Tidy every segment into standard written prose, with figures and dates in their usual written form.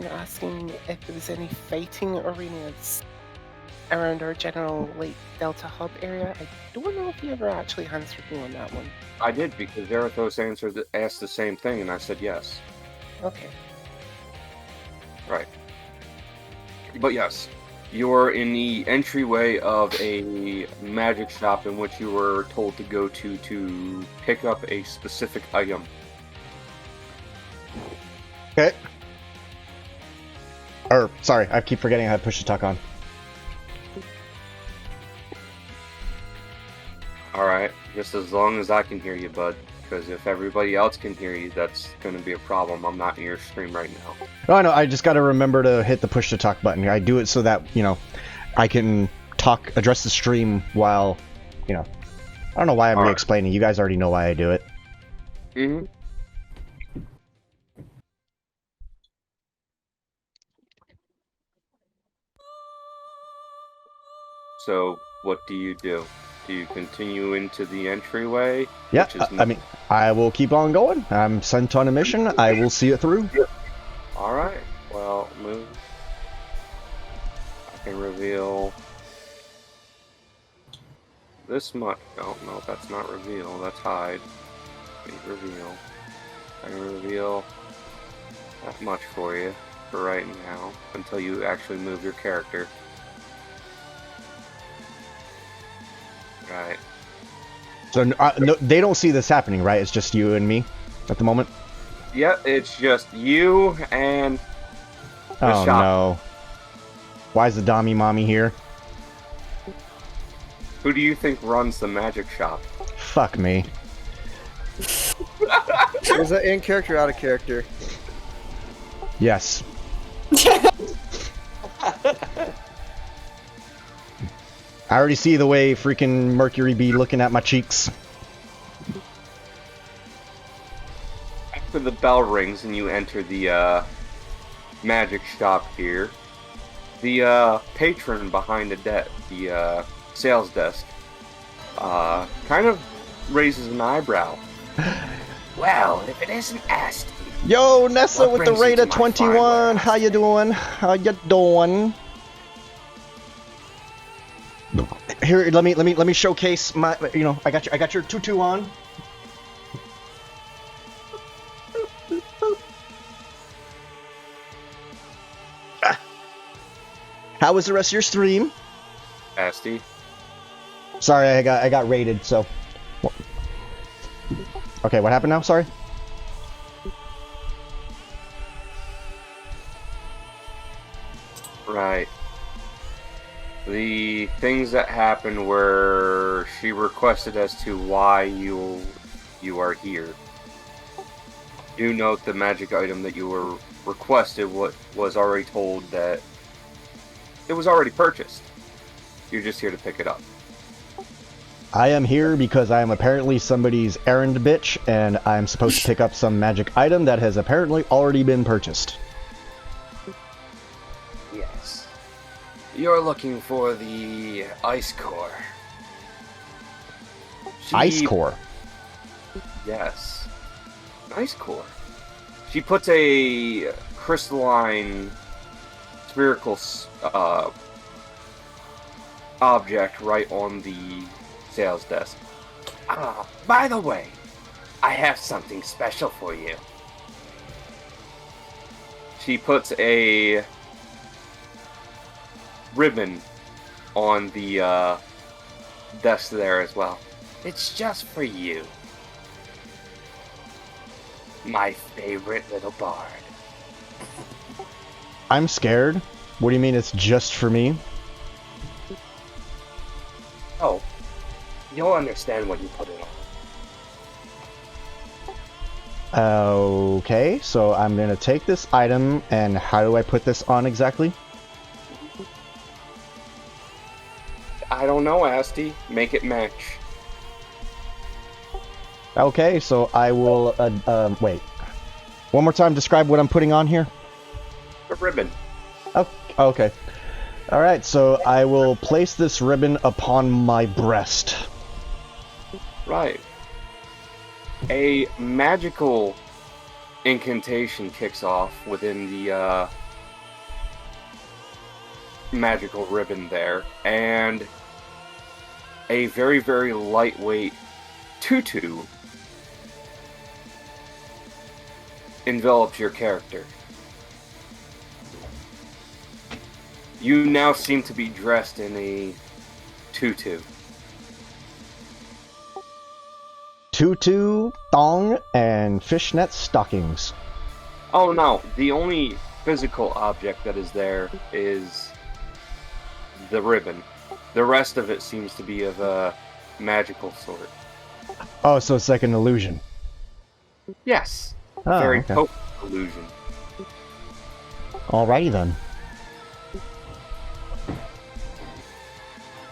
asking if there was any fighting arenas around our general Lake Delta hub area. I don't know if you ever actually answered me on that one. I did, because Zarathos asked the same thing, and I said yes. Okay. Right. But yes, you're in the entryway of a magic shop in which you were told to go to pick up a specific item. Okay. Sorry, I keep forgetting I have push to talk on. Alright, just as long as I can hear you, bud. Because if everybody else can hear you, that's going to be a problem. I'm not in your stream right now. Oh, I know, I just gotta remember to hit the push to talk button. I do it so that, I can address the stream while, I don't know why I'm re-explaining. You guys already know why I do it. Mm-hmm. So, what do you do? Do you continue into the entryway? Yeah, I will keep on going. I'm sent on a mission. I will see it through. Alright, well, move. I can reveal this much. Oh, no, that's not reveal, that's hide. Reveal. I can reveal that much for you for right now, until you actually move your character. Right. So no, they don't see this happening, right? It's just you and me at the moment? Yep, it's just you and the Oh shop. no. Why is the Dami Mommy here? Who do you think runs the magic shop? Fuck me. Is that in character or out of character? Yes. I already see the way freaking Mercury be looking at my cheeks. After the bell rings and you enter the magic shop here, the patron behind the sales desk kind of raises an eyebrow. Well, if it isn't Asti. Yo, Nessa What with the brings you rate to of my 21. farm, How you doing? How you doing? Here, let me showcase my. I got your tutu on. How was the rest of your stream? Asti. Sorry, I got raided. So. Okay, what happened now? Sorry. Right. The things that happened were she requested as to why you are here. Do note the magic item that you were requested was already told that it was already purchased. You're just here to pick it up. I am here because I am apparently somebody's errand bitch, and I'm supposed to pick up some magic item that has apparently already been purchased. Yes. You're looking for the ice core. Ice core? Yes. Ice core. She puts a crystalline spherical object right on the sales desk. By the way, I have something special for you. She puts a ribbon on the desk there as well. It's just for you. My favorite little bard. I'm scared. What do you mean it's just for me? Oh, you'll understand when you put it on. Okay, so I'm gonna take this item, and how do I put this on exactly? I don't know, Asti. Make it match. Okay, so I will, wait. One more time, describe what I'm putting on here. A ribbon. Oh, okay. Alright, so I will place this ribbon upon my breast. Right. A magical incantation kicks off within the magical ribbon there, and a very, very lightweight tutu envelops your character. You now seem to be dressed in a tutu. Tutu, thong, and fishnet stockings. Oh no, the only physical object that is there is the ribbon. The rest of it seems to be of a magical sort. Oh, so it's like an illusion. Yes. Oh, Very okay. potent illusion. Alrighty then.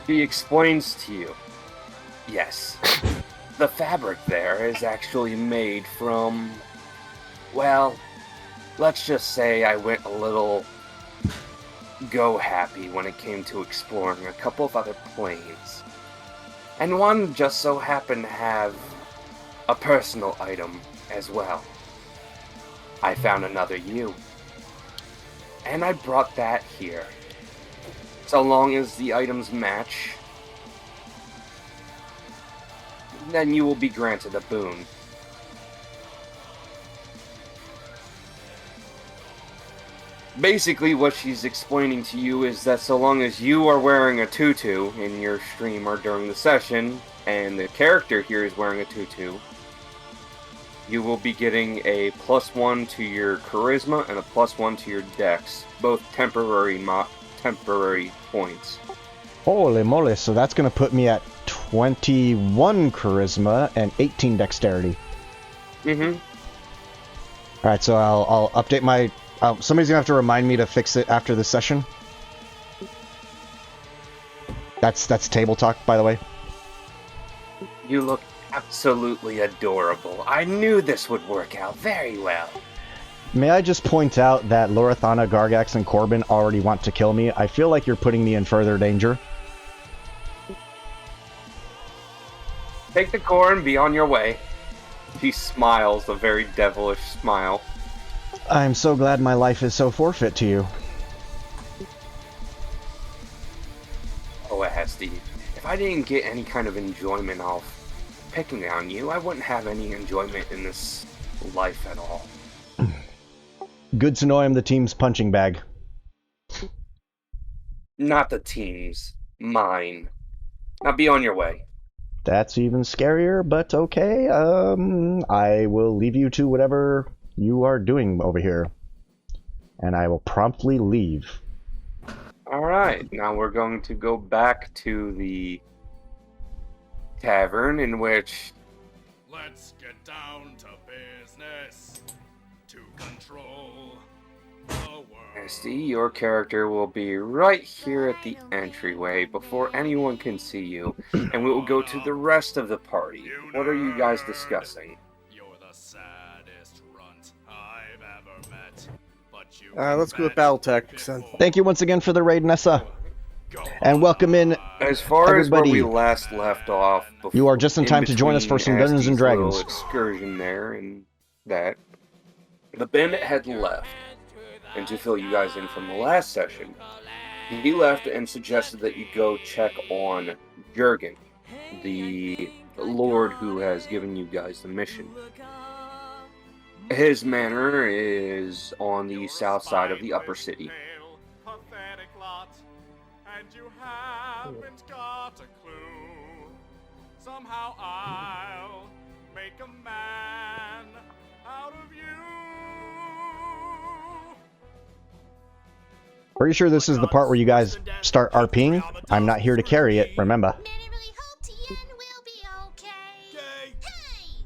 He explains to you. Yes. The fabric there is actually made from, well, let's just say I went a little go-happy when it came to exploring a couple of other planes. And one just so happened to have a personal item as well. I found another you. And I brought that here. So long as the items match, then you will be granted a boon. Basically, what she's explaining to you is that so long as you are wearing a tutu in your stream or during the session, and the character here is wearing a tutu, you will be getting a +1 to your charisma and a +1 to your dex, both temporary points. Holy moly, so that's going to put me at 21 charisma and 18 dexterity. Mm-hmm. Alright, so I'll update my... somebody's going to have to remind me to fix it after this session. That's table talk, by the way. You look absolutely adorable. I knew this would work out very well. May I just point out that Lorathana, Gargax, and Corbin already want to kill me? I feel like you're putting me in further danger. Take the core and be on your way. She smiles, a very devilish smile. I'm so glad my life is so forfeit to you. Oh, Asti, if I didn't get any kind of enjoyment off picking on you, I wouldn't have any enjoyment in this life at all. Good to know I'm the team's punching bag. Not the team's. Mine. Now be on your way. That's even scarier, but okay. I will leave you to whatever you are doing over here. And I will promptly leave. Alright, now we're going to go back to the tavern in which... Let's get down to business. To control the world. Asti, your character will be right here at the entryway before anyone can see you, and we will go to the rest of the party. What are you guys discussing? You're the saddest runt I've ever met. But you Let's go with Battletech then. Thank you once again for the raid, Nessa. And welcome in. As far as where Everybody. we last left off, before, You are just in time to join us for some Dungeons and Asti's little Dragons. excursion there and that. The bandit had left, and to fill you guys in from the last session, he left and suggested that you go check on Jurgen, the lord who has given you guys the mission. His manor is on the south side of the upper city. Pathetic lot, and you haven't got a clue. Somehow I'll make a man out of you. Pretty sure this is the part where you guys start RPing. I'm not here to carry it, remember. Many really hope Tien will be okay. Yay! Hey!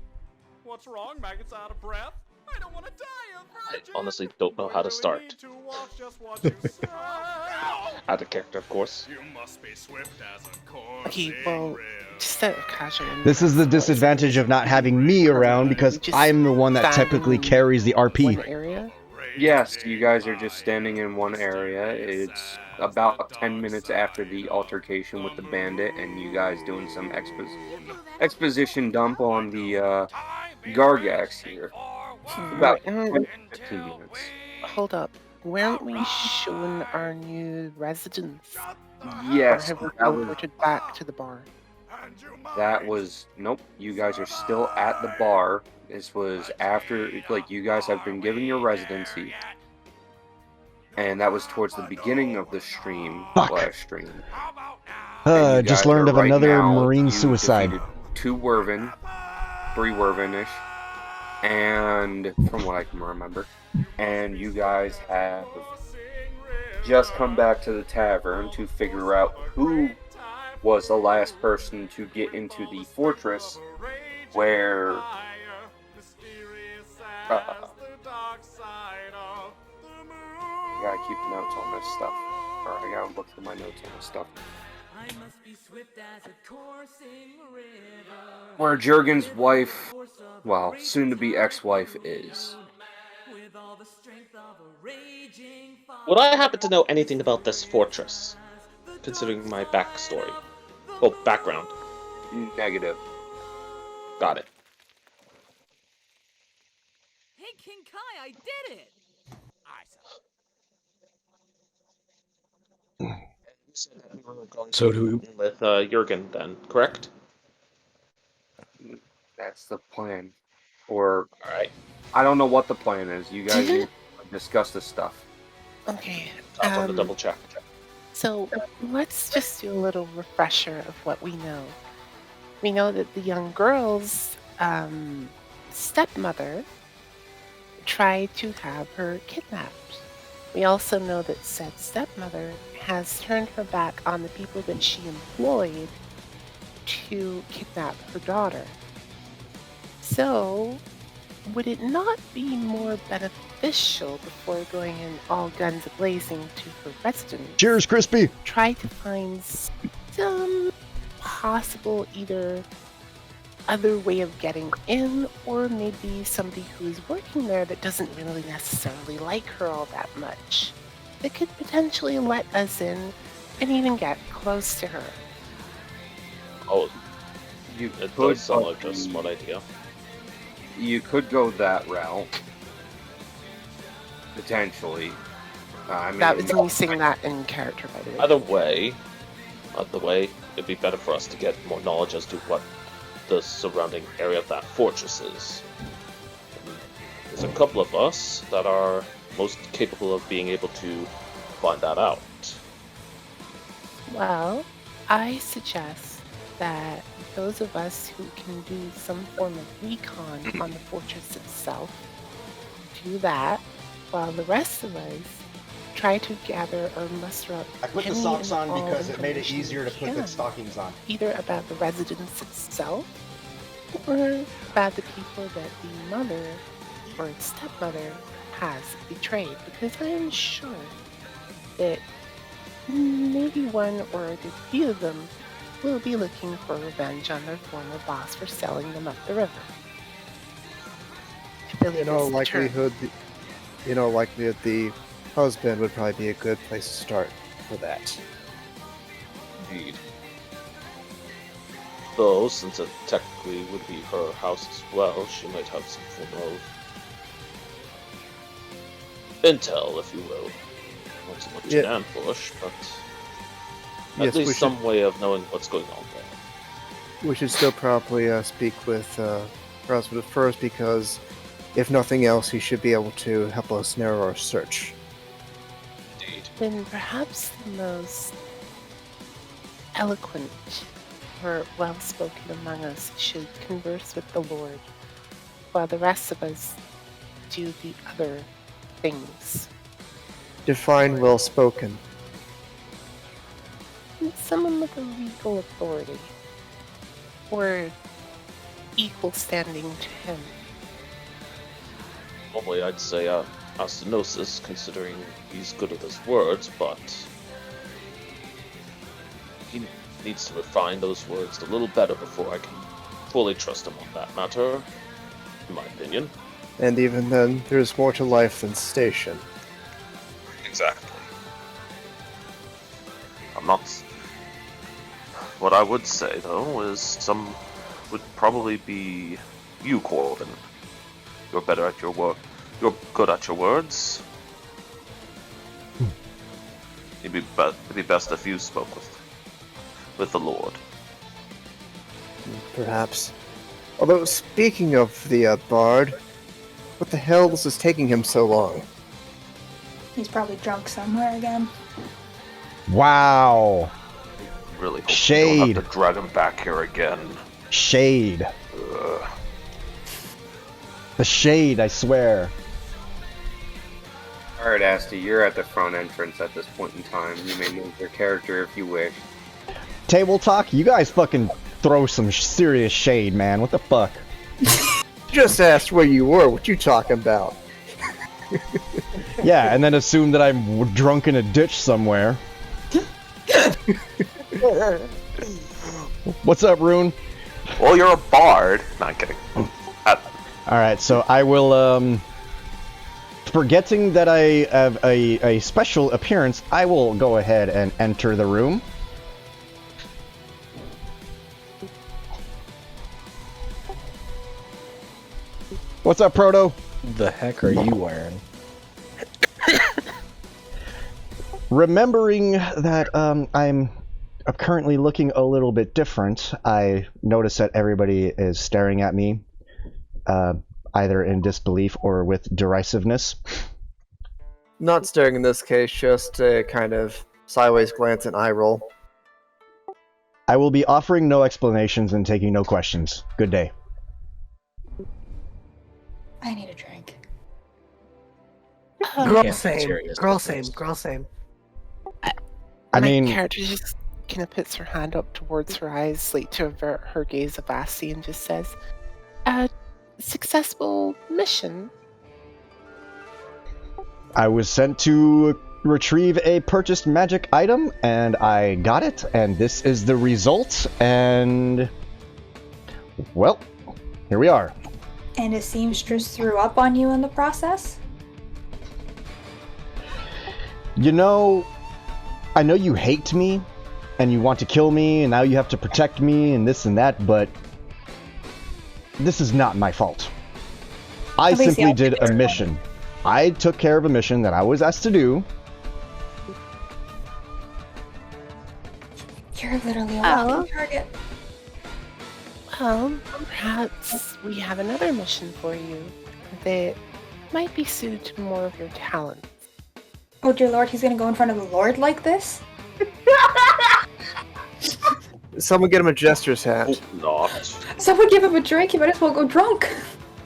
What's wrong? Maggots out of breath? I don't want to die a virgin. I honestly don't know how to start. Really need to watch just what you say. Out of character, of course. You must be swift as a coursing Okay, well, river. just out of casual. This is the disadvantage of not having me around because I'm the one that typically carries the One RP. area. Yes, you guys are just standing in one area. It's about 10 minutes after the altercation with the bandit, and you guys doing some exposition dump on the Gargax here. About 10 to 15 minutes. Hold up. weren't we shown our new residence? Or Yes, have we that was teleported back to the bar? nope. You guys are still at the bar. This was after, like, you guys have been given your residency, and that was towards the beginning of the stream, Fuck. last stream. And you Just guys learned are of right another now, marine you suicide. defeated 2 Werven, 3 Werven-ish, and from what I can remember, and you guys have just come back to the tavern to figure out who was the last person to get into the fortress where I gotta keep notes on this stuff. Or I gotta look through my notes on this stuff. Where Jurgen's wife, well, soon to be ex-wife, is. Would I happen to know anything about this fortress? Considering my backstory. Oh, background. Negative. Got it. Hey, King Kai, I did it! So do with Jurgen then, correct? That's the plan. Or, Alright. I don't know what the plan is. You guys need to discuss this stuff. Okay. I want to double check. So let's just do a little refresher of what we know. We know that the young girl's stepmother tried to have her kidnapped. We also know that said stepmother has turned her back on the people that she employed to kidnap her daughter. So, would it not be more beneficial before going in all guns blazing to her residence? Cheers, Crispy! Try to find some possible either other way of getting in, or maybe somebody who's working there that doesn't really necessarily like her all that much, that could potentially let us in and even get close to her. Oh, You it could does sound like a smart idea. You could go that route. Potentially. I mean, That was me saying that in character, by the way. Either way, it'd be better for us to get more knowledge as to what the surrounding area of that fortress is. There's a couple of us that are most capable of being able to find that out. Well, I suggest that those of us who can do some form of recon on the fortress itself do that, while the rest of us try to gather or muster up I put the any socks and on all because it made it information easier to we put the can, stockings on. either about the residence itself or about the people that the mother or stepmother has betrayed, because I am sure that maybe one or a good few of them will be looking for revenge on their former boss for selling them up the river. I believe In all it's the term. likelihood, the husband would probably be a good place to start for that. Indeed. Though, since it technically would be her house as well, she might have some form of intel, if you will. Not so much an ambush, but at Yes, least some way of knowing what's going on there. We should still probably speak with her husband first, because if nothing else, he should be able to help us narrow our search. Indeed. Then perhaps the most eloquent or well-spoken among us should converse with the Lord, while the rest of us do the other things. Define well-spoken. Someone with a legal authority, or equal standing to him. Normally I'd say Astenosis, considering he's good at his words, but he needs to refine those words a little better before I can fully trust him on that matter, in my opinion. And even then, there's more to life than station. Exactly. I'm not... What I would say, though, is some would probably be you, Corbin. You're better at your work. You're good at your words. It'd be best if you spoke with the Lord. Perhaps. Although, speaking of the Bard, what the hell is taking him so long? He's probably drunk somewhere again. Wow. Really hope Shade. you don't have to drag him back here again. Shade. Ugh. The shade, I swear. Alright, Asti, you're at the front entrance at this point in time. You may move your character if you wish. Table talk, you guys fucking throw some serious shade, man. What the fuck? Just asked where you were. What you talking about? Yeah, and then assume that I'm drunk in a ditch somewhere. What's up, Rune? Well, you're a bard. No, I'm kidding. Alright, so I will, forgetting that I have a special appearance, I will go ahead and enter the room. What's up, Proto? The heck are you wearing? Remembering that I'm currently looking a little bit different, I notice that everybody is staring at me, either in disbelief or with derisiveness. Not staring in this case, just a kind of sideways glance and eye roll. I will be offering no explanations and taking no questions. Good day. I need a drink. Girl Yeah, same. serious Girl business. same. Girl same. I My mean, character just kind of puts her hand up towards her eyes, like to avert her gaze of Asti, and just says, successful mission. I was sent to retrieve a purchased magic item, and I got it, and this is the result, and... well, here we are. And a seamstress threw up on you in the process? You know, I know you hate me, and you want to kill me, and now you have to protect me, and this and that, but this is not my fault. I At least simply the did a outfit's mission. I took care of a mission that I was asked to do. You're literally a Oh. walking target. Well, perhaps we have another mission for you that might be suited to more of your talents. Oh dear lord, he's gonna go in front of the lord like this? Someone get him a jester's hat. Hope not. Someone give him a drink, he might as well go drunk.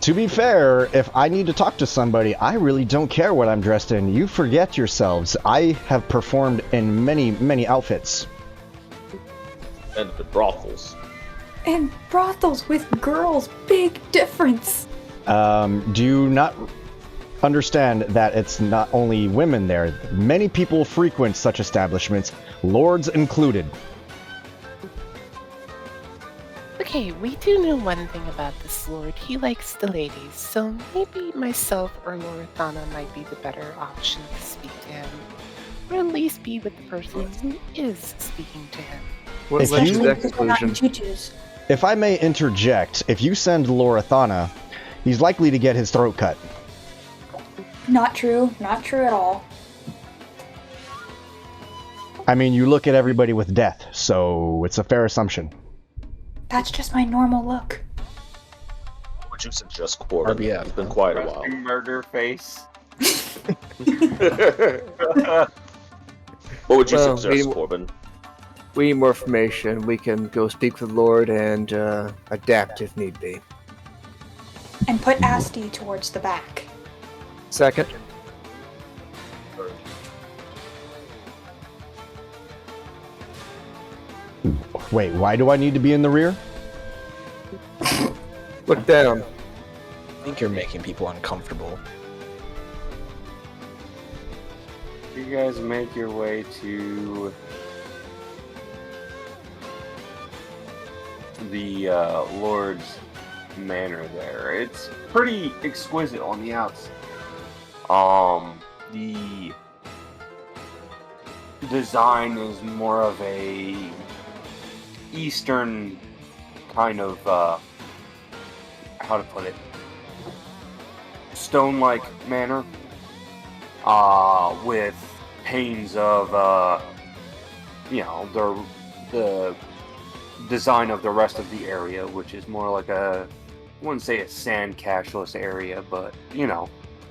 To be fair, if I need to talk to somebody, I really don't care what I'm dressed in. You forget yourselves. I have performed in many, many outfits. And the brothels. And brothels with girls, big difference. Do you not understand that it's not only women there? Many people frequent such establishments, lords included. Okay, we do know one thing about this lord. He likes the ladies, so maybe myself or Lorathana might be the better option to speak to him. Or at least be with the person who is speaking to him. What If led you- to that Because we're not in conclusion? tutus. If I may interject, if you send Lorathana, he's likely to get his throat cut. Not true. Not true at all. I mean, you look at everybody with death, so it's a fair assumption. That's just my normal look. What would you suggest, Corbin? RBF, You've been huh? quiet a while. Resting murder face. What would you Well, suggest, we- Corbin? We need more information. We can go speak with the Lord and adapt if need be. And put Asti towards the back. Second, Wait, why do I need to be in the rear? look down. I think you're making people uncomfortable. You guys make your way to the Lord's manor there. It's pretty exquisite on the outside. The design is more of a Eastern kind of, how to put it, stone-like manor, with panes of, the design of the rest of the area, which is more like I wouldn't say a sand cashless area, but,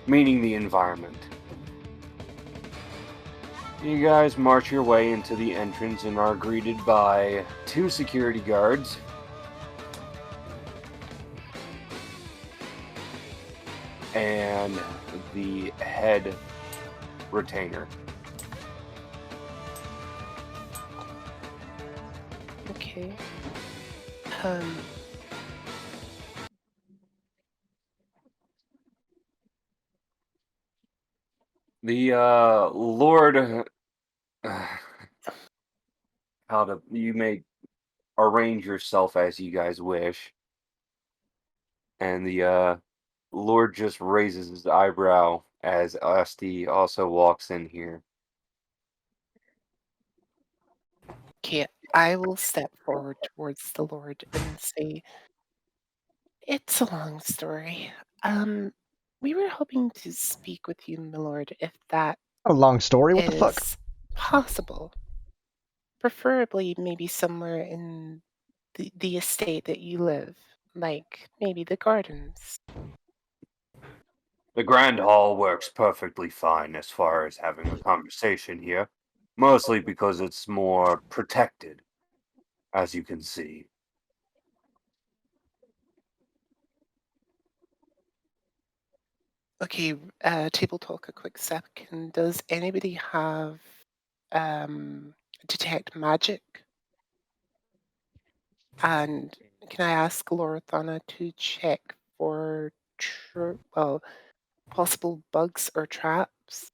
meaning the environment. You guys march your way into the entrance and are greeted by 2 security guards. And the head retainer. Okay. The Lord, you may arrange yourself as you guys wish, and the Lord just raises his eyebrow as Asti also walks in here. Okay, I will step forward towards the Lord and say, it's a long story. We were hoping to speak with you, my lord, if that A long story? What the fuck? is possible. Preferably maybe somewhere in the estate that you live, like maybe the gardens. The Grand Hall works perfectly fine as far as having a conversation here, mostly because it's more protected, as you can see. Okay, table talk a quick second. Does anybody have detect magic? And can I ask Lorithana to check for possible bugs or traps?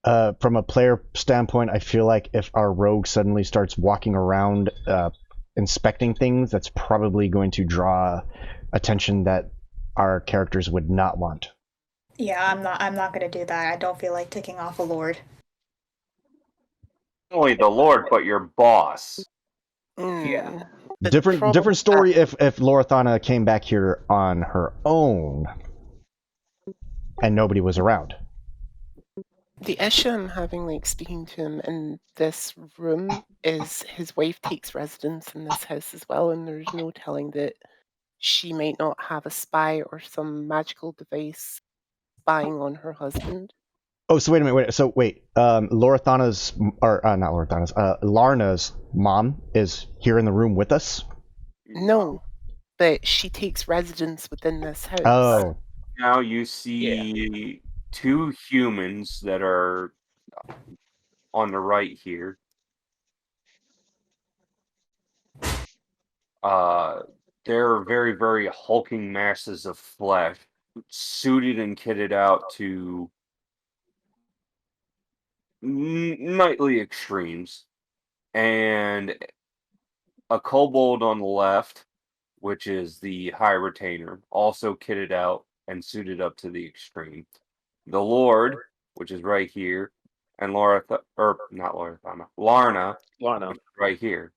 From a player standpoint, I feel like if our rogue suddenly starts walking around inspecting things, that's probably going to draw attention that our characters would not want. Yeah, I'm not gonna do that. I don't feel like ticking off a lord. Not only the Lord, but your boss. Yeah. The Different story if Lorithana came back here on her own and nobody was around. The issue I'm having, like, speaking to him in this room is his wife takes residence in this house as well, and there's no telling that she might not have a spy or some magical device spying on her husband. Oh, so wait a minute. Lorithana's, or not Lorithana's, Larna's mom is here in the room with us? No, but she takes residence within this house. Oh. Now you see 2 humans that are on the right here. They're very, very hulking masses of flesh, suited and kitted out to nightly extremes. And a kobold on the left, which is the high retainer, also kitted out and suited up to the extreme. The Lord, which is right here, and Larna, which is right here.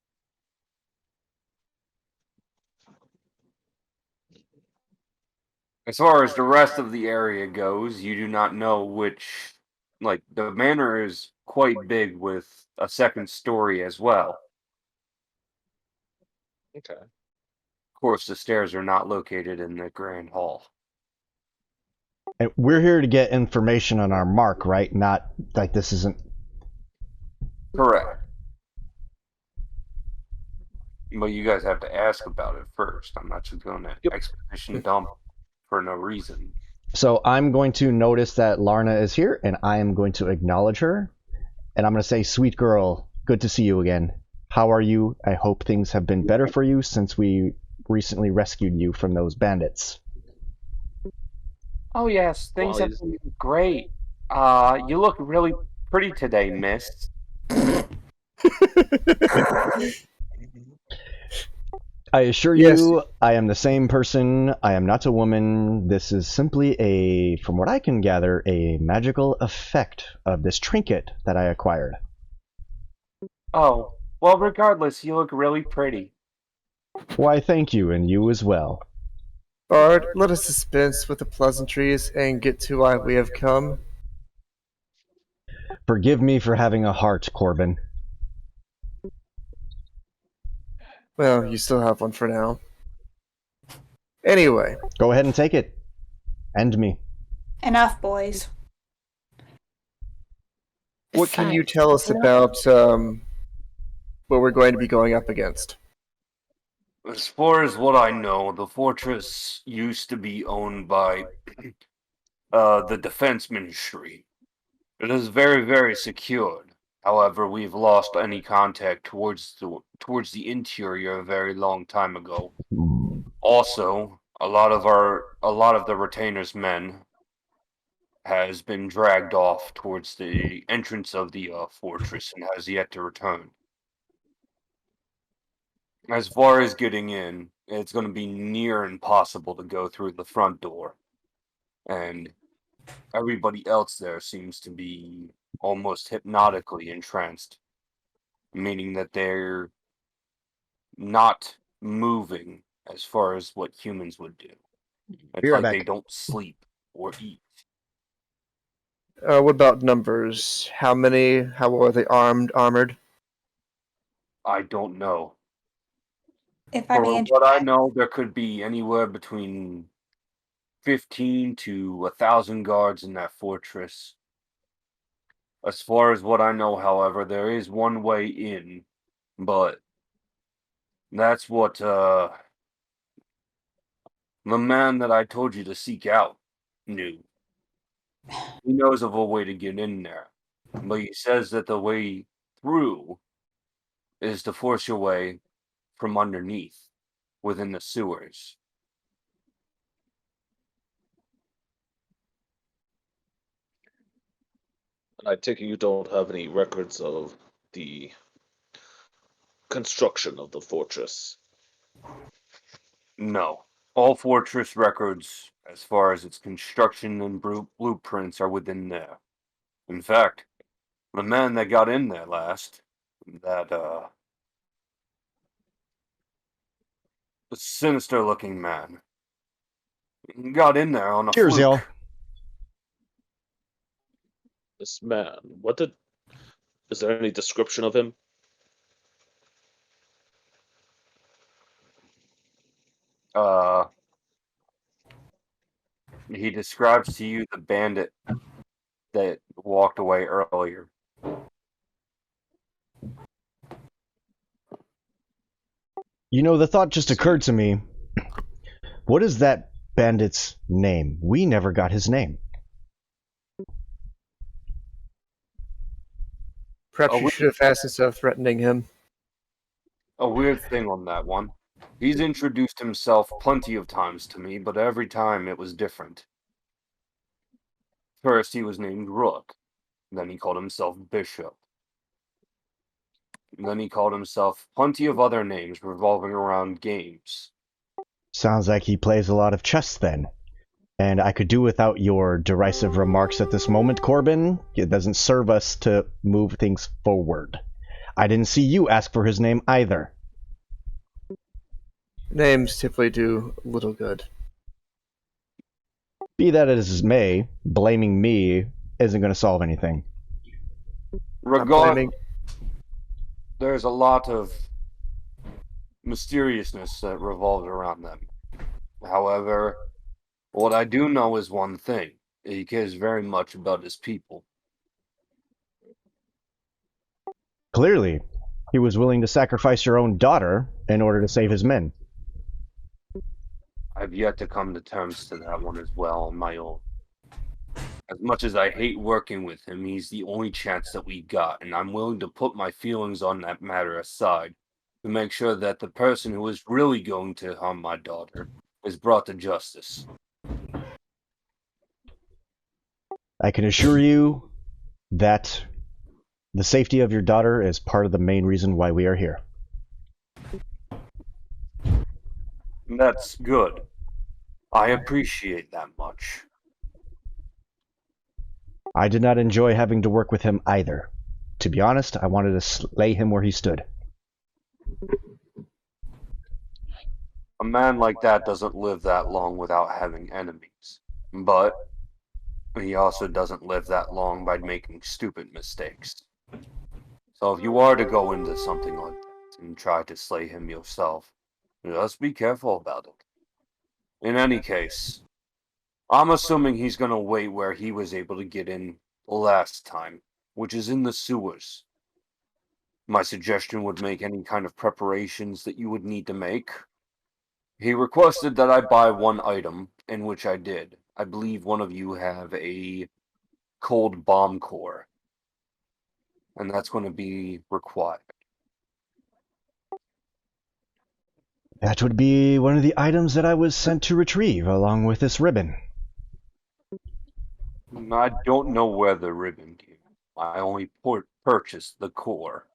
As far as the rest of the area goes, you do not know which. Like, the manor is quite big with a second story as well. Okay. Of course, the stairs are not located in the Grand Hall. And we're here to get information on our mark, right? Not like this isn't. Correct. But you guys have to ask about it first. I'm not just going to exposition dump for no reason. So I'm going to notice that Larna is here, and I am going to acknowledge her. And I'm going to say, sweet girl, good to see you again. How are you? I hope things have been better for you since we recently rescued you from those bandits. Oh yes, things have been great. You look really pretty today, miss. I assure you, I am the same person. I am not a woman. This is simply from what I can gather, a magical effect of this trinket that I acquired. Oh, well, regardless, you look really pretty. Why, thank you, and you as well. Bard, let us dispense with the pleasantries and get to why we have come. Forgive me for having a heart, Corbin. Well, you still have one for now. Anyway, Go ahead and take it. End me. Enough, boys. what can you Besides, tell us about what we're going to be going up against? As far as what I know, the fortress used to be owned by the Defense Ministry. It is very, very secured. However, we've lost any contact towards the interior a very long time ago. Also, a lot of the retainers' men has been dragged off towards the entrance of the fortress and has yet to return. As far as getting in, it's going to be near impossible to go through the front door. And everybody else there seems to be almost hypnotically entranced, meaning that they're not moving as far as what humans would do. It's Be right like they back. don't sleep or eat. What about numbers? How many? How are they armored? I don't know. If I For may what I interject, know, there could be anywhere between 15 to 1,000 guards in that fortress. As far as what I know, however, there is one way in, but that's what the man that I told you to seek out knew. He knows of a way to get in there, but he says that the way through is to force your way from underneath within the sewers. And I take it you don't have any records of the construction of the fortress. No. All fortress records, as far as its construction and blueprints, are within there. In fact, the man that got in there last, that sinister looking man, got in there on a Cheers, y'all. fluke. This man, is there any description of him? He describes to you the bandit that walked away earlier. You know, the thought just occurred to me. What is that bandit's name? We never got his name. Perhaps Oh, you we- should have asked instead of threatening him. A weird thing on that one. He's introduced himself plenty of times to me, but every time it was different. First, he was named Rook. Then he called himself Bishop. And then he called himself plenty of other names revolving around games. Sounds like he plays a lot of chess then. And I could do without your derisive remarks at this moment, Corbin. It doesn't serve us to move things forward. I didn't see you ask for his name either. Names typically do little good. Be that as may, blaming me isn't going to solve anything. Blaming. There's a lot of mysteriousness that revolves around them. However, what I do know is one thing. He cares very much about his people. Clearly, he was willing to sacrifice your own daughter in order to save his men. I've yet to come to terms to that one as well on my own. As much as I hate working with him, he's the only chance that we got, and I'm willing to put my feelings on that matter aside to make sure that the person who is really going to harm my daughter is brought to justice. I can assure you that the safety of your daughter is part of the main reason why we are here. That's good. I appreciate that much. I did not enjoy having to work with him either. To be honest, I wanted to slay him where he stood. A man like that doesn't live that long without having enemies. But he also doesn't live that long by making stupid mistakes. So if you are to go into something like that and try to slay him yourself, just be careful about it. In any case, I'm assuming he's gonna wait where he was able to get in last time, which is in the sewers. My suggestion would make any kind of preparations that you would need to make. He requested that I buy one item, in which I did. I believe one of you have a cold bomb core, and that's going to be required. That would be one of the items that I was sent to retrieve, along with this ribbon. I don't know where the ribbon came. I only purchased the core.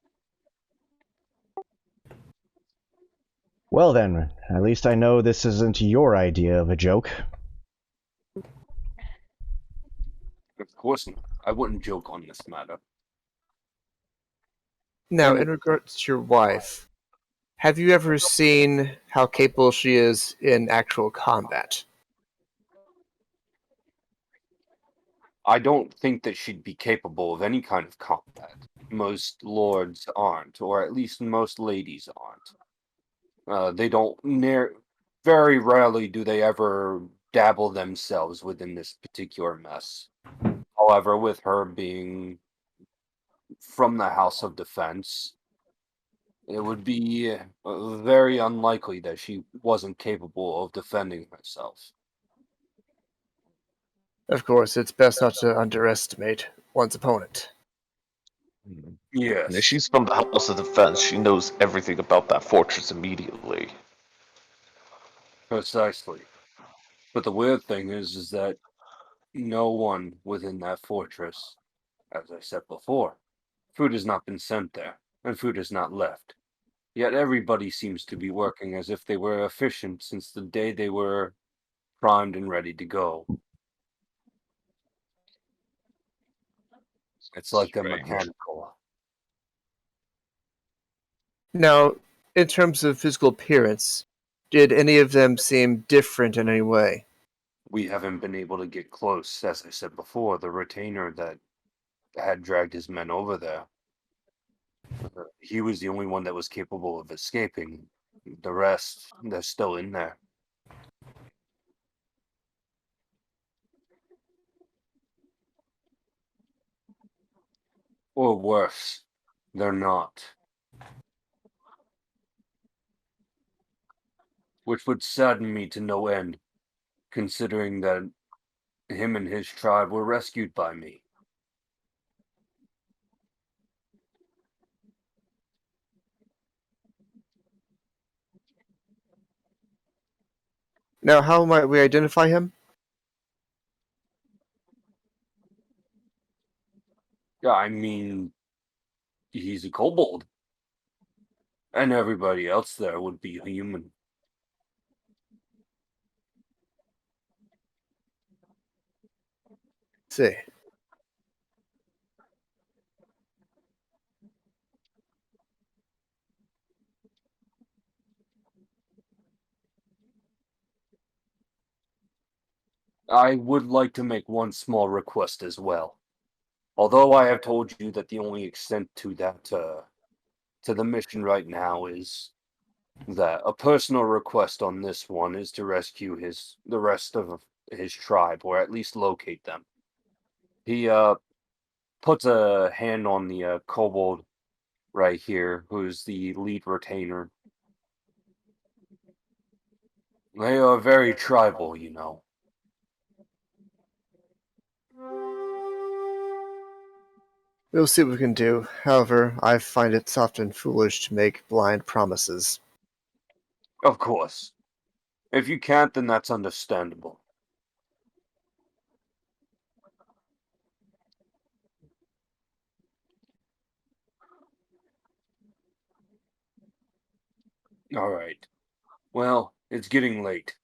Well then, at least I know this isn't your idea of a joke. Of course not. I wouldn't joke on this matter. Now, in regards to your wife, have you ever seen how capable she is in actual combat? I don't think that she'd be capable of any kind of combat. Most lords aren't, or at least most ladies aren't. They don't very rarely do they ever dabble themselves within this particular mess. However, with her being from the House of Defense, it would be very unlikely that she wasn't capable of defending herself. Of course, it's best not to underestimate one's opponent. Yes. And if she's from the House of Defense, she knows everything about that fortress immediately. Precisely. But the weird thing is that no one within that fortress, as I said before, food has not been sent there, and food has not left. Yet everybody seems to be working as if they were efficient since the day they were primed and ready to go. It's like they're Strange. mechanical. Now, in terms of physical appearance, did any of them seem different in any way? We haven't been able to get close, as I said before. The retainer that had dragged his men over there, he was the only one that was capable of escaping. The rest, they're still in there. Or worse, they're not. Which would sadden me to no end, considering that him and his tribe were rescued by me. Now, how might we identify him? Yeah, I mean, he's a kobold. And everybody else there would be human. See. I would like to make one small request as well. Although I have told you that the only extent to that, to the mission right now is that a personal request on this one is to rescue the rest of his tribe, or at least locate them. He puts a hand on the kobold right here, who's the lead retainer. They are very tribal, you know. We'll see what we can do. However, I find it often foolish to make blind promises. Of course. If you can't, then that's understandable. All right. Well, it's getting late.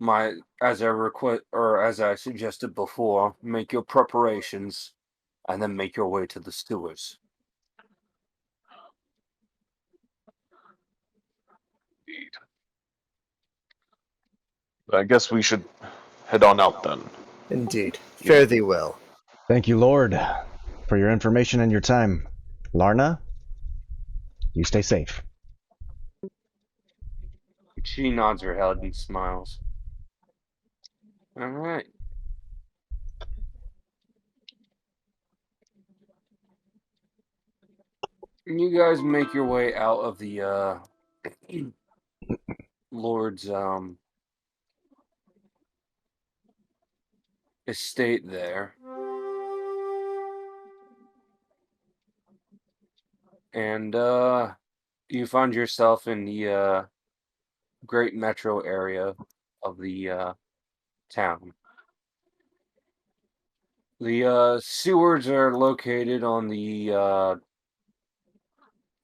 As I suggested before, make your preparations, and then make your way to the sewers. I guess we should head on out then. Indeed. Fare thee well. Thank you, Lord, for your information and your time. Larna, you stay safe. She nods her head and smiles. All right. You guys make your way out of the Lord's estate there. And you find yourself in the great metro area of the town. The sewers are located on the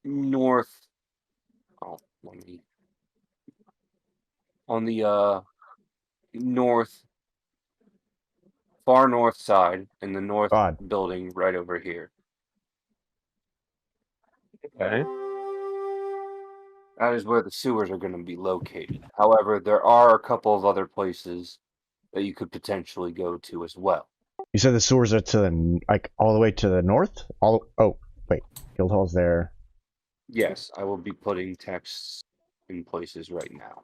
north. Oh, let me. On the north, far north side, in the north God. building right over here. Okay. That is where the sewers are going to be located. However, there are a couple of other places that you could potentially go to as well. You said the sewers are to the, like, all the way to the north? Oh, wait. Guildhall's there. Yes, I will be putting texts in places right now.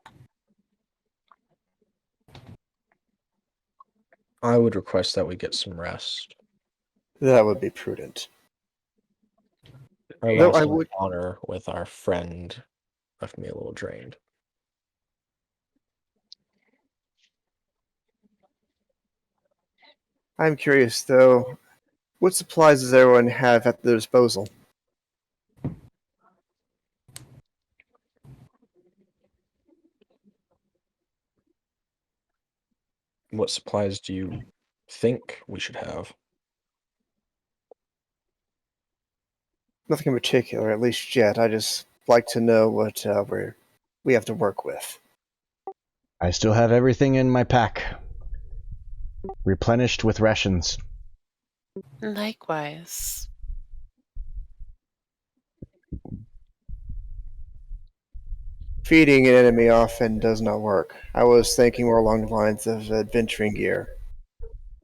I would request that we get some rest. That would be prudent. Our Though last I would- encounter with our friend left me a little drained. I'm curious, though, what supplies does everyone have at their disposal? What supplies do you think we should have? Nothing in particular, at least yet. I just like to know what we have to work with. I still have everything in my pack. Replenished with rations. Likewise. Feeding an enemy often does not work. I was thinking more along the lines of adventuring gear,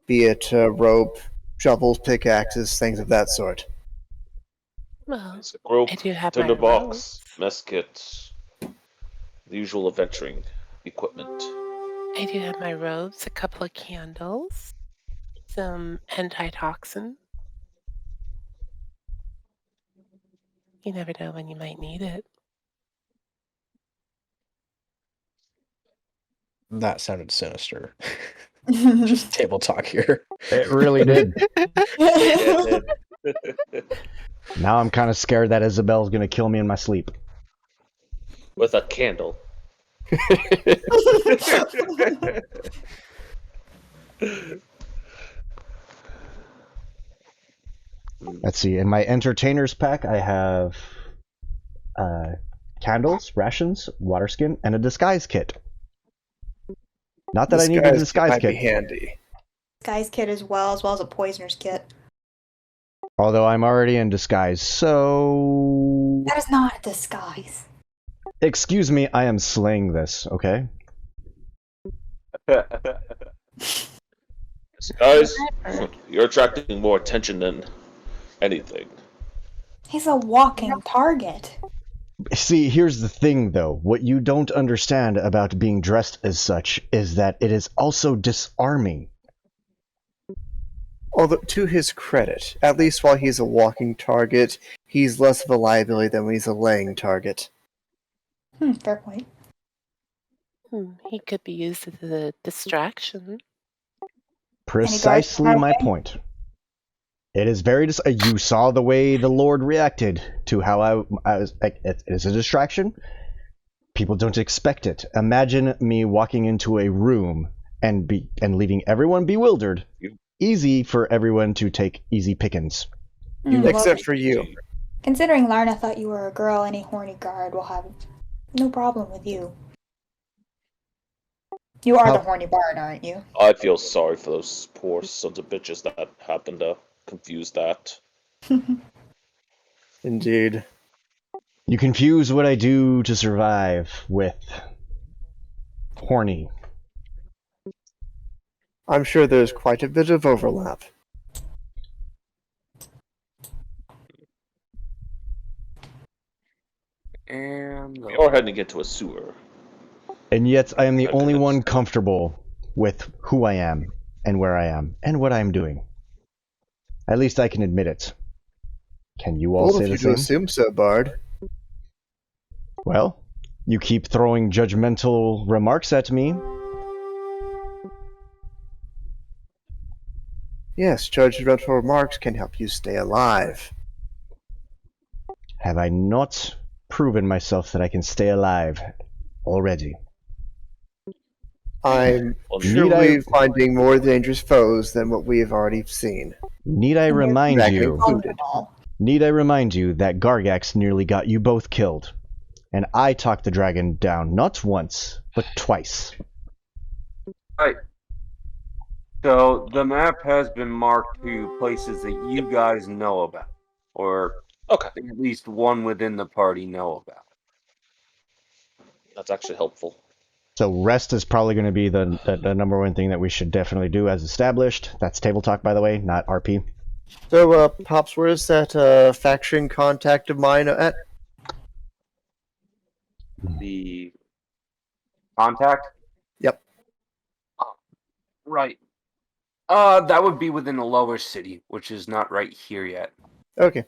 be it rope, shovels, pickaxes, things of that sort. Well, It's a rope, I do have my tinderbox, robes. mess kit, the usual adventuring equipment. I do have my robes, a couple of candles, some antitoxin. You never know when you might need it. That sounded sinister. Just table talk here. It really did. Yeah, Now I'm kind of scared that Isabel's gonna kill me in my sleep. with a candle. Let's see. In my entertainer's pack, I have candles, rations, water skin, and a disguise kit. Not that I need a disguise might be kit, handy. Disguise kit as well as a poisoner's kit. although I'm already in disguise. So, That is not a disguise. excuse me, I am slaying this. Okay. Guys, you're attracting more attention than anything. He's a walking target. See, here's the thing, though. What you don't understand about being dressed as such is that it is also disarming. Although, to his credit, at least while he's a walking target, he's less of a liability than when he's a laying target. Fair point. He could be used as a distraction. Precisely my point. It is very you saw the way the Lord reacted to how I was like, it is a distraction. People don't expect it. Imagine me walking into a room and leaving everyone bewildered. Easy for everyone to take easy pickings. Except for you. Considering Larna thought you were a girl, any horny guard will have no problem with you. You are the horny bard, aren't you? I feel sorry for those poor sons of bitches that happened to confuse that. Indeed. You confuse what I do to survive with horny. I'm sure there's quite a bit of overlap. And We are heading into a sewer. And yet I am the Okay, only that's- one comfortable with who I am and where I am and what I am doing. At least I can admit it. Can you all Bold say of the you to same? assume so, Bard. Well, you keep throwing judgmental remarks at me. Yes, judgmental remarks can help you stay alive. Have I not proven myself that I can stay alive already? I'm Well, truly finding more dangerous foes than what we have already seen. Need I And they're remind Dragon you? included. Need I remind you that Gargax nearly got you both killed, and I talked the dragon down not once but twice. right. So the map has been marked to places that you guys know about, or Okay, at least one within the party know about. that's actually helpful. So rest is probably going to be the number one thing that we should definitely do as established. That's table talk, by the way, not RP. So, Pops, where's that faction contact of mine at? The contact? Yep. Right. That would be within the lower city, which is not right here yet. Okay.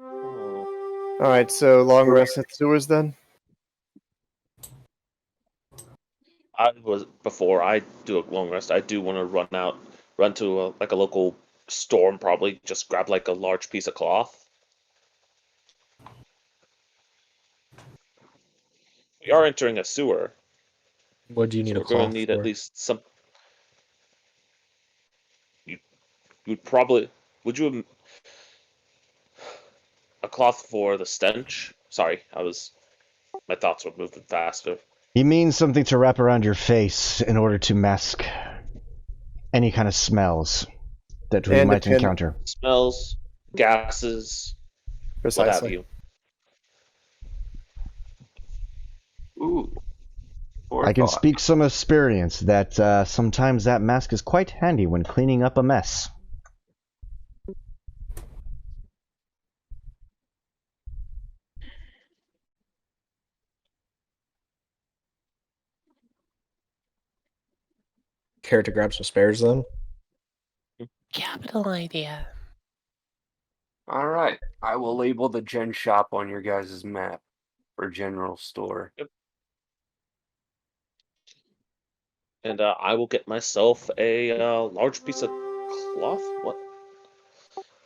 Oh. Alright, so long rest at the sewers then? Before I do a long rest, I do want to run to a local store and probably just grab like a large piece of cloth. We are entering a sewer. What do you need So a we're going cloth to need for? at least some. You'd probably would you a cloth for the stench? Sorry, my thoughts were moving faster. He means something to wrap around your face in order to mask any kind of smells that we And might encounter. Smells, gases, what have Precisely. you. Ooh. I can speak some experience that sometimes that mask is quite handy when cleaning up a mess. Care to grab some spares then? Capital idea. All right. I will label the gen shop on your guys' map for general store. And I will get myself a large piece of cloth. What?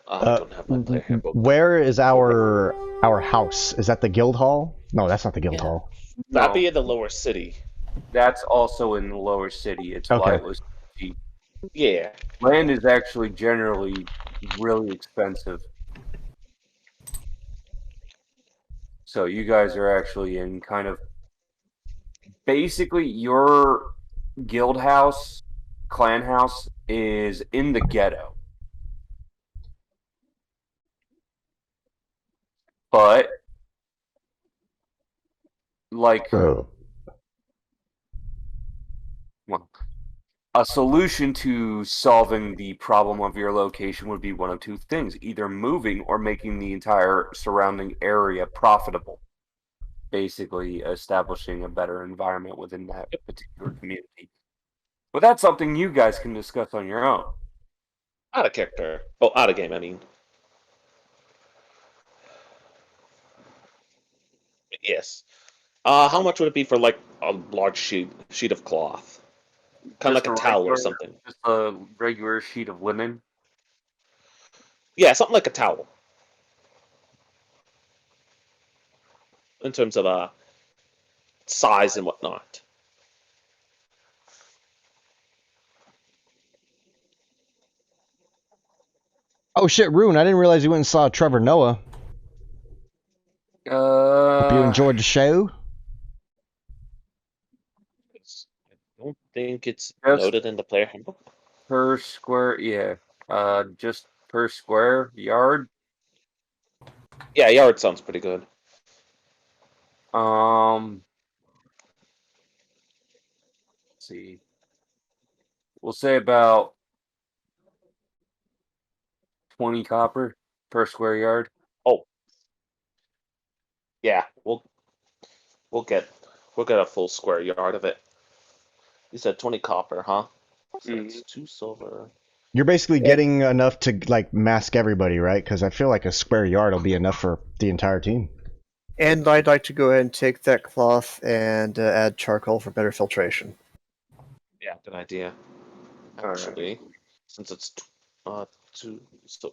I don't have my player handbook. Where is our house? Is that the guild hall? No, that's not the guild Yeah. hall. That'd No, be in the lower city. that's also in the lower city. It's why Okay. it was cheap. Yeah. Land is actually generally really expensive. So you guys are actually in kind of basically your guild house, clan house is in the ghetto. But like Oh. well, a solution to solving the problem of your location would be one of two things, either moving or making the entire surrounding area profitable. Basically establishing a better environment within that particular community. But that's something you guys can discuss on your own. Out of character. Oh, out of game, I mean. Yes. How much would it be for like a large sheet of cloth? Kind of like a towel or something. Just a regular sheet of linen. Yeah, something like a towel. In terms of size and whatnot. Oh shit, Rune, I didn't realize you went and saw Trevor Noah. Hope you enjoyed the show. I don't think it's Just noted in the player handbook. per square, yeah. Just per square yard. Yeah, yard sounds pretty good. Let's see. We'll say about 20 copper per square yard. Oh, yeah, we'll get a full square yard of it. You said 20 copper, huh? So that's 2 silver. You're basically Yeah. getting enough to like mask everybody, right? Because I feel like a square yard will be enough for the entire team. And I'd like to go ahead and take that cloth and add charcoal for better filtration. Yeah, good idea. Actually, since it's 2, so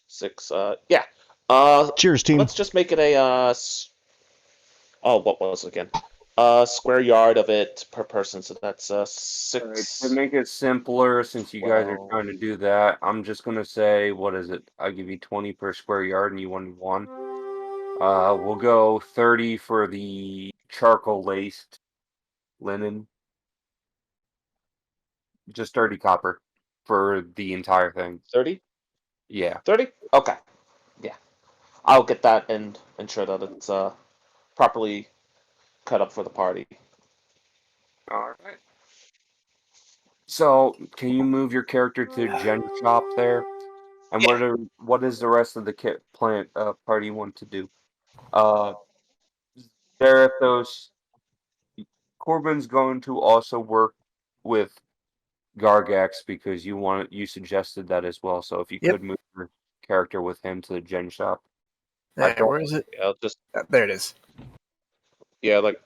6. Yeah. Cheers, team. Let's just make it a oh, what was it again? Square yard of it per person. So that's 6. To make it simpler, since you guys are 12. trying to do that, I'm just gonna say, what is it? I'll give you 20 per square yard, and you want 1. We'll go 30 for the charcoal laced linen. Just 30 copper for the entire thing. 30? Yeah. 30? Okay. Yeah. I'll get that and ensure that it's properly cut up for the party. All right. So, can you move your character to Gen Shop there? And Yeah. what is the rest of the plant party want to do? Uh, Zarathos, Corbin's going to also work with Gargax because you suggested that as well. So if you Yep. could move your character with him to the Gen Shop, Alright, where is it? Yeah, I'll just There it is. yeah, like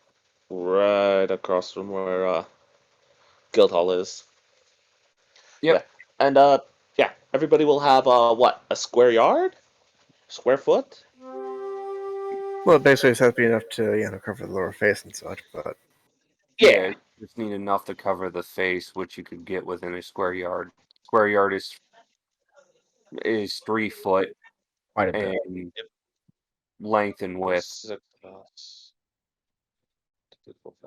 right across from where Guildhall is. Yep. Yeah. And yeah, everybody will have what? A square yard? Square foot? Well, basically, it's has to be enough to cover the lower face and such. But Yeah, you just need enough to cover the face, which you could get within a square yard. Square yard is 3 foot Quite a bit. and length and width. 6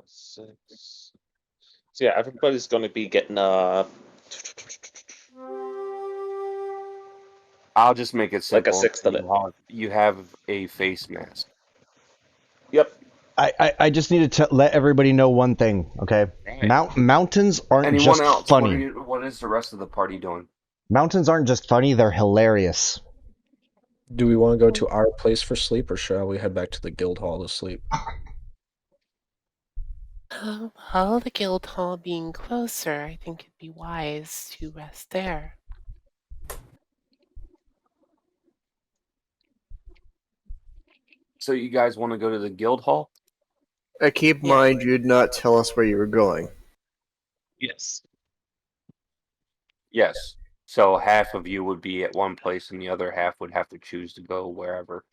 6. So yeah, everybody's going to be getting I'll just make it like a simple. 1/6 of it. You have a face mask. Yep. I just needed to let everybody know one thing, okay? Mountains aren't Anyone just else? funny. What is the rest of the party doing? Mountains aren't just funny, they're hilarious. Do we want to go to our place for sleep, or shall we head back to the guild hall to sleep? Well, the guild hall being closer, I think it'd be wise to rest there. So you guys want to go to the guild hall? keep in mind, you did not tell us where you were going. Yes. Yes. So half of you would be at one place and the other half would have to choose to go wherever.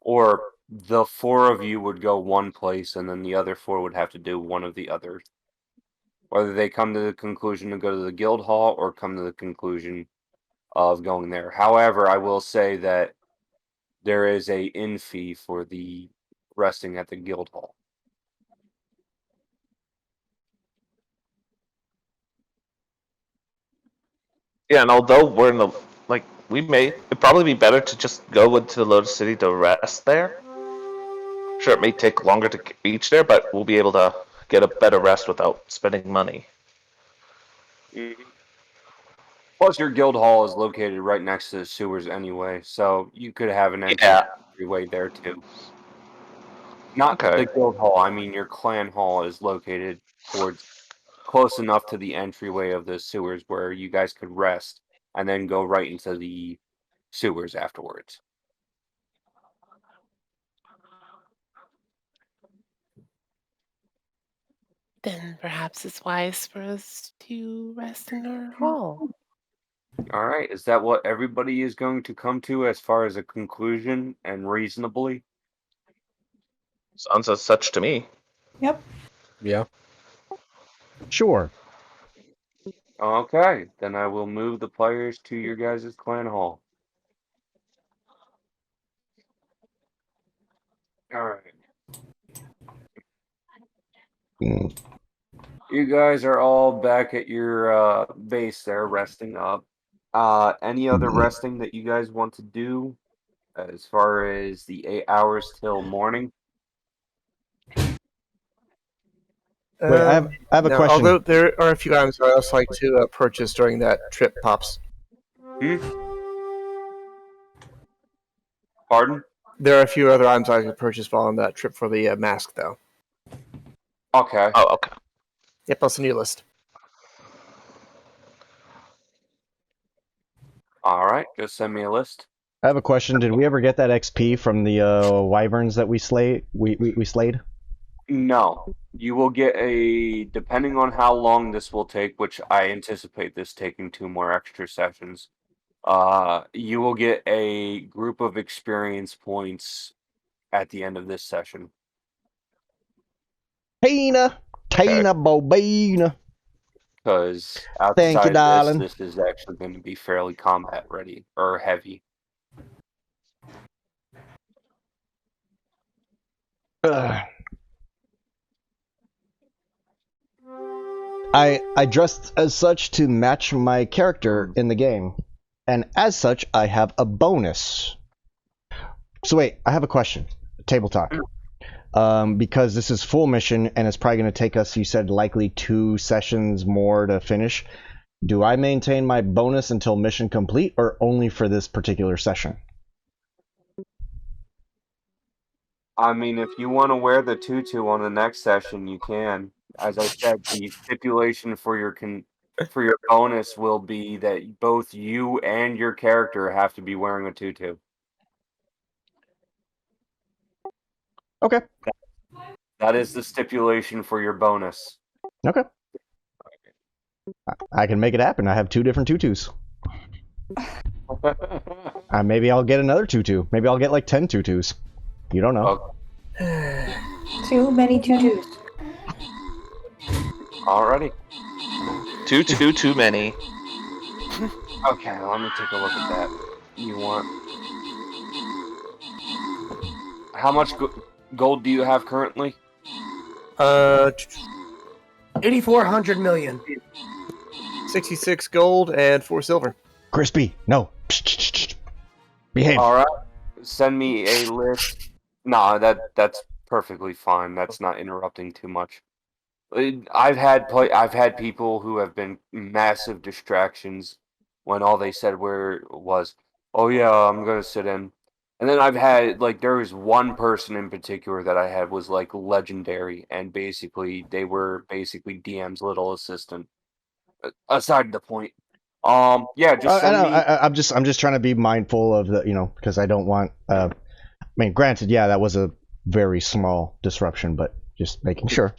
Or the 4 of you would go one place and then the other 4 would have to do one of the others. Whether they come to the conclusion to go to the guild hall or come to the conclusion of going there. However, I will say that there is a in fee for the resting at the guild hall. Yeah, and although we're in the it'd probably be better to just go into the Lotus City to rest there. Sure, it may take longer to reach there, but we'll be able to get a better rest without spending money. Mm-hmm. Plus, your guild hall is located right next to the sewers anyway, so you could have an entryway there too. Not the guild hall. I mean, your clan hall is located close enough to the entryway of the sewers where you guys could rest and then go right into the sewers afterwards. Then perhaps it's wise for us to rest in our hall. All right. Is that what everybody is going to come to as far as a conclusion and reasonably? Sounds as such to me. Yep. Yeah. Sure. Okay. Then I will move the players to your guys' clan hall. All right. You guys are all back at your base there, resting up. Any other resting that you guys want to do as far as the 8 hours till morning? Wait, I have a Now, question. although there are a few items I also like to purchase during that trip, Pops. Pardon? There are a few other items I could purchase while on that trip for the mask, though. Okay. Oh, okay. Yep, I'll send you a list. All right. Just send me a list. I have a question. Did we ever get that XP from the wyverns that we slayed? We slayed? No. You will get depending on how long this will take, which I anticipate this taking 2 more extra sessions. You will get a group of experience points at the end of this session. Tina Bobina. Because Thank you, outside of darling. this is actually going to be fairly combat ready or heavy. Ugh. I dressed as such to match my character in the game, and as such, I have a bonus. So wait, I have a question. Table talk. Because this is full mission, and it's probably going to take us, you said, likely 2 sessions more to finish. Do I maintain my bonus until mission complete, or only for this particular session? I mean, if you want to wear the tutu on the next session, you can. As I said, the stipulation for your bonus will be that both you and your character have to be wearing a tutu. Okay. That is the stipulation for your bonus. Okay. I can make it happen. I have 2 different tutus. Maybe I'll get another tutu. Maybe I'll get like 10 tutus. You don't know. Too many tutus. Alrighty. Too many. Okay, let me take a look at that. You want... How much gold do you have currently? 8,400 million. 66 gold and 4 silver. Crispy, no. Behave. Alright. Send me a list. No, that's perfectly fine. That's not interrupting too much. I've had people who have been massive distractions when all they said was, "Oh yeah, I'm gonna sit in," and then I've had there was one person in particular that I had was like legendary, and basically they were basically DM's little assistant. Aside the point, yeah, just send me. I'm just trying to be mindful of the, because I don't want. I mean, granted, yeah, that was a very small disruption, but just making sure.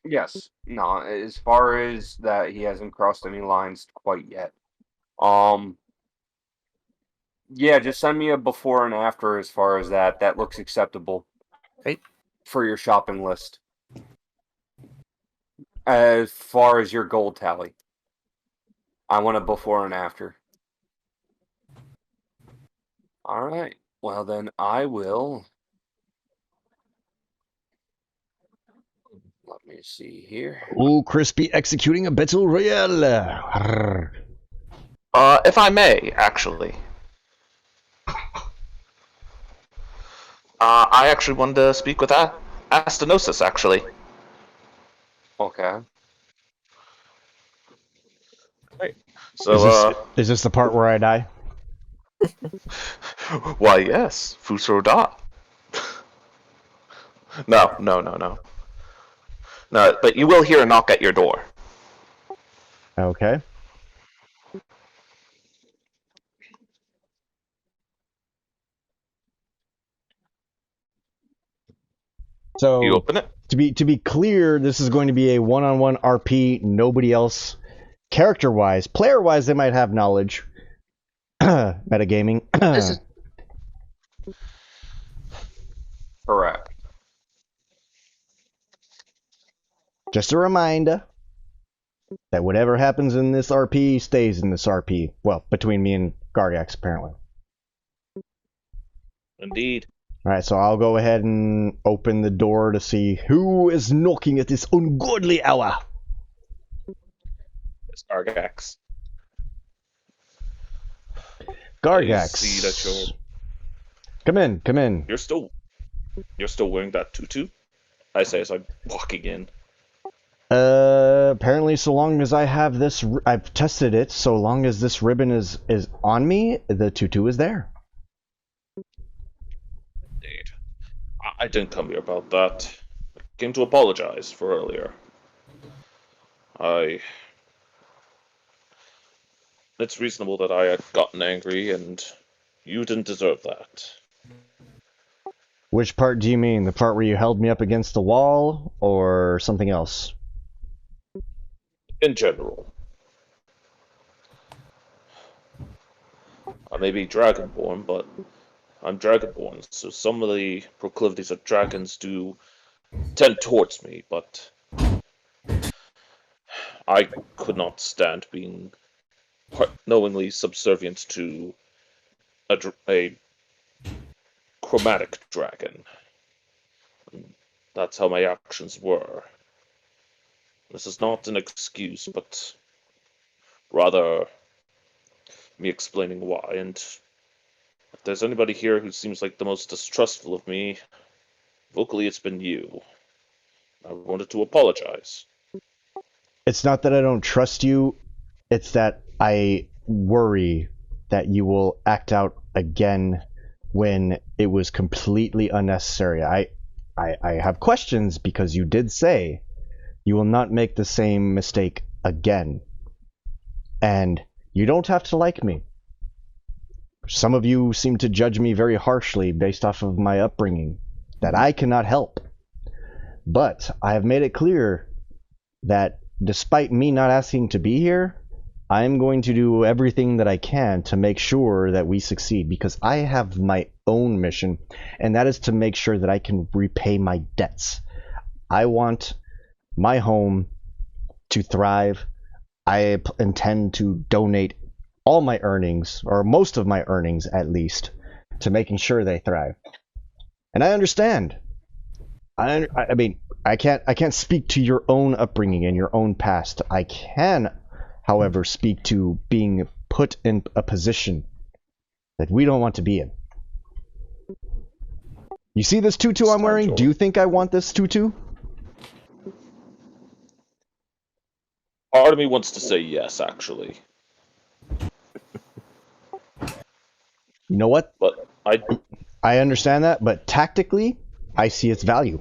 Yes. No, as far as that, he hasn't crossed any lines quite yet. Yeah, just send me a before and after as far as that. That looks acceptable. Hey. For your shopping list. As far as your gold tally. I want a before and after. Alright. Well, then I will... Let me see here. Ooh, Crispy executing a battle royale. If I may, actually. I actually wanted to speak with Astenosis, actually. Okay. Right. So, is this the part where I die? Why, yes. Fusro da. No. No, but you will hear a knock at your door. Okay. So you open it? To be clear, this is going to be a one-on-one RP. Nobody else, character-wise, player-wise, they might have knowledge. Metagaming. Correct. Just a reminder that whatever happens in this RP stays in this RP. Well, between me and Gargax, apparently. Indeed. Alright, so I'll go ahead and open the door to see who is knocking at this ungodly hour. It's Gargax. Gargax. I see that you're... Come in. You're still wearing that tutu? I say as I'm walking in. Apparently, so long as I have this, I've tested it. So long as this ribbon is on me, the tutu is there. Indeed. I didn't come here about that. I came to apologize for earlier. It's reasonable that I had gotten angry, and you didn't deserve that. Which part do you mean? The part where you held me up against the wall, or something else? In general. I may be dragonborn, but I'm dragonborn, so some of the proclivities of dragons do tend towards me, but I could not stand being knowingly subservient to a chromatic dragon. That's how my actions were. This is not an excuse, but rather me explaining why, and if there's anybody here who seems like the most distrustful of me, vocally it's been you. I wanted to apologize. It's not that I don't trust you, it's that I worry that you will act out again when it was completely unnecessary. I have questions because you did say you will not make the same mistake again. And you don't have to like me. Some of you seem to judge me very harshly based off of my upbringing that I cannot help. But I have made it clear that despite me not asking to be here, I'm going to do everything that I can to make sure that we succeed, because I have my own mission, and that is to make sure that I can repay my debts. I want my home to thrive. I intend to donate all my earnings, or most of my earnings at least, to making sure they thrive. And I understand. I mean, I can't speak to your own upbringing and your own past. I can, however, speak to being put in a position that we don't want to be in. You see this tutu I'm wearing? Do you think I want this tutu? Part of me wants to say yes, actually. You know what? But I understand that, but tactically, I see its value.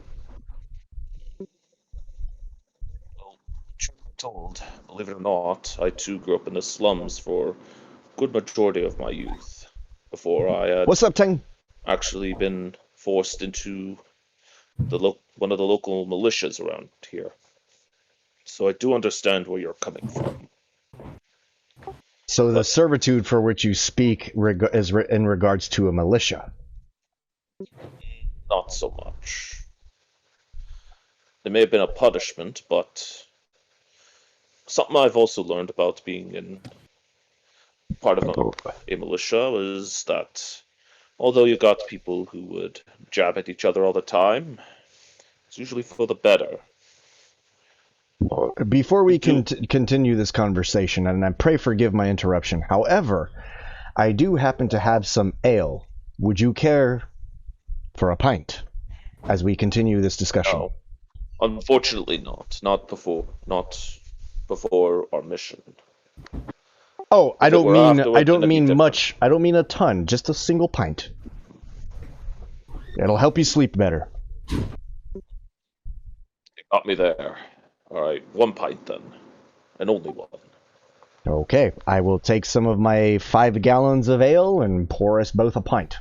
Well, truth be told, believe it or not, I too grew up in the slums for a good majority of my youth, before I had What's up, Tang? actually been forced into one of the local militias around here. So I do understand where you're coming from. So the servitude for which you speak is in regards to a militia. Not so much. There may have been a punishment, but something I've also learned about being in part of a militia was that although you got people who would jab at each other all the time, it's usually for the better. Before we continue this conversation, and I pray forgive my interruption, however, I do happen to have some ale. Would you care for a pint as we continue this discussion? No, unfortunately not. Not before our mission. Oh, I don't mean much. Different. I don't mean a ton. Just a single pint. It'll help you sleep better. You got me there. Alright, 1 pint then. And only one. Okay, I will take some of my 5 gallons of ale and pour us both a pint.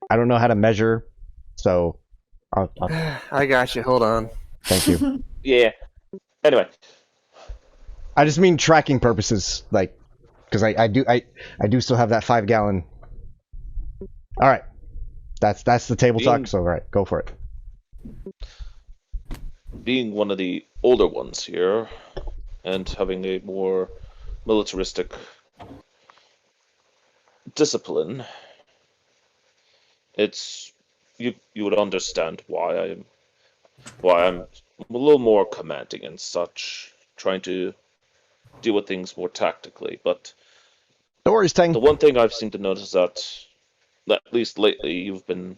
I don't know how to measure, so I'll... I got you. Hold on. Thank you. Yeah. Anyway. I just mean tracking purposes, like, because I do still have that 5 gallon. All right, that's the table talk. So all right, go for it. Being one of the older ones here, and having a more militaristic discipline, you would understand why I'm a little more commanding and such, trying to deal with things more tactically. But no worries, Tang. The one thing I've seemed to notice that at least lately, you've been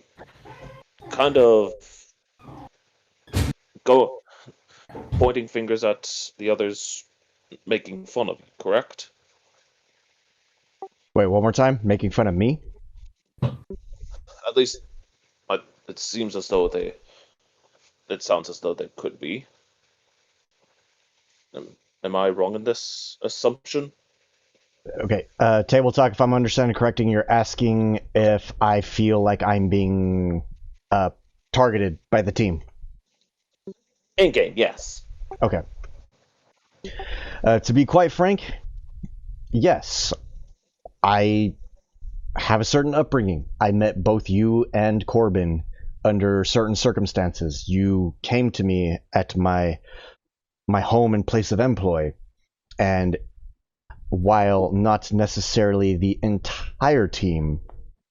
kind of go pointing fingers at the others making fun of you, correct? Wait, one more time? Making fun of me? At least, it seems as though they. It sounds as though they could be. Am I wrong in this assumption? Okay, Table Talk, if I'm understanding correctly, you're asking if I feel like I'm being targeted by the team. In game, yes. Okay. To be quite frank, yes. I have a certain upbringing. I met both you and Corbin under certain circumstances. You came to me at my home and place of employ, and while not necessarily the entire team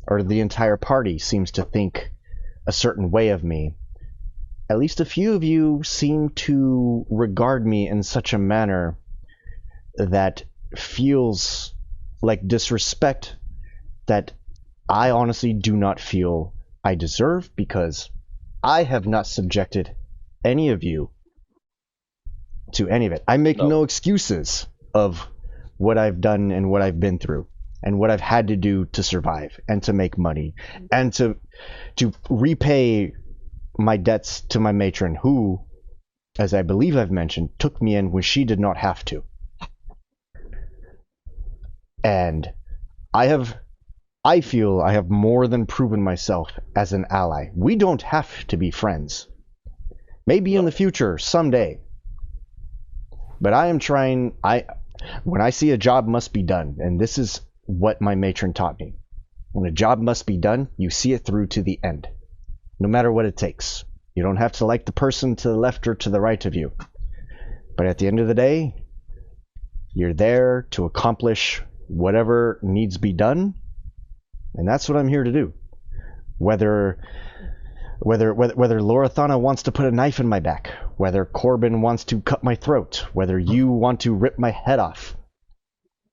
or the entire party seems to think a certain way of me, at least a few of you seem to regard me in such a manner that feels like disrespect that I honestly do not feel I deserve, because I have not subjected any of you to any of it. I make no excuses of what I've done and what I've been through and what I've had to do to survive and to make money and to repay my debts to my matron, who, as I believe I've mentioned, took me in when she did not have to. And I feel I have more than proven myself as an ally. We don't have to be friends. Maybe in the future, someday. But I am trying, when I see a job must be done, and this is what my matron taught me. When a job must be done, you see it through to the end. No matter what it takes. You don't have to like the person to the left or to the right of you. But at the end of the day, you're there to accomplish whatever needs be done. And that's what I'm here to do. Whether Lorathana wants to put a knife in my back, whether Corbin wants to cut my throat, whether you want to rip my head off,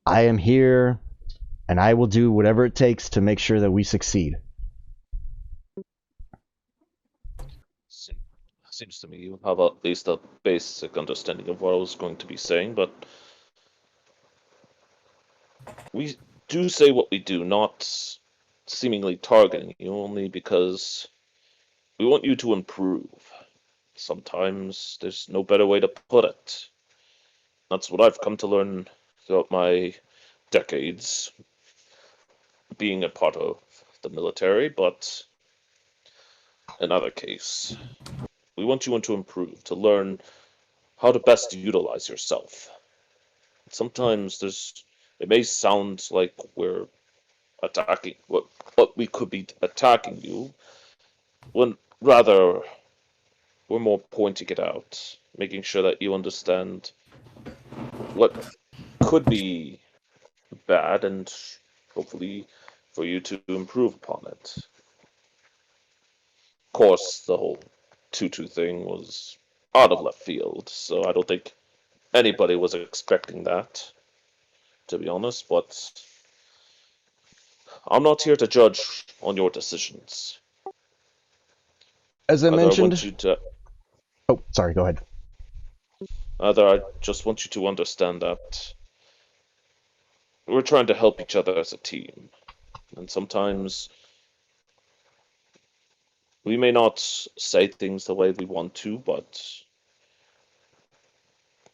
I am here, and I will do whatever it takes to make sure that we succeed. Seems to me you have at least a basic understanding of what I was going to be saying, but we do say what we do, not seemingly targeting you, only because we want you to improve. Sometimes there's no better way to put it. That's what I've come to learn throughout my decades being a part of the military, but in other case, we want you to improve, to learn how to best utilize yourself. Sometimes it may sound like we're attacking what we could be attacking you, when rather we're more pointing it out, making sure that you understand what could be bad and hopefully for you to improve upon it. Of course, the whole tutu thing was out of left field, so I don't think anybody was expecting that, to be honest, but I'm not here to judge on your decisions. As I mentioned... Oh, sorry, go ahead. I just want you to understand that we're trying to help each other as a team. And sometimes we may not say things the way we want to, but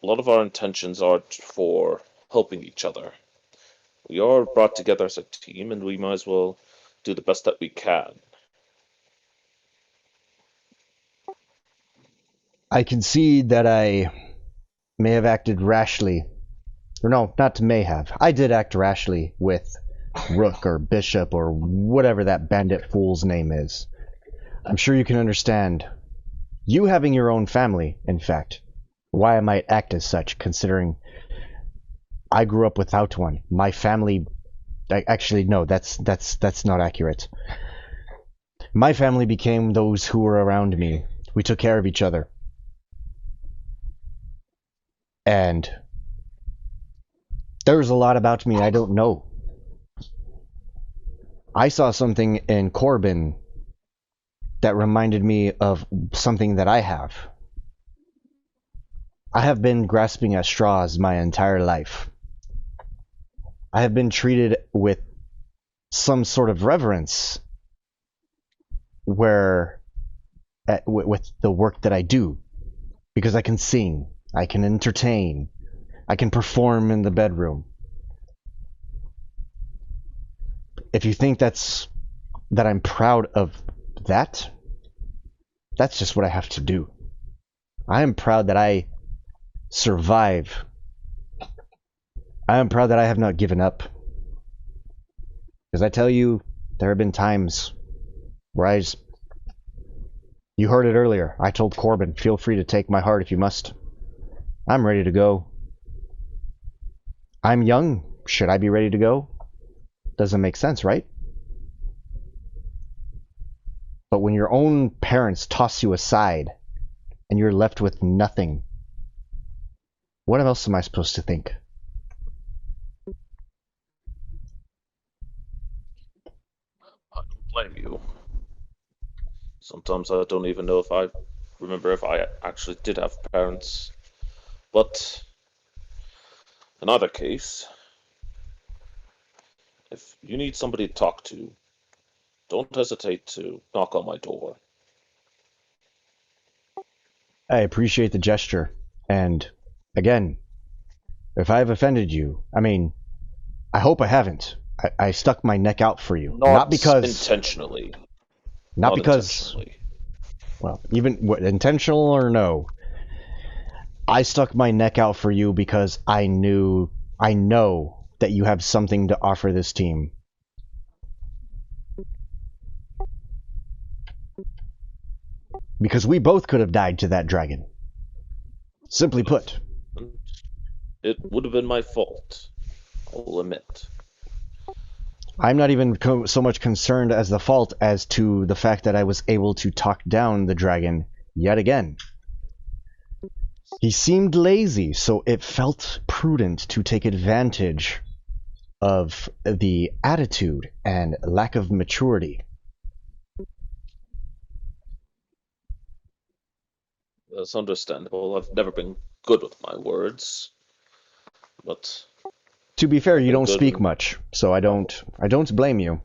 a lot of our intentions are for helping each other. We are brought together as a team, and we might as well do the best that we can. I concede that I may have acted rashly. Or no, not may have. I did act rashly with Rook or Bishop or whatever that bandit fool's name is. I'm sure you can understand, you having your own family, in fact, why I might act as such, considering I grew up without one. My family... Actually, no, that's not accurate. My family became those who were around me. We took care of each other. And there's a lot about me I don't know. I saw something in Corbin that reminded me of something that I have. I have been grasping at straws my entire life. I have been treated with some sort of reverence with the work that I do, because I can sing, I can entertain, I can perform in the bedroom. If you think that I'm proud of that, that's just what I have to do. I am proud that I survive. I am proud that I have not given up. Because I tell you, there have been times where you heard it earlier. I told Corbin, feel free to take my heart if you must. I'm ready to go. I'm young. Should I be ready to go? Doesn't make sense, right? But when your own parents toss you aside and you're left with nothing, what else am I supposed to think? I don't blame you. Sometimes I don't even know if I remember if I actually did have parents. But in either case, if you need somebody to talk to, don't hesitate to knock on my door. I appreciate the gesture. And again, if I've offended you, I hope I haven't. I stuck my neck out for you. Not because intentionally. Not because intentionally. Well, even intentional or no, I stuck my neck out for you because I know that you have something to offer this team. Because we both could have died to that dragon. Simply put. It would have been my fault. I'll admit. I'm not even so much concerned as the fault as to the fact that I was able to talk down the dragon yet again. He seemed lazy, so it felt prudent to take advantage of the attitude and lack of maturity. That's understandable. I've never been good with my words. But to be fair, you don't speak much, so I don't blame you.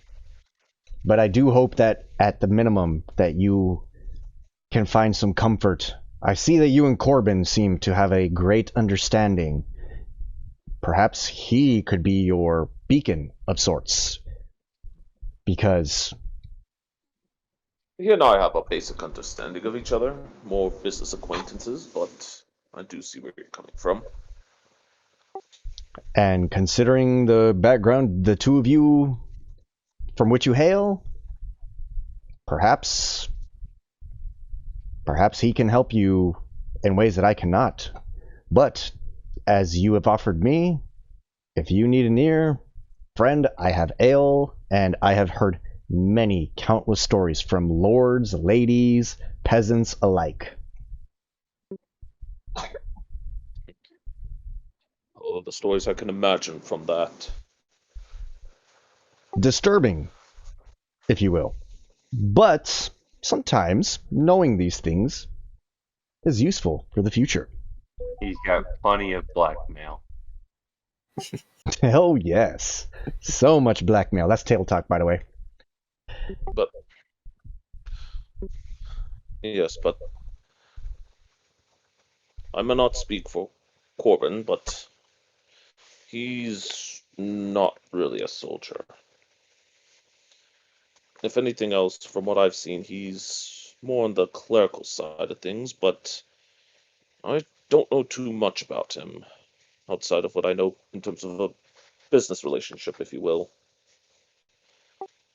But I do hope that at the minimum that you can find some comfort. I see that you and Corbin seem to have a great understanding. Perhaps he could be your beacon of sorts. Because he and I have a basic understanding of each other, more business acquaintances, but I do see where you're coming from. And considering the background, the two of you, from which you hail, perhaps he can help you in ways that I cannot. But as you have offered me, if you need an ear, friend, I have ale, and I have heard many countless stories from lords, ladies, peasants alike. Oh, the stories I can imagine from that. Disturbing, if you will. But sometimes knowing these things is useful for the future. He's got plenty of blackmail. Oh, yes. So much blackmail. That's table talk, by the way. But yes, but I may not speak for Corbin, but he's not really a soldier. If anything else, from what I've seen, he's more on the clerical side of things, but I don't know too much about him, outside of what I know in terms of a business relationship, if you will.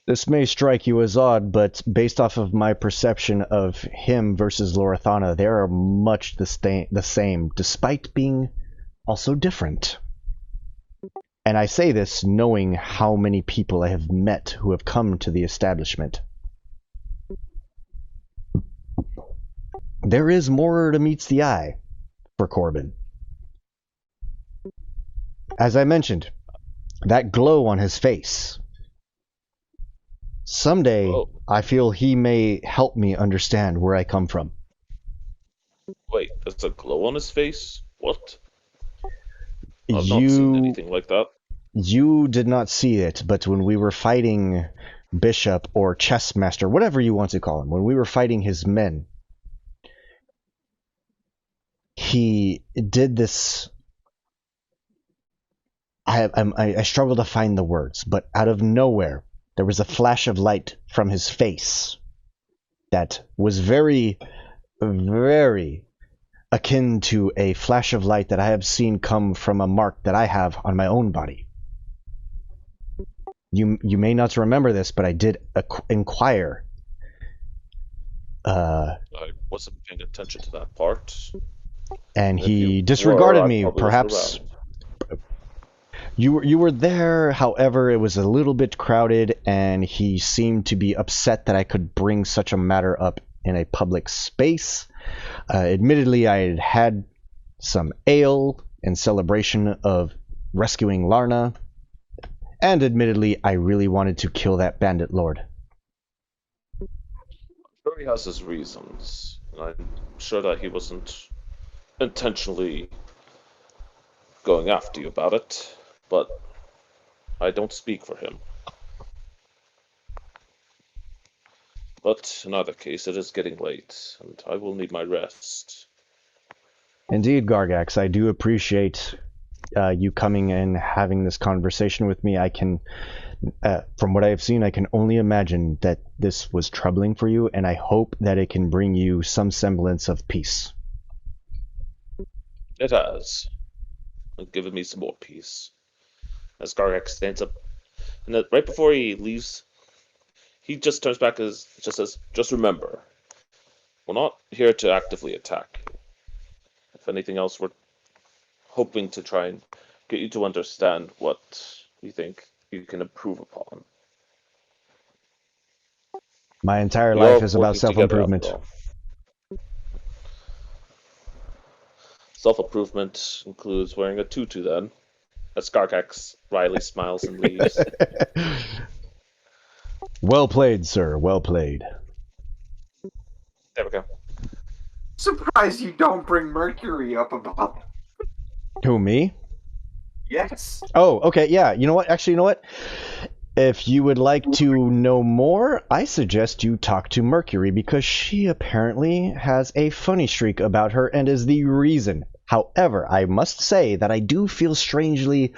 This may strike you as odd, but based off of my perception of him versus Lorathana, they are much the same, despite being also different. And I say this knowing how many people I have met who have come to the establishment. There is more to meets the eye for Corbin. As I mentioned, that glow on his face. Someday, I feel he may help me understand where I come from. Wait, there's a glow on his face? What? I've not seen You anything like that. you did not see it, but when we were fighting Bishop or Chessmaster, whatever you want to call him, when we were fighting his men, he did this. I struggle to find the words, but out of nowhere, there was a flash of light from his face that was very, very akin to a flash of light that I have seen come from a mark that I have on my own body. You may not remember this, but I did inquire. I wasn't paying attention to that part. And If you he were, disregarded I me. probably wasn't Perhaps around. you were there. However, it was a little bit crowded, and he seemed to be upset that I could bring such a matter up in a public space. Admittedly, I had had some ale in celebration of rescuing Larna, and admittedly, I really wanted to kill that bandit lord. I'm sure he has his reasons, and I'm sure that he wasn't intentionally going after you about it, but I don't speak for him. But in either case, it is getting late, and I will need my rest. Indeed, Gargax, I do appreciate you coming and having this conversation with me. I can, from what I have seen, I can only imagine that this was troubling for you, and I hope that it can bring you some semblance of peace. It has. It's given me some more peace. As Gargax stands up, and then right before he leaves, he just turns back and just says, "Just remember, we're not here to actively attack you. If anything else, we're hoping to try and get you to understand what we think you can improve upon. My entire We are life is about working together after self-improvement. all. Self-improvement includes wearing a tutu then." As Gargax wryly smiles and leaves. Well played, sir. Well played. There we go. Surprised you don't bring Mercury up about. Who, me? Yes. Oh, okay, yeah. You know what? Actually, you know what? If you would like to know more, I suggest you talk to Mercury, because she apparently has a funny streak about her and is the reason. However, I must say that I do feel strangely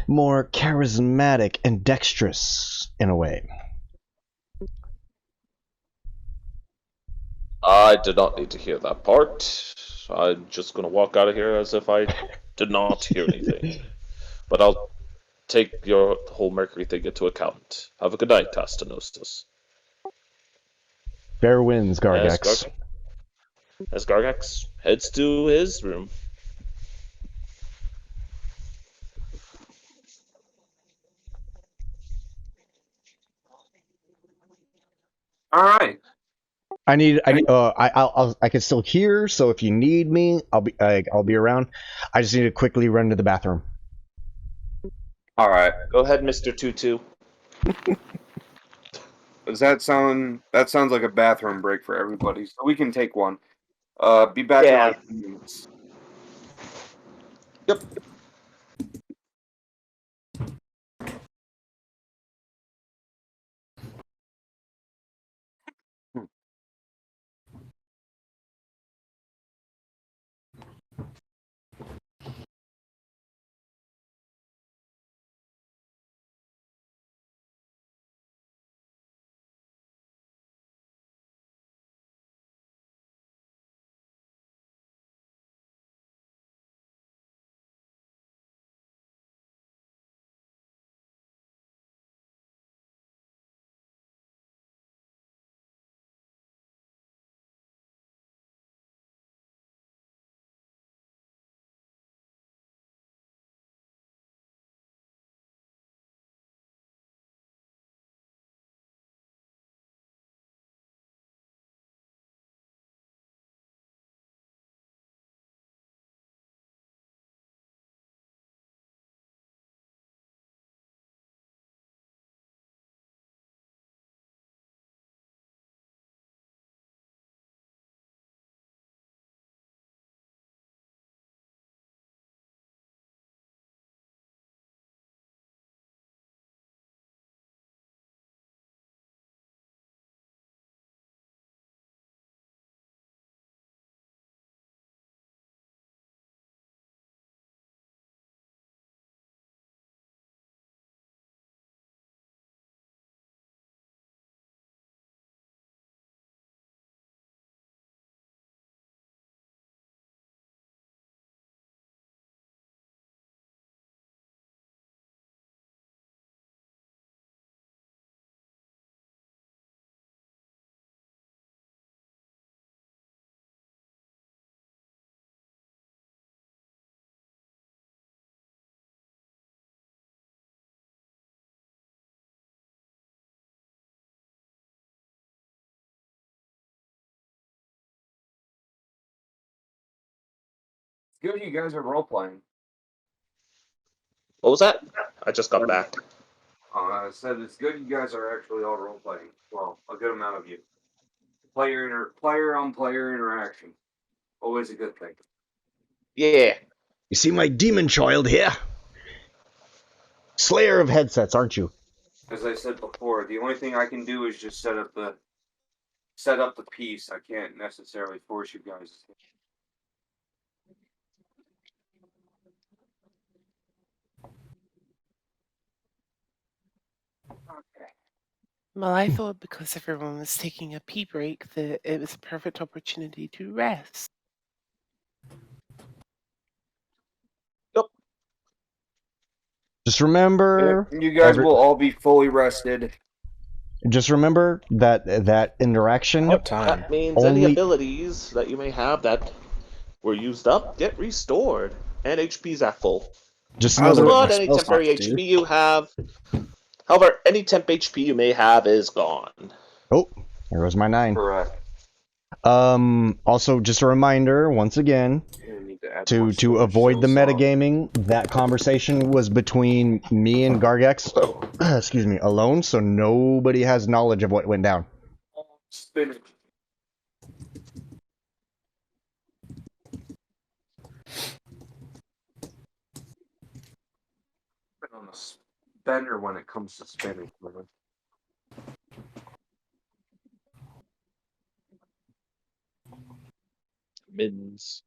more charismatic and dexterous in a way. I did not need to hear that part. I'm just going to walk out of here as if I did not hear anything. But I'll take your whole Mercury thing into account. Have a good night, Tastanostus. Fair winds, Gargax. As Gargax heads to his room. All right. I can still hear, so if you need me, I'll be around. I just need to quickly run to the bathroom. All right. Go ahead, Mr. Tutu. Does that sound? That sounds like a bathroom break for everybody. So we can take one. Be back in Yeah. like 2 minutes. Yep. Good, you guys are role playing. What was that? I just got back. I said it's good. You guys are actually all role playing. Well, a good amount of you. Player on player interaction. Always a good thing. Yeah. You see my demon child here? Slayer of headsets, aren't you? As I said before, the only thing I can do is just set up the piece. I can't necessarily force you guys. Okay. Well, I thought because everyone was taking a pee break that it was a perfect opportunity to rest. Just remember, You guys will all be fully rested. Just remember that interaction. What time? That means any abilities that you may have that were used up get restored, and HP's at full. Just know But any temporary HP you have, however, any temp HP you may have is gone. Oh, there goes my 9. Correct. Also, just a reminder, once again, to avoid the metagaming, that conversation was between me and Gargex, excuse me, alone, so nobody has knowledge of what went down. Spinach. Been on the spinner when it comes to spinach, man. Mittens.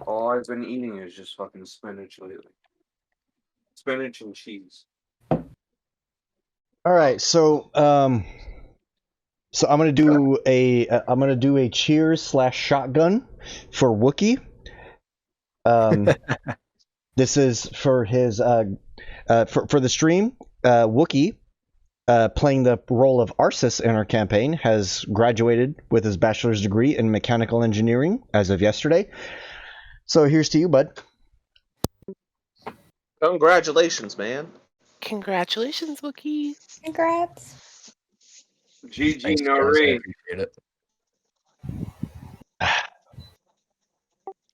All I've been eating is just fucking spinach lately. Spinach and cheese. All right, so I'm gonna do a cheers / shotgun for Wookie. This is for his for the stream. Wookie, playing the role of Arsis in our campaign, has graduated with his bachelor's degree in mechanical engineering as of yesterday. So here's to you, bud. Congratulations, man. Congratulations, Wookie. Congrats. GG Thanks, no guys, I re. appreciate it.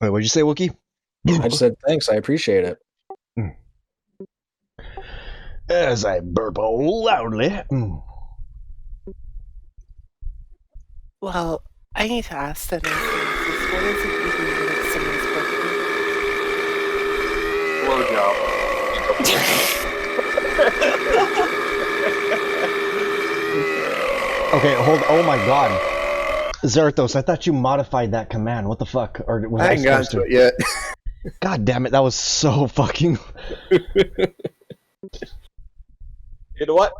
Wait, what'd you say, Wookie? I just said thanks, I appreciate it. As I burp loudly. Well, I need to ask then, what is it usually when it's someone's birthday? Blowjob. Okay, hold. Oh my god, Zarathos, I thought you modified that command. What the fuck? Or was I ain't gotten to it yet. God damn it, that was so fucking. You know what?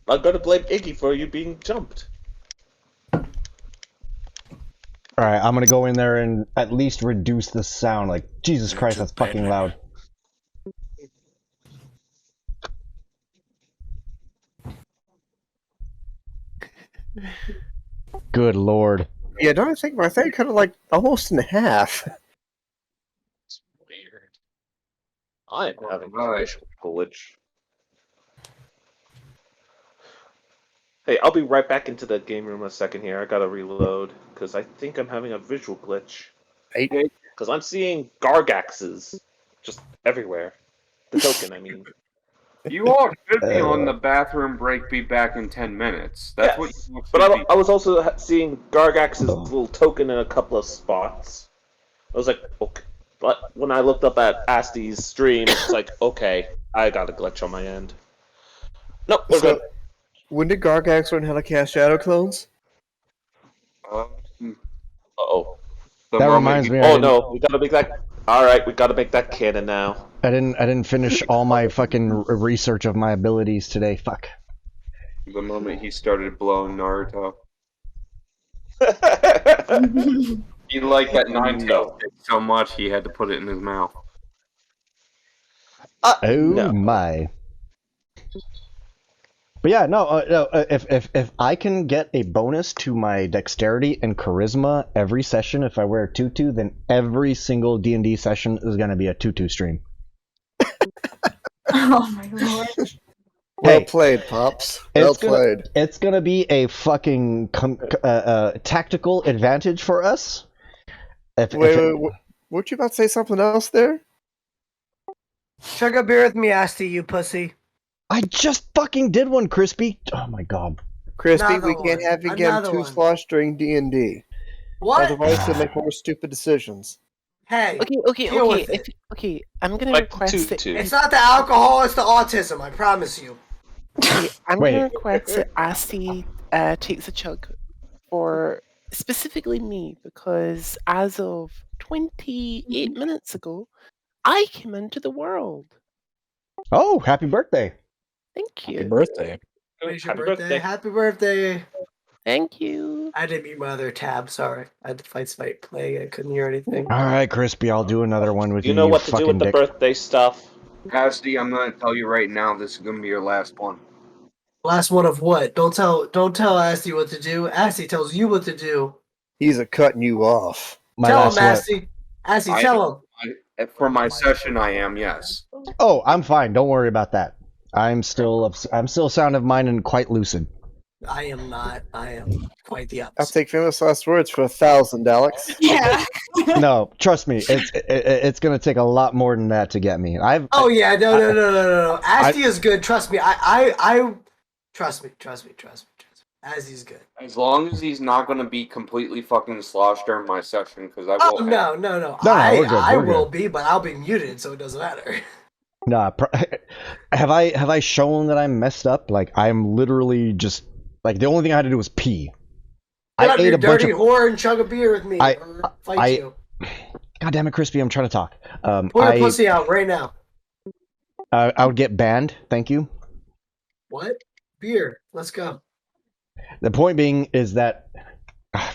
I'm gonna blame Iggy for you being jumped. Alright, I'm gonna go in there and at least reduce the sound. Like, Jesus Christ, that's fucking loud. Good lord. Yeah, don't I think my thing cut it like almost in half. It's weird. I am having a visual glitch. Hey, I'll be right back into the game room in a second here. I gotta reload, because I think I'm having a visual glitch. Because I'm seeing Gargaxes just everywhere. The token, I mean. You all should be on the bathroom break. Be back in 10 minutes. That's what you But I was also seeing Gargax's little token in a couple of spots. I was like, okay. But when I looked up at Asti's stream, it's like, okay, I got a glitch on my end. Nope, we're good. When did Gargax learn how to cast shadow clones? Uh-oh. That reminds me. Oh no, we gotta make that. All right, we gotta make that canon now. I didn't finish all my fucking research of my abilities today. Fuck. The moment he started blowing Naruto. He liked that nine-tail stick so much he had to put it in his mouth. Oh my. But yeah, no. If I can get a bonus to my dexterity and charisma every session if I wear a tutu, then every single D&D session is gonna be a tutu stream. Oh my lord. Well Hey, played, Pops. Well played. It's gonna be a fucking tactical advantage for us. Wait, weren't you about to say something else there? Chug a beer with me, Asti, you pussy. I just fucking did one, Crispy. Oh my god. Crispy, Another we can't one. have you getting Another too one. sloshed during D&D. What? Otherwise, you'll make more stupid decisions. Hey, Okay. deal with it. Okay. I'm gonna Like request it. It's not the alcohol, it's the autism, I promise you. Okay, I'm Wait. gonna request that Asti takes a chug for specifically me because as of 28 minutes ago, I came into the world. Oh, happy birthday. Thank you. Happy birthday. When's your Happy birthday? birthday. Happy birthday. Thank you. I didn't mute my other tab, sorry. I had to fight play, I couldn't hear anything. All right, Crispy, I'll do another one with you. You know what to do fucking with the dick. birthday stuff. Cassidy, I'm gonna tell you right now, this is gonna be your last one. Last one of what? Don't tell Asti what to do. Asti tells you what to do. He's a cutting you off. Tell him, Asti. Asti, tell him. For my session, I am, yes. Oh, I'm fine. Don't worry about that. I'm still sound of mind and quite lucid. I am not. I am quite the I'll opposite. take famous last words for 1,000, Alex. Yeah. No, trust me, it's gonna take a lot more than that to get me. Oh yeah, no. Asti is good. Trust me. I trust me. Asti's good. As long as he's not gonna be completely fucking sloshed during my session, because I Oh will. no. No, I we're good, I we're will good. be, but I'll be muted, so it doesn't matter. Nah, have I shown that I'm messed up? Like I'm literally just like the only thing I had to do was pee. Get I up, ate you a bunch dirty of. whore, and chug a beer with me, I- or fight you. God damn it, Crispy! I'm trying to talk. Pull your pussy out right now. I would get banned. Thank you. What? Beer. Let's go. The point being is that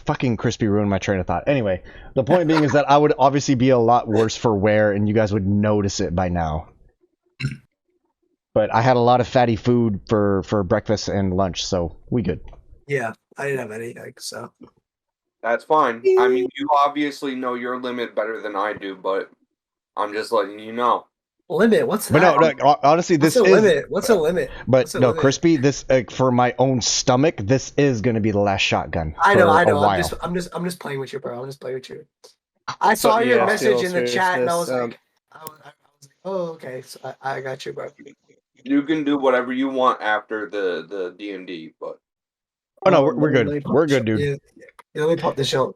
fucking Crispy ruined my train of thought. Anyway, the point being is that I would obviously be a lot worse for wear, and you guys would notice it by now. But I had a lot of fatty food for breakfast and lunch, so we good. Yeah, I didn't have anything, so. That's fine. I mean, you obviously know your limit better than I do, but I'm just letting you know. Limit? What's But that? no, honestly, this What's a is. limit? What's a limit? But What's a no, limit? Crispy, this for my own stomach, this is gonna be the last shotgun. I know. for a while. I'm just playing with you, bro. I'm just playing with you. I saw your yeah, message still in the chat, and I was seriousness, like, I was like, oh, okay. So I got you, bro. You can do whatever you want after the D&D, but Oh no, we're Let good. me pop We're the good, dude. Yeah, let me pop this show.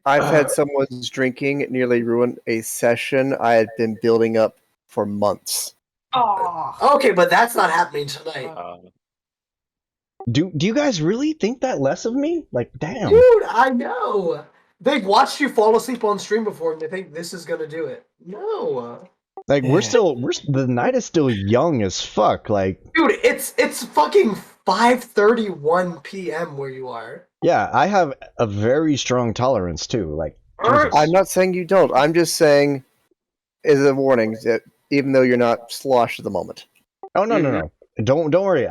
I've had someone's drinking nearly ruin a session I had been building up for months. Oh. Okay, but that's not happening tonight. Do you guys really think that less of me? Like, damn. Dude, I know. They've watched you fall asleep on stream before, and they think this is gonna do it. No. Like the night is still young as fuck. Like, Dude, it's fucking 5:31 p.m. where you are. yeah, I have a very strong tolerance too. Like, Jesus. I'm not saying you don't. I'm just saying, as a warning, that even though you're not sloshed at the moment. Oh no. Don't worry.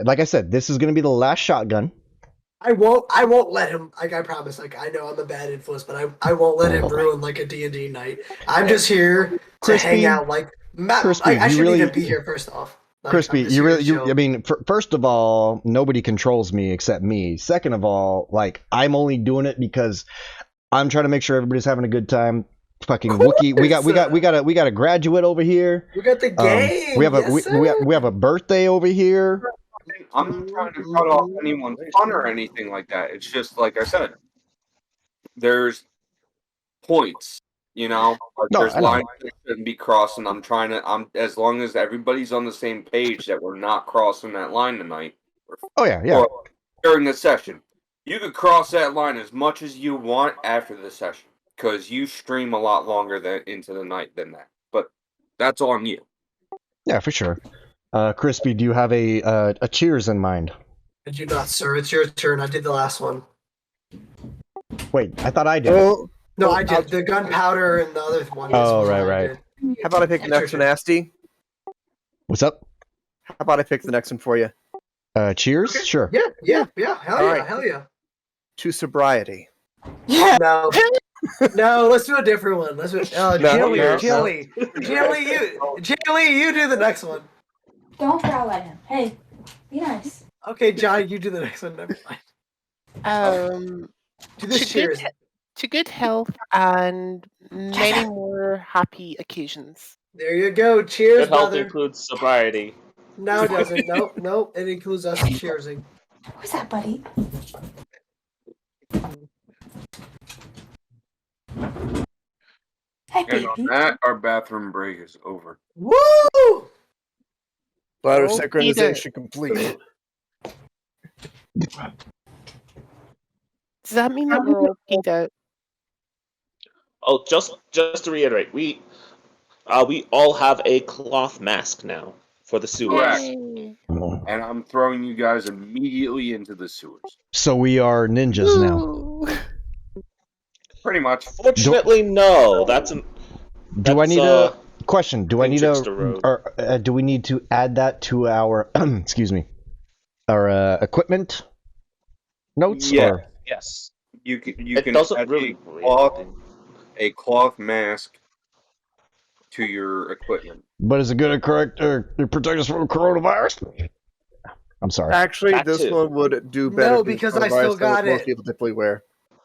Like I said, this is gonna be the last shotgun. I won't let him. Like I promise. Like I know I'm a bad influence, but I won't let him ruin like a D&D night. I'm just here to Crispy, hang out. Like Crispy, I you shouldn't really- even be here. First off, like, Crispy, I'm just you here really, to chill. I mean, first of all, nobody controls me except me. Second of all, like, I'm only doing it because I'm trying to make sure everybody's having a good time. Fucking Wookie, we got a graduate over here. We got the game. We have a yes, we have a birthday over here. I'm not trying to cut off anyone's fun or anything like that. It's just like I said, there's points, you know. Like, No, there's I know. lines that shouldn't be crossed, and I'm as long as everybody's on the same page that we're not crossing that line tonight. Oh yeah. Or during the session, you could cross that line as much as you want after the session because you stream a lot longer than into the night than that. But that's on you. Yeah, for sure. Crispy, do you have a cheers in mind? I do not, sir. It's your turn. I did the last one. Wait, I thought I did. Well, No, I did the gunpowder and the other one. Oh, was right, what I right. did. how about I pick the next one, Nasty? What's up? How about I pick the next one for you? Cheers? Okay. Sure. Yeah. Hell All yeah, right. hell yeah. To sobriety. No, no. Let's do a different one. Let's do. No, Jilly, no. you do the next one. Don't growl at him. Hey, be nice. Okay, John, you do the next one. Never mind. Do this cheers. To good health and many more happy occasions. There you go. Cheers, Good health brother. includes sobriety. No, it doesn't. Nope. It includes us cheersing. Who's that, buddy? Hey, And baby. on that, our bathroom break is over. Woo! Ladder Oh, synchronization complete. Does that mean that we're all peed out? Oh, just to reiterate, we all have a cloth mask now for the sewers. Correct. Yay. And I'm throwing you guys immediately into the sewers. So we are ninjas now. Woo. Pretty much. Fortunately, no. Do I need a question? Do I need Trickster Road. or do we need to add that to our excuse me, our equipment notes? Yeah. Or? Yes. You It can doesn't add really a cloth mask to your equipment. But is it going to protect us from coronavirus? I'm sorry. Actually, That this too. one would do better. No, because I still got most it. people typically wear.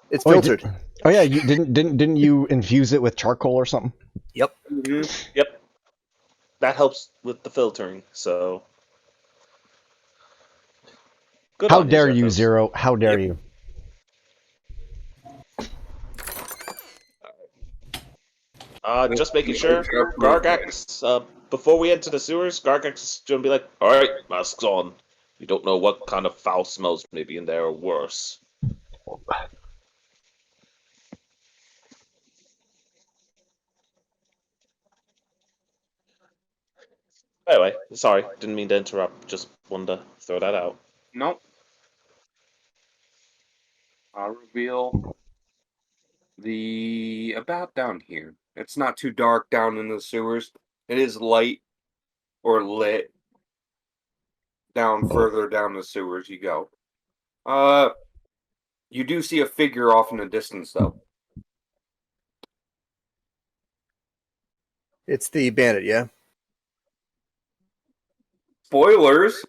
It's Oh, filtered. Oh yeah, you didn't you infuse it with charcoal or something? Yep. Mm-hmm. Yep. That helps with the filtering. So. Good How on dare you, Zethos. Zero? How dare you? Just making sure, Gargax, before we enter the sewers, Gargax is going to be like, alright, masks on. You don't know what kind of foul smells may be in there or worse. Anyway, sorry, didn't mean to interrupt, just wanted to throw that out. Nope. I'll reveal about down here. It's not too dark down in the sewers. It is light or lit down further down the sewers you go. You do see a figure off in the distance though. It's the bandit, yeah? Spoilers!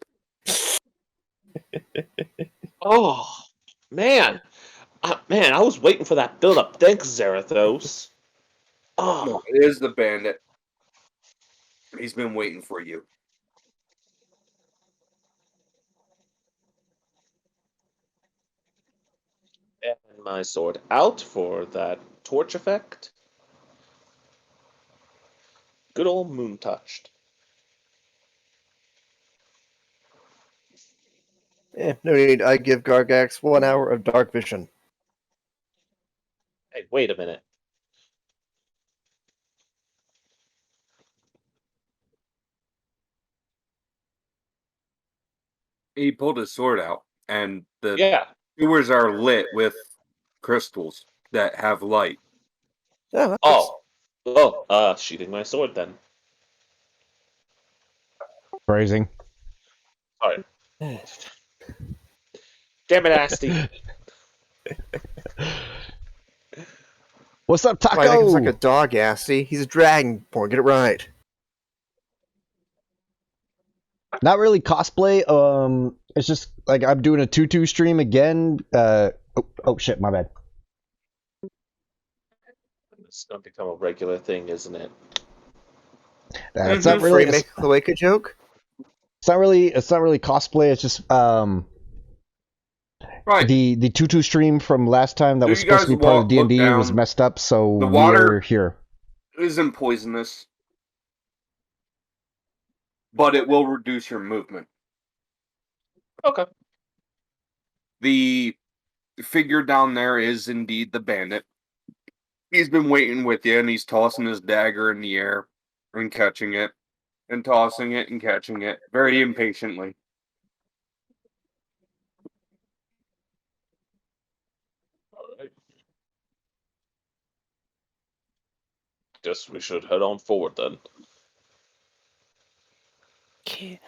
Oh, man. Man, I was waiting for that build-up. Thanks, Zarathos. Oh, No, it is the bandit. He's been waiting for you. and my sword out for that torch effect. Good old moon touched. No need. I give Gargax 1 hour of dark vision. Hey, wait a minute. He pulled his sword out, and the sewers are lit with crystals that have light. Sheathing my sword then. Phrasing. Sorry. Damn it, Asti. What's up, Taco? I think it's like a dog, Asti. He's a dragonborn. Get it right. Not really cosplay. It's just like I'm doing a 2-2 stream again. Oh shit, my bad. It's gonna become a regular thing, isn't it? It's not really make the wake a joke. It's not really cosplay. It's just right. The 2-2 stream from last time that was supposed to be part of D&D was messed up, so the water we're here. Isn't poisonous, but it will reduce your movement. Okay. The figure down there is indeed the bandit. He's been waiting with you, and he's tossing his dagger in the air and catching it, and tossing it and catching it very impatiently. Alright. Guess we should head on forward then. Okay.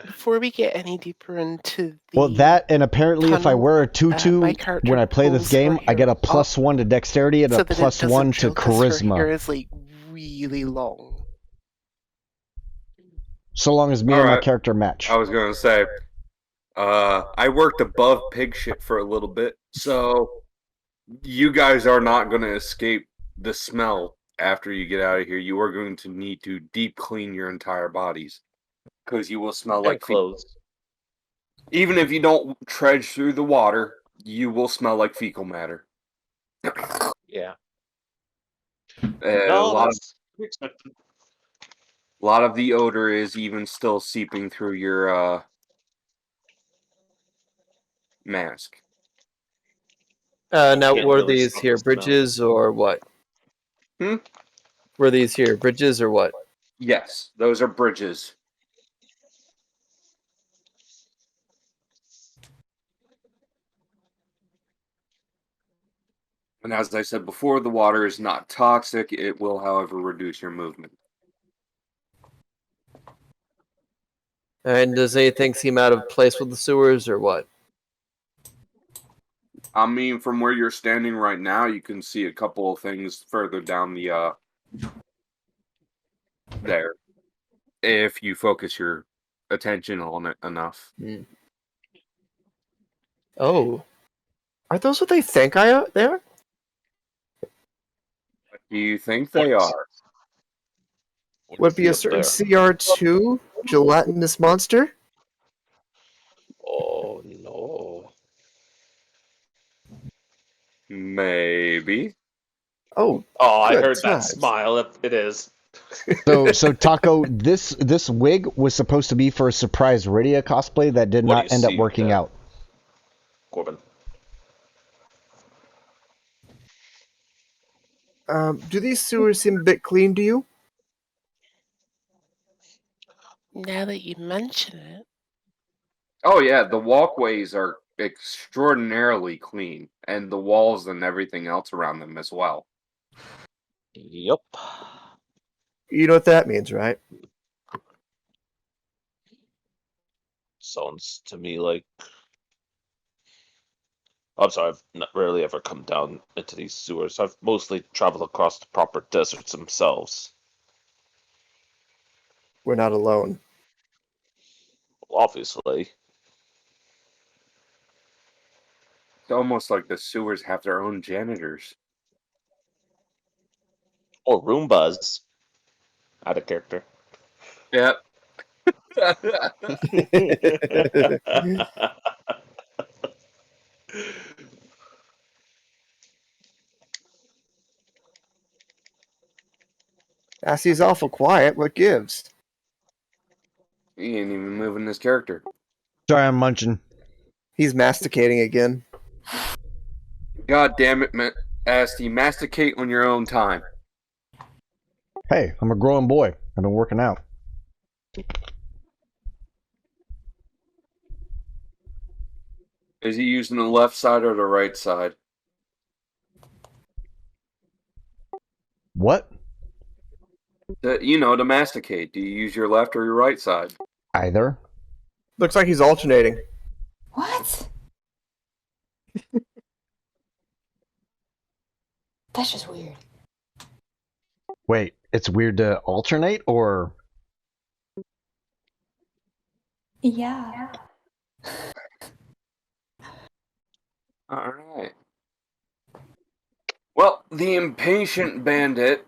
Before we get any deeper into the Well, that and apparently if I wear a 2-2 when I play this game, I get a +1 to dexterity and so a that +1 to her hair charisma. is like really long. So long as me All and my right. character match. I was gonna say, I worked above pig shit for a little bit, so you guys are not gonna escape the smell after you get out of here. You are going to need to deep clean your entire bodies because you will smell And like fecal. clothes. Even if you don't trudge through the water, you will smell like fecal matter. Yeah. A No, lot of that's expected. the odor is even still seeping through your mask. Now, Can't were really these stop here the smell. bridges or what? Hmm? Were these here bridges or what? Yes, those are bridges. And as I said before, the water is not toxic. It will, however, reduce your movement. And does anything seem out of place with the sewers or what? I mean, from where you're standing right now, you can see a couple of things further down the there. If you focus your attention on it enough. Oh. Are those what they think they are? Do you think they are? Would it be a certain CR2 gelatinous monster? Oh no. Maybe. Oh, I good heard that times. smile. It is. So Taco, this wig was supposed to be for a surprise Rydia cosplay that did What do not you end up see working then? out. Corbin. Do these sewers seem a bit clean to you? Now that you mention it, Oh yeah, the walkways are extraordinarily clean, and the walls and everything else around them as well. Yep. You know what that means, right? Sounds to me like. I'm sorry, I've not rarely ever come down into these sewers. I've mostly traveled across the proper deserts themselves. We're not alone. Obviously. It's almost like the sewers have their own janitors. Or Roombas. Out of character. Yep. Assie's awful quiet. What gives? He ain't even moving this character. Sorry, I'm munching. He's masticating again. God damn it, Asti, masticate on your own time. Hey, I'm a growing boy. I've been working out. Is he using the left side or the right side? What? To masticate. Do you use your left or your right side? Either. Looks like he's alternating. What? That's just weird. Wait, it's weird to alternate, or? Yeah. All right. Well, the impatient bandit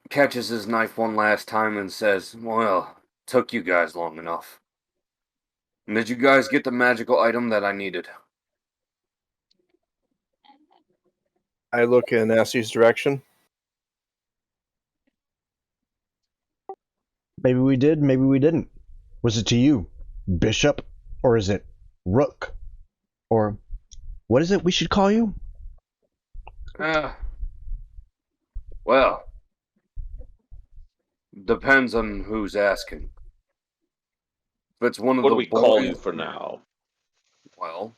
catches his knife one last time and says, "Well, took you guys long enough. Did you guys get the magical item that I needed?" I look in Assie's direction. Maybe we did, maybe we didn't. Was it to you, Bishop? Or is it Rook? Or what is it we should call you? Well, depends on who's asking. If it's one of What the do we boys, call you for now? well,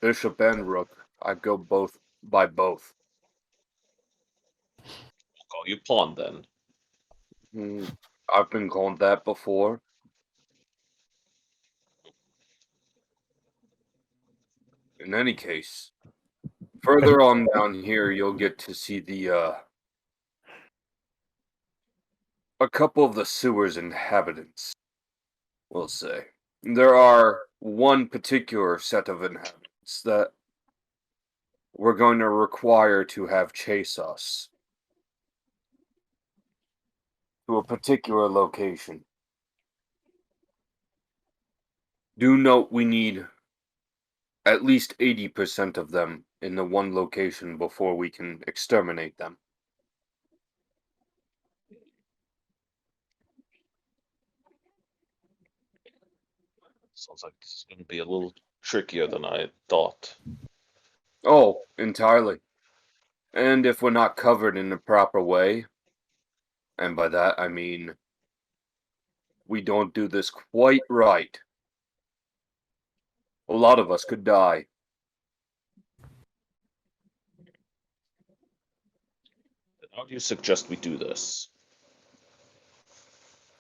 Bishop and Rook, I'd go both by both. We'll call you Pawn then. I've been called that before. In any case, further on down here, you'll get to see the a couple of the sewer's inhabitants, we'll say. There are one particular set of inhabitants that we're going to require to have chase us to a particular location. Do note we need at least 80% of them in the one location before we can exterminate them. Sounds like this is going to be a little trickier than I thought. Oh, entirely. And if we're not covered in the proper way, and by that I mean we don't do this quite right, a lot of us could die. How do you suggest we do this?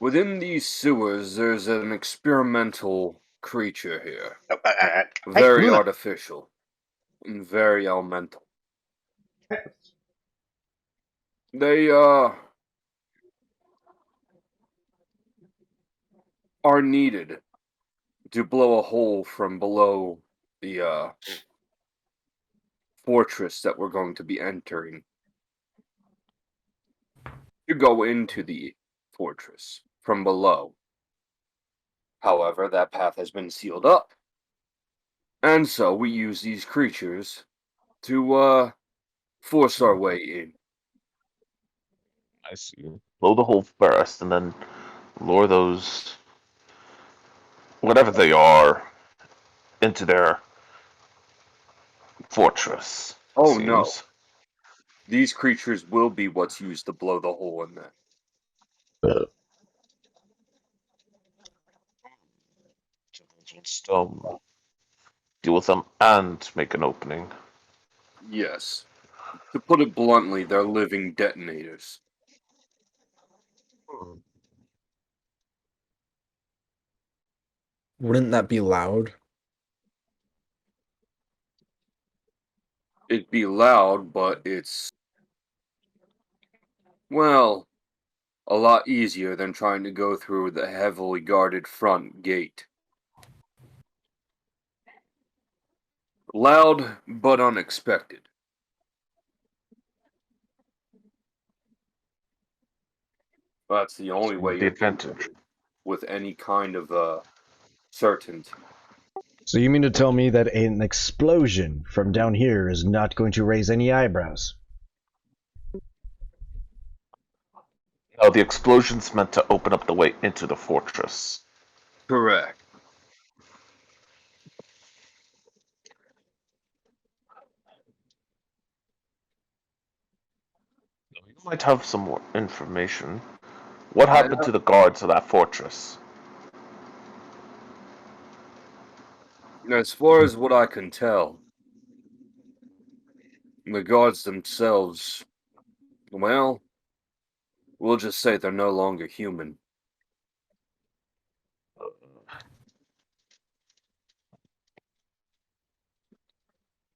Within these sewers, there's an experimental creature here. Hey, Very Luna. artificial and very elemental. They, are needed to blow a hole from below the, fortress that we're going to be entering. To go into the fortress from below. However, that path has been sealed up. And so we use these creatures to, force our way in. I see. Blow the hole first, and then lure those, whatever they are, into their fortress. Oh Seems. no. These creatures will be what's used to blow the hole in there. Let's deal with them and make an opening. Yes. To put it bluntly, they're living detonators. Wouldn't that be loud? It'd be loud, but it's, well, a lot easier than trying to go through the heavily guarded front gate. Loud, but unexpected. That's the only way The you can advantage. with any kind of certainty. So you mean to tell me that an explosion from down here is not going to raise any eyebrows? No, the explosion's meant to open up the way into the fortress. Correct. You might have some more information. What happened to the guards of that fortress? As far as what I can tell, the guards themselves, well, we'll just say they're no longer human.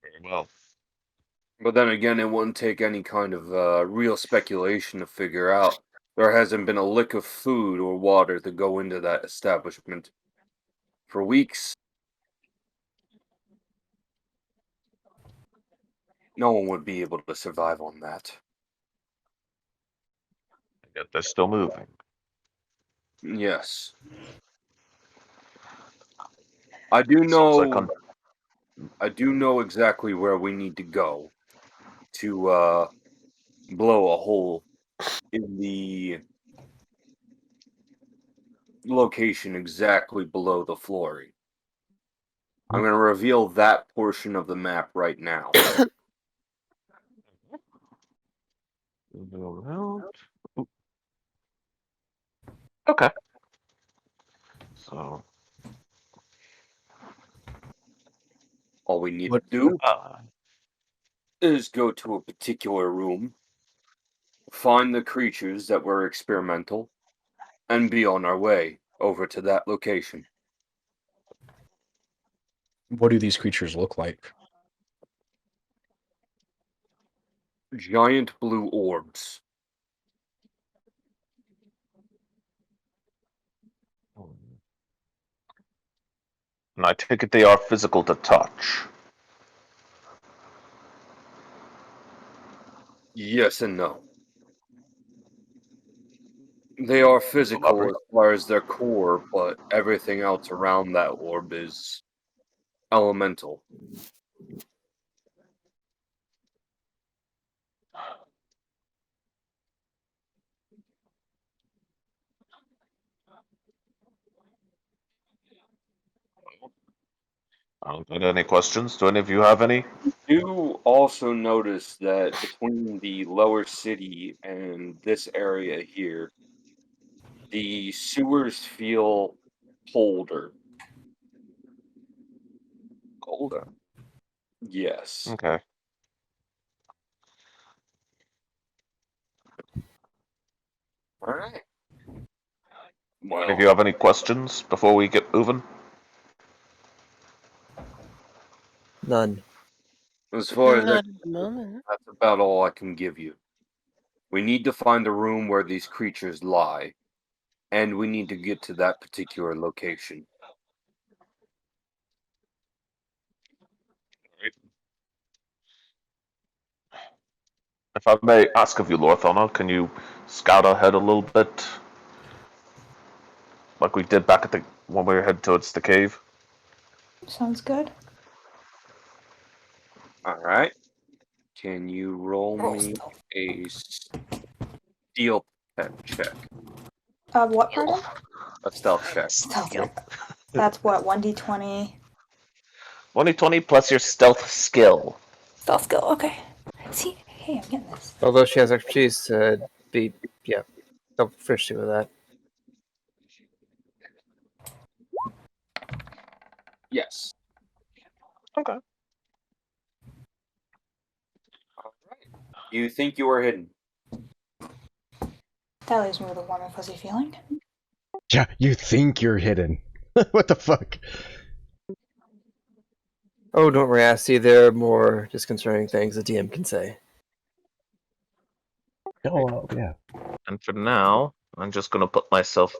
Very well. But then again, it wouldn't take any kind of real speculation to figure out. There hasn't been a lick of food or water to go into that establishment for weeks. No one would be able to survive on that. Yet they're still moving. Yes. I do Sounds like know. I do know exactly where we need to go to blow a hole in the location exactly below the flooring. I'm going to reveal that portion of the map right now. Okay. So, All we need What- to do is go to a particular room, find the creatures that were experimental, and be on our way over to that location. What do these creatures look like? Giant blue orbs. And I take it they are physical to touch. Yes and no. They are physical as far as their core, but everything else around that orb is elemental. I don't get any questions. Do any of you have any? You also notice that between the lower city and this area here, the sewers feel colder. Colder. Yes. Okay. Alright. Do any of you have any questions before we get moving? None. As far as Not at the moment. that's about all I can give you. We need to find a room where these creatures lie, and we need to get to that particular location. If I may ask of you, Lorthona, can you scout ahead a little bit? Like we did back at the when we were headed towards the cave? Sounds good. Alright. Can you roll me a stealth check? What, pardon? A stealth check. Stealth. That's what, 1d20? 2020 plus your stealth skill. Stealth skill, okay. See, hey, I'm getting this. Although she has expertise to be, yeah, I'll fish with that. Yes. Okay. Alright. You think you are hidden? That leaves me with a warm and fuzzy feeling. Yeah, you think you're hidden. What the fuck? Oh, don't worry, Assy. There are more disconcerting things the DM can say. Oh, yeah. And for now, I'm just going to put myself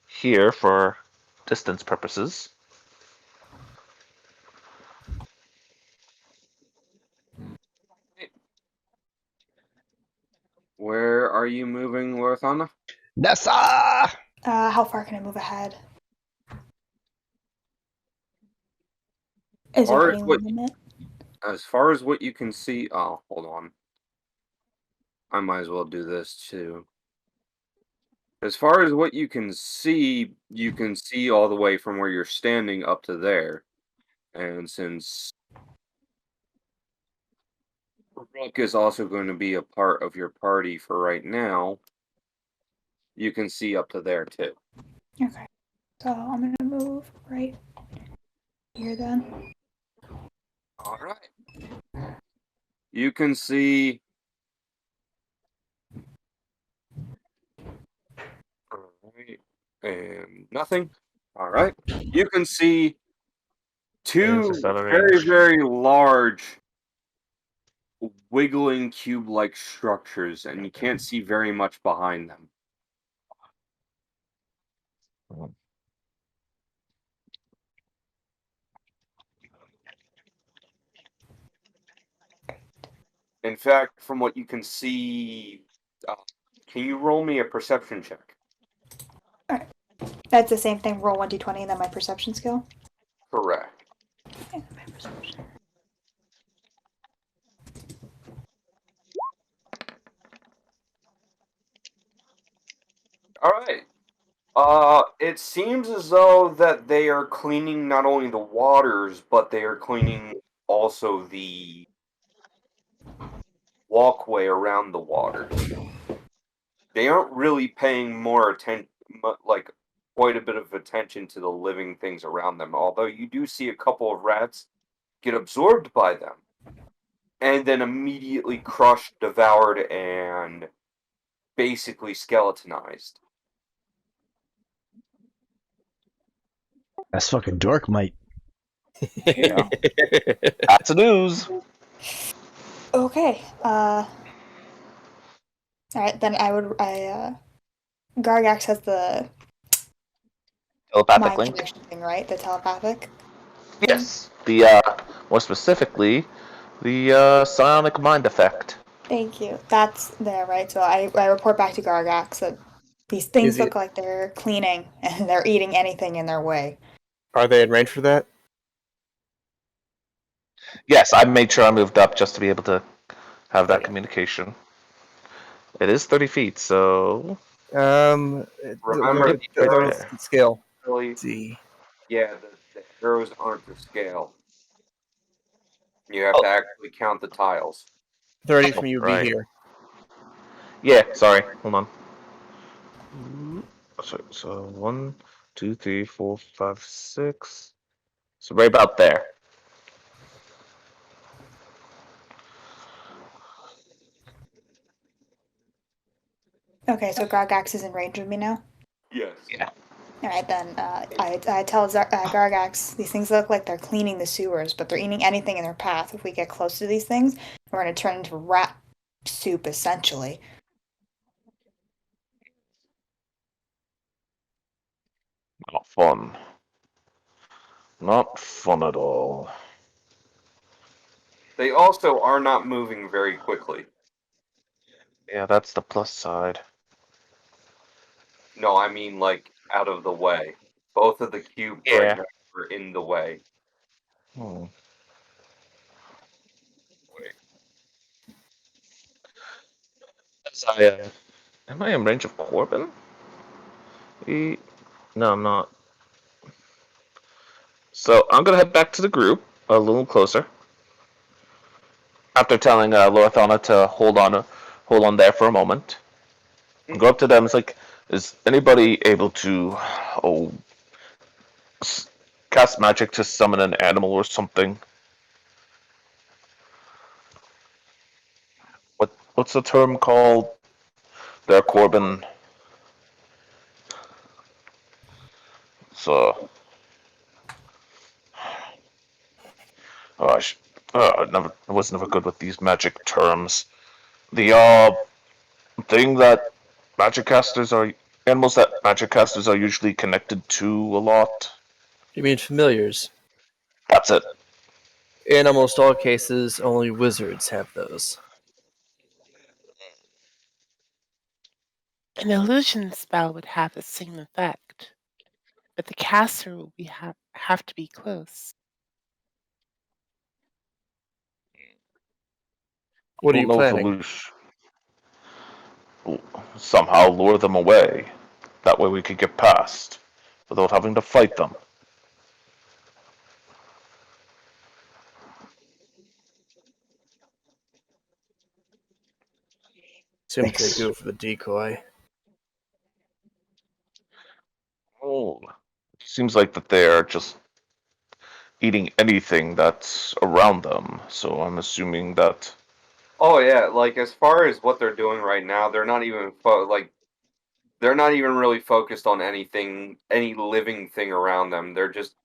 here for distance purposes. Where are you moving, Lorthana? Nessa! How far can I move ahead? Is there any limit? As far as what you can see, oh, hold on. I might as well do this too. As far as what you can see all the way from where you're standing up to there. And since Rook is also going to be a part of your party for right now, you can see up to there too. Okay. So I'm gonna move right here then. Alright. You can see alright, and nothing. Alright. You can see two very, very large wiggling cube-like structures, and you can't see very much behind them. In fact, from what you can see, can you roll me a perception check? Alright. That's the same thing, roll 1d20 and then my perception skill? Correct. Okay, my perception. Alright. It seems as though that they are cleaning not only the waters, but they are cleaning also the walkway around the water. They aren't really paying more attention, like quite a bit of attention to the living things around them. Although you do see a couple of rats get absorbed by them, and then immediately crushed, devoured, and basically skeletonized. That's fucking dork, mate. Yeah. That's the news. Okay. Alright, then Gargax has the Telepathic mind link? connection thing, right? The telepathic? Yes, the more specifically, the psionic mind effect. Thank you. That's there, right? So I report back to Gargax that these things Is it? look like they're cleaning and they're eating anything in their way. Are they in range for that? Yes, I made sure I moved up just to be able to have that Okay. communication. It is 30 feet, so Look Remember, at the right arrows there. the scale. really, Let's see. yeah, the arrows aren't to scale. You have Oh, to actually count the tiles. 30 from you would be right. here. Yeah, sorry. Hold on. So 1, 2, 3, 4, 5, 6. So right about there. Okay, so Gargax is in range of me now. Yes. Yeah. All right, then I tell Gargax these things look like they're cleaning the sewers, but they're eating anything in their path. If we get close to these things, we're going to turn into rat soup, essentially. Not fun. Not fun at all. They also are not moving very quickly. Yeah, that's the plus side. No, I mean like out of the way. Both of the cubes right Yeah. now are in the way. Hmm. Wait. As am I in range of Corbin? No, I'm not. So I'm gonna head back to the group a little closer. After telling Lorthana to hold on there for a moment. Go up to them. It's like, is anybody able to, oh, cast magic to summon an animal or something? What's the term called? There, Corbin. So, oh, I was never good with these magic terms. The thing that magic casters are animals that magic casters are usually connected to a lot. You mean familiars? That's it. In almost all cases, only wizards have those. An illusion spell would have the same effect, but the caster will have to be close. What are Don't you know if planning? Lelouch somehow lure them away. That way we could get past without having to fight them. Seems they Thanks. go for the decoy. Oh, seems like that they're just eating anything that's around them. So I'm assuming that. Oh yeah, like as far as what they're doing right now, they're not even really focused on anything, any living thing around them. They're just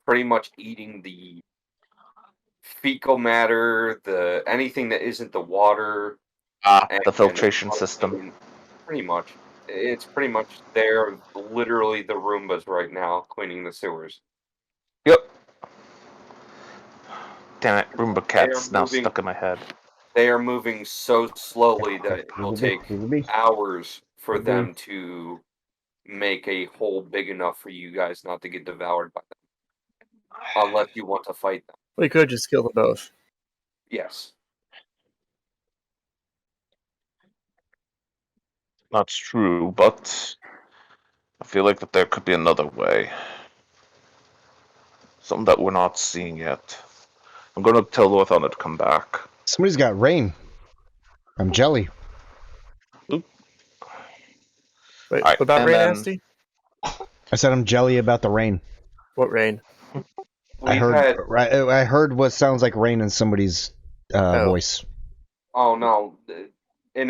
pretty much eating the fecal matter, the anything that isn't the water, The and filtration system. pretty much. It's pretty much they're literally the Roombas right now cleaning the sewers. Yep. Damn it, Roomba They are cat's now moving. stuck in my head. They are moving so slowly that it will Ruby, take Ruby, hours for Ruby. them to make a hole big enough for you guys not to get devoured by them, unless you want to fight them. We could just kill them both. Yes. That's true, but I feel like that there could be another way. Something that we're not seeing yet. I'm gonna tell Lorthana to come back. Somebody's got rain. I'm jelly. Wait, All right, what about and rain, then Nasty? I said I'm jelly about the rain. What rain? We've had. I heard what sounds like rain in somebody's voice. Oh no! In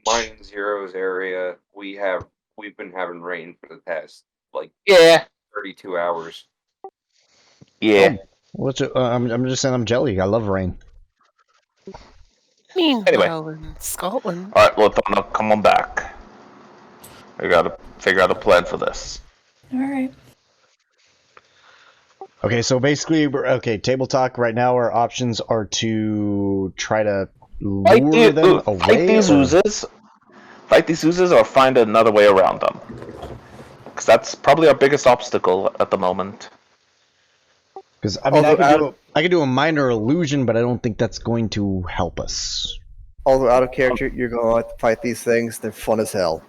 Mine Zero's area, we've been having rain for the past like 32 hours. Yeah. I'm just saying I'm jelly. I love rain. Meanwhile, in Scotland, All right, Lorthana, come on back. We gotta figure out a plan for this. All right. Okay, so basically, table talk right now. Our options are to try to lure them away. Fight these oozes. Fight these oozes, or find another way around them. Because that's probably our biggest obstacle at the moment. Because I mean, I could do a minor illusion, but I don't think that's going to help us. Although out of character, you're going to have to fight these things. They're fun as hell.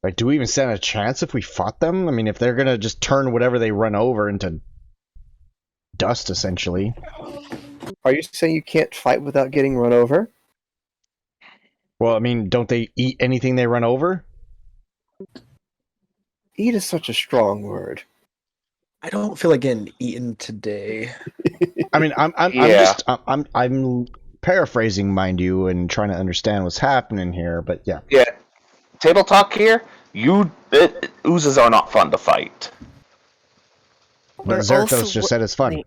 Like, do we even stand a chance if we fought them? I mean, if they're gonna just turn whatever they run over into dust, essentially. Are you saying you can't fight without getting run over? Well, I mean, don't they eat anything they run over? Eat is such a strong word. I don't feel like getting eaten today. I mean, I'm paraphrasing, mind you, and trying to understand what's happening here. But yeah. Yeah. Table talk here. Oozes are not fun to fight. But Zerthos just said it's fun.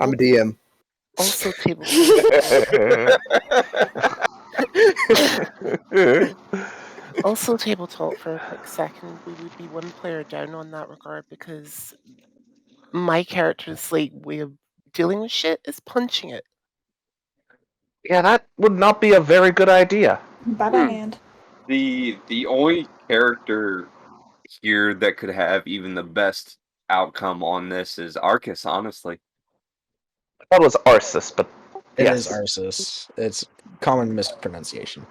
I'm a DM. Also, table. Also, table talk for a quick second. We would be one player down on that regard because my character's like way of dealing with shit is punching it. Yeah, that would not be a very good idea. Bye bye, hand. The only character here that could have even the best outcome on this is Arcus, honestly. I thought it was Arceus, but It yes. is Arceus. It's common mispronunciation.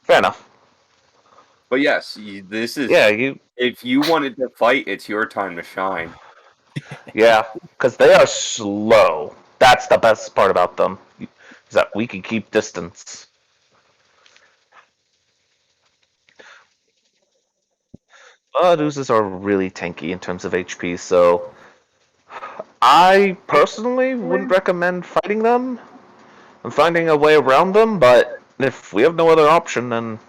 Fair enough. But yes, this is... Yeah, you... If you wanted to fight, it's your time to shine. Yeah, because they are slow. That's the best part about them, is that we can keep distance. But oozes are really tanky in terms of HP, so I personally wouldn't recommend fighting them and finding a way around them, but if we have no other option, then...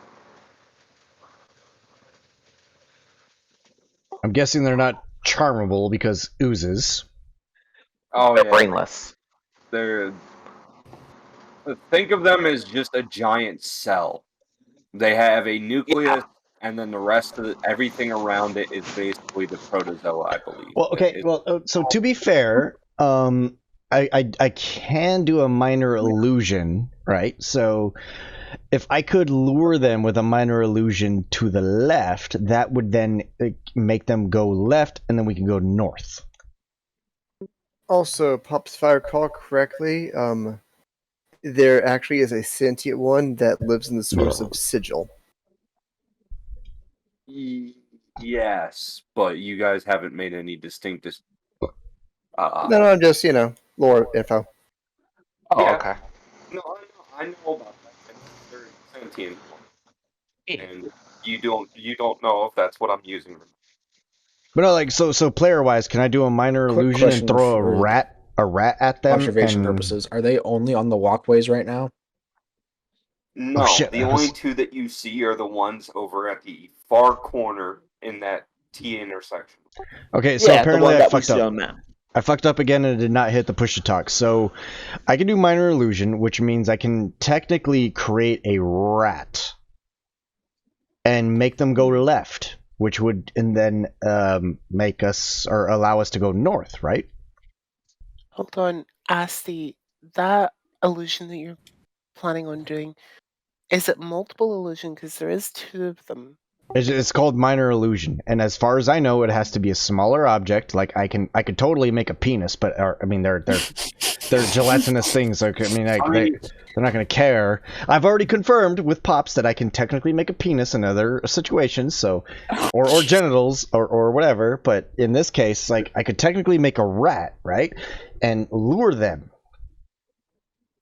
I'm guessing they're not charmable because oozes. Oh, they're yeah. brainless. Think of them as just a giant cell. They have a nucleus, and then the rest of everything around it is basically the protozoa, I believe. Well, okay. So to be fair, I can do a minor illusion, right? So if I could lure them with a minor illusion to the left, that would then make them go left, and then we can go north. Also, Pops, if I recall correctly, there actually is a sentient one that lives in the source of Sigil. Yes, but you guys haven't made any distinct... No, I'm just, lore info. Oh, Yeah. okay. No, I know about that. They're sentient. And you don't know if that's what I'm using. But no, like so player wise, can I do a minor Quick illusion and question throw a for rat at them? Observation purposes. Are they only on the walkways right now? No, shit, the only two that you see are the ones over at the far corner in that T intersection. Okay, so apparently I fucked up. On that. I fucked up again and did not hit the push to talk. So I can do minor illusion, which means I can technically create a rat and make them go left, which would and then make us or allow us to go north, right? Hold on, Asti. That illusion that you're planning on doing, is it multiple illusion? Because there is two of them. It's called minor illusion, and as far as I know, it has to be a smaller object. Like I could totally make a penis, but I mean they're gelatinous things. Like, I mean, they're not going to care. I've already confirmed with Pops that I can technically make a penis in other situations, so or genitals or whatever. But in this case, like I could technically make a rat, right, and lure them.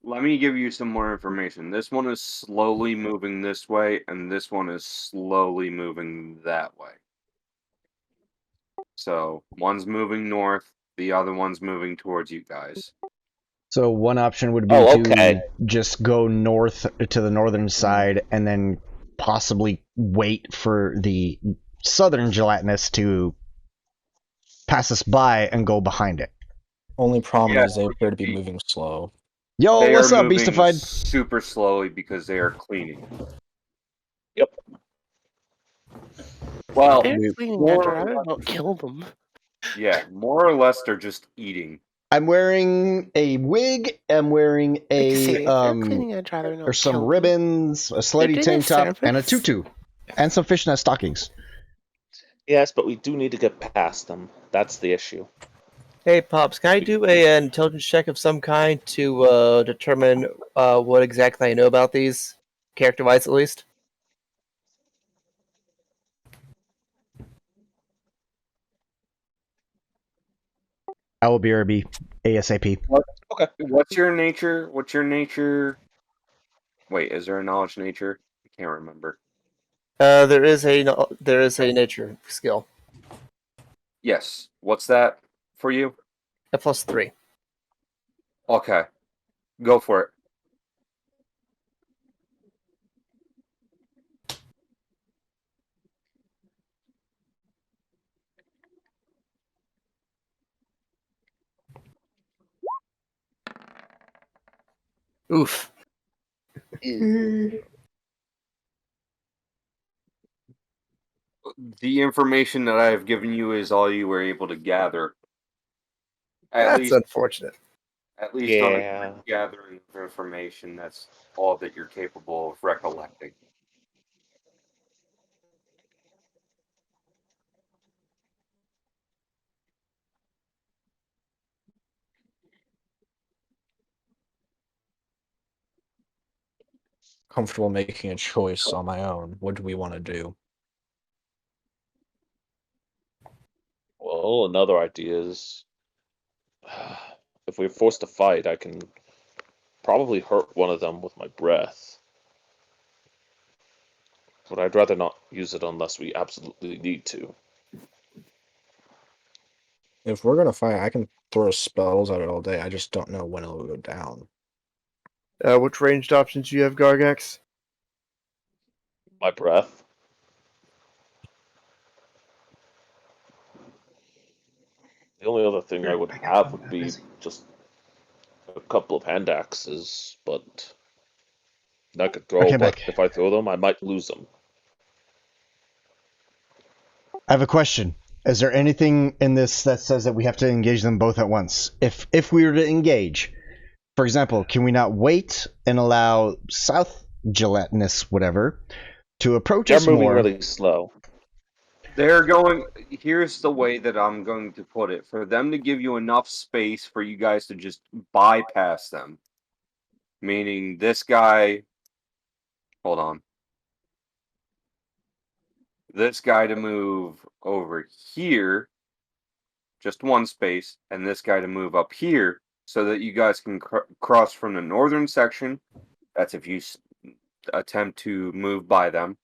Let me give you some more information. This one is slowly moving this way, and this one is slowly moving that way. So, one's moving north, the other one's moving towards you guys. So one option would be to just go north to the northern side and then possibly wait for the southern gelatinous to pass us by and go behind it. Only problem is they appear to be moving slow. Yo, They what's are up, moving Beastified? super slowly because they are cleaning. Yep. Well, They're cleaning more after or I less, don't kill them. yeah, more or less they're just eating. I'm wearing a wig. I'm wearing Like I a say, if they're cleaning, I'd rather not there's some kill them. ribbons, a They're slutty doing tank a top, and a service. tutu, and some fishnet stockings. Yes, but we do need to get past them. That's the issue. Hey, Pops, can I do an intelligence check of some kind to determine what exactly I know about these, character-wise at least? I will BRB ASAP. Okay. What's your nature? What's your nature? Wait, is there a knowledge nature? I can't remember. There is a nature skill. Yes. What's that for you? A +3. Okay. Go for it. Oof. The information that I have given you is all you were able to gather. That's unfortunate. At least Yeah. on a gathering of information, that's all that you're capable of recollecting. Comfortable making a choice on my own. What do we want to do? Well, another idea is if we're forced to fight, I can probably hurt one of them with my breath. But I'd rather not use it unless we absolutely need to. If we're gonna fight, I can throw spells at it all day. I just don't know when it'll go down. Which ranged options do you have, Gargax? My breath. The only other thing I would have would be just a couple of hand axes, but I could throw. Okay, But Beck. if I throw them, I might lose them. I have a question. Is there anything in this that says that we have to engage them both at once? If we were to engage, for example, can we not wait and allow South Gelatinous whatever to approach They're us moving more? really slow. They're going. Here's the way that I'm going to put it. For them to give you enough space for you guys to just bypass them. Meaning this guy. Hold on. This guy to move over here. Just one space. And this guy to move up here. So that you guys can cross from the northern section. That's if you attempt to move by them.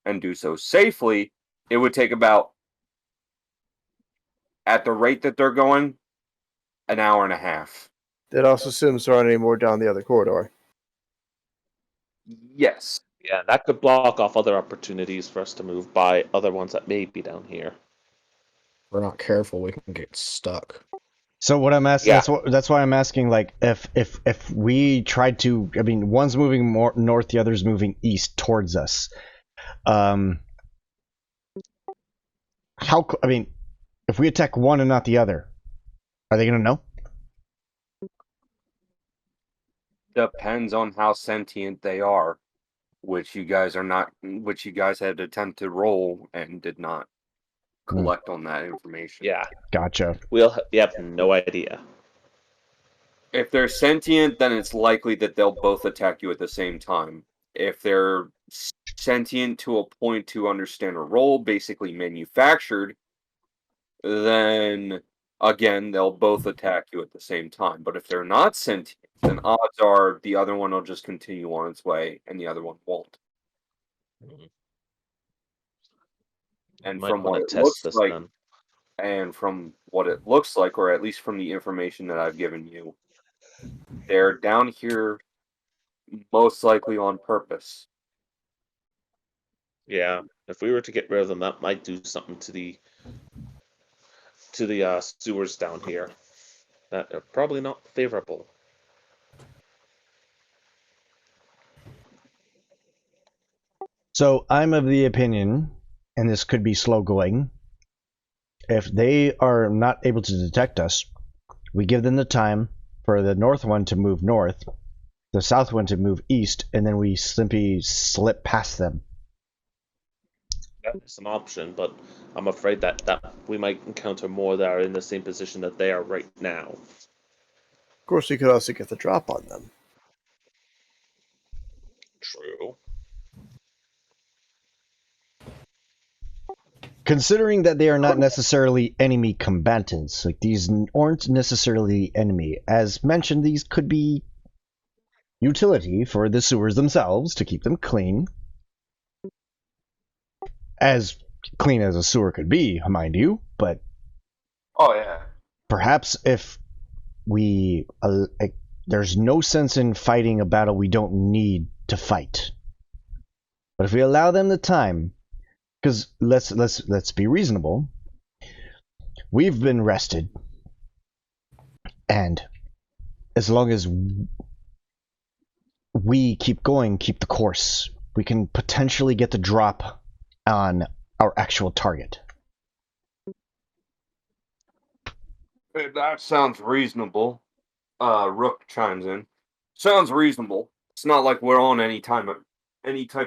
And do so safely. It would take about, at the rate that they're going, an hour and a half. That also assumes there aren't any more down the other corridor. Yes. Yeah, that could block off other opportunities for us to move by other ones that may be down here. If we're not careful, we can get stuck. So what I'm asking, Yeah. that's why I'm asking, like, if we tried to, I mean, one's moving more north, the other's moving east towards us. I mean, if we attack one and not the other, are they gonna know? Depends on how sentient they are, which you guys had attempted to roll and did not collect on that information. Yeah, Gotcha. we have no idea. If they're sentient, then it's likely that they'll both attack you at the same time. If they're sentient to a point to understand a role, basically manufactured, then again, they'll both attack you at the same time. But if they're not sentient, then odds are the other one will just continue on its way and the other one won't. And Might from want what to it looks test this like, then. and from what it looks like, or at least from the information that I've given you, they're down here most likely on purpose. Yeah, if we were to get rid of them, that might do something to the sewers down here that are probably not favorable. So I'm of the opinion and this could be slow going, if they are not able to detect us, we give them the time for the north one to move north, the south one to move east, and then we simply slip past them. That is an option, but I'm afraid that we might encounter more that are in the same position that they are right now. Of course, we could also get the drop on them. True. Considering that they are not necessarily enemy combatants, like these aren't necessarily enemy. As mentioned, these could be utility for the sewers themselves to keep them clean. As clean as a sewer could be, mind you, but Oh yeah. perhaps if we there's no sense in fighting a battle we don't need to fight. But if we allow them the time, because let's be reasonable. We've been rested, and as long as we keep going, keep the course, we can potentially get the drop on our actual target. That sounds reasonable. Rook chimes in. Sounds reasonable. It's not like we're on any type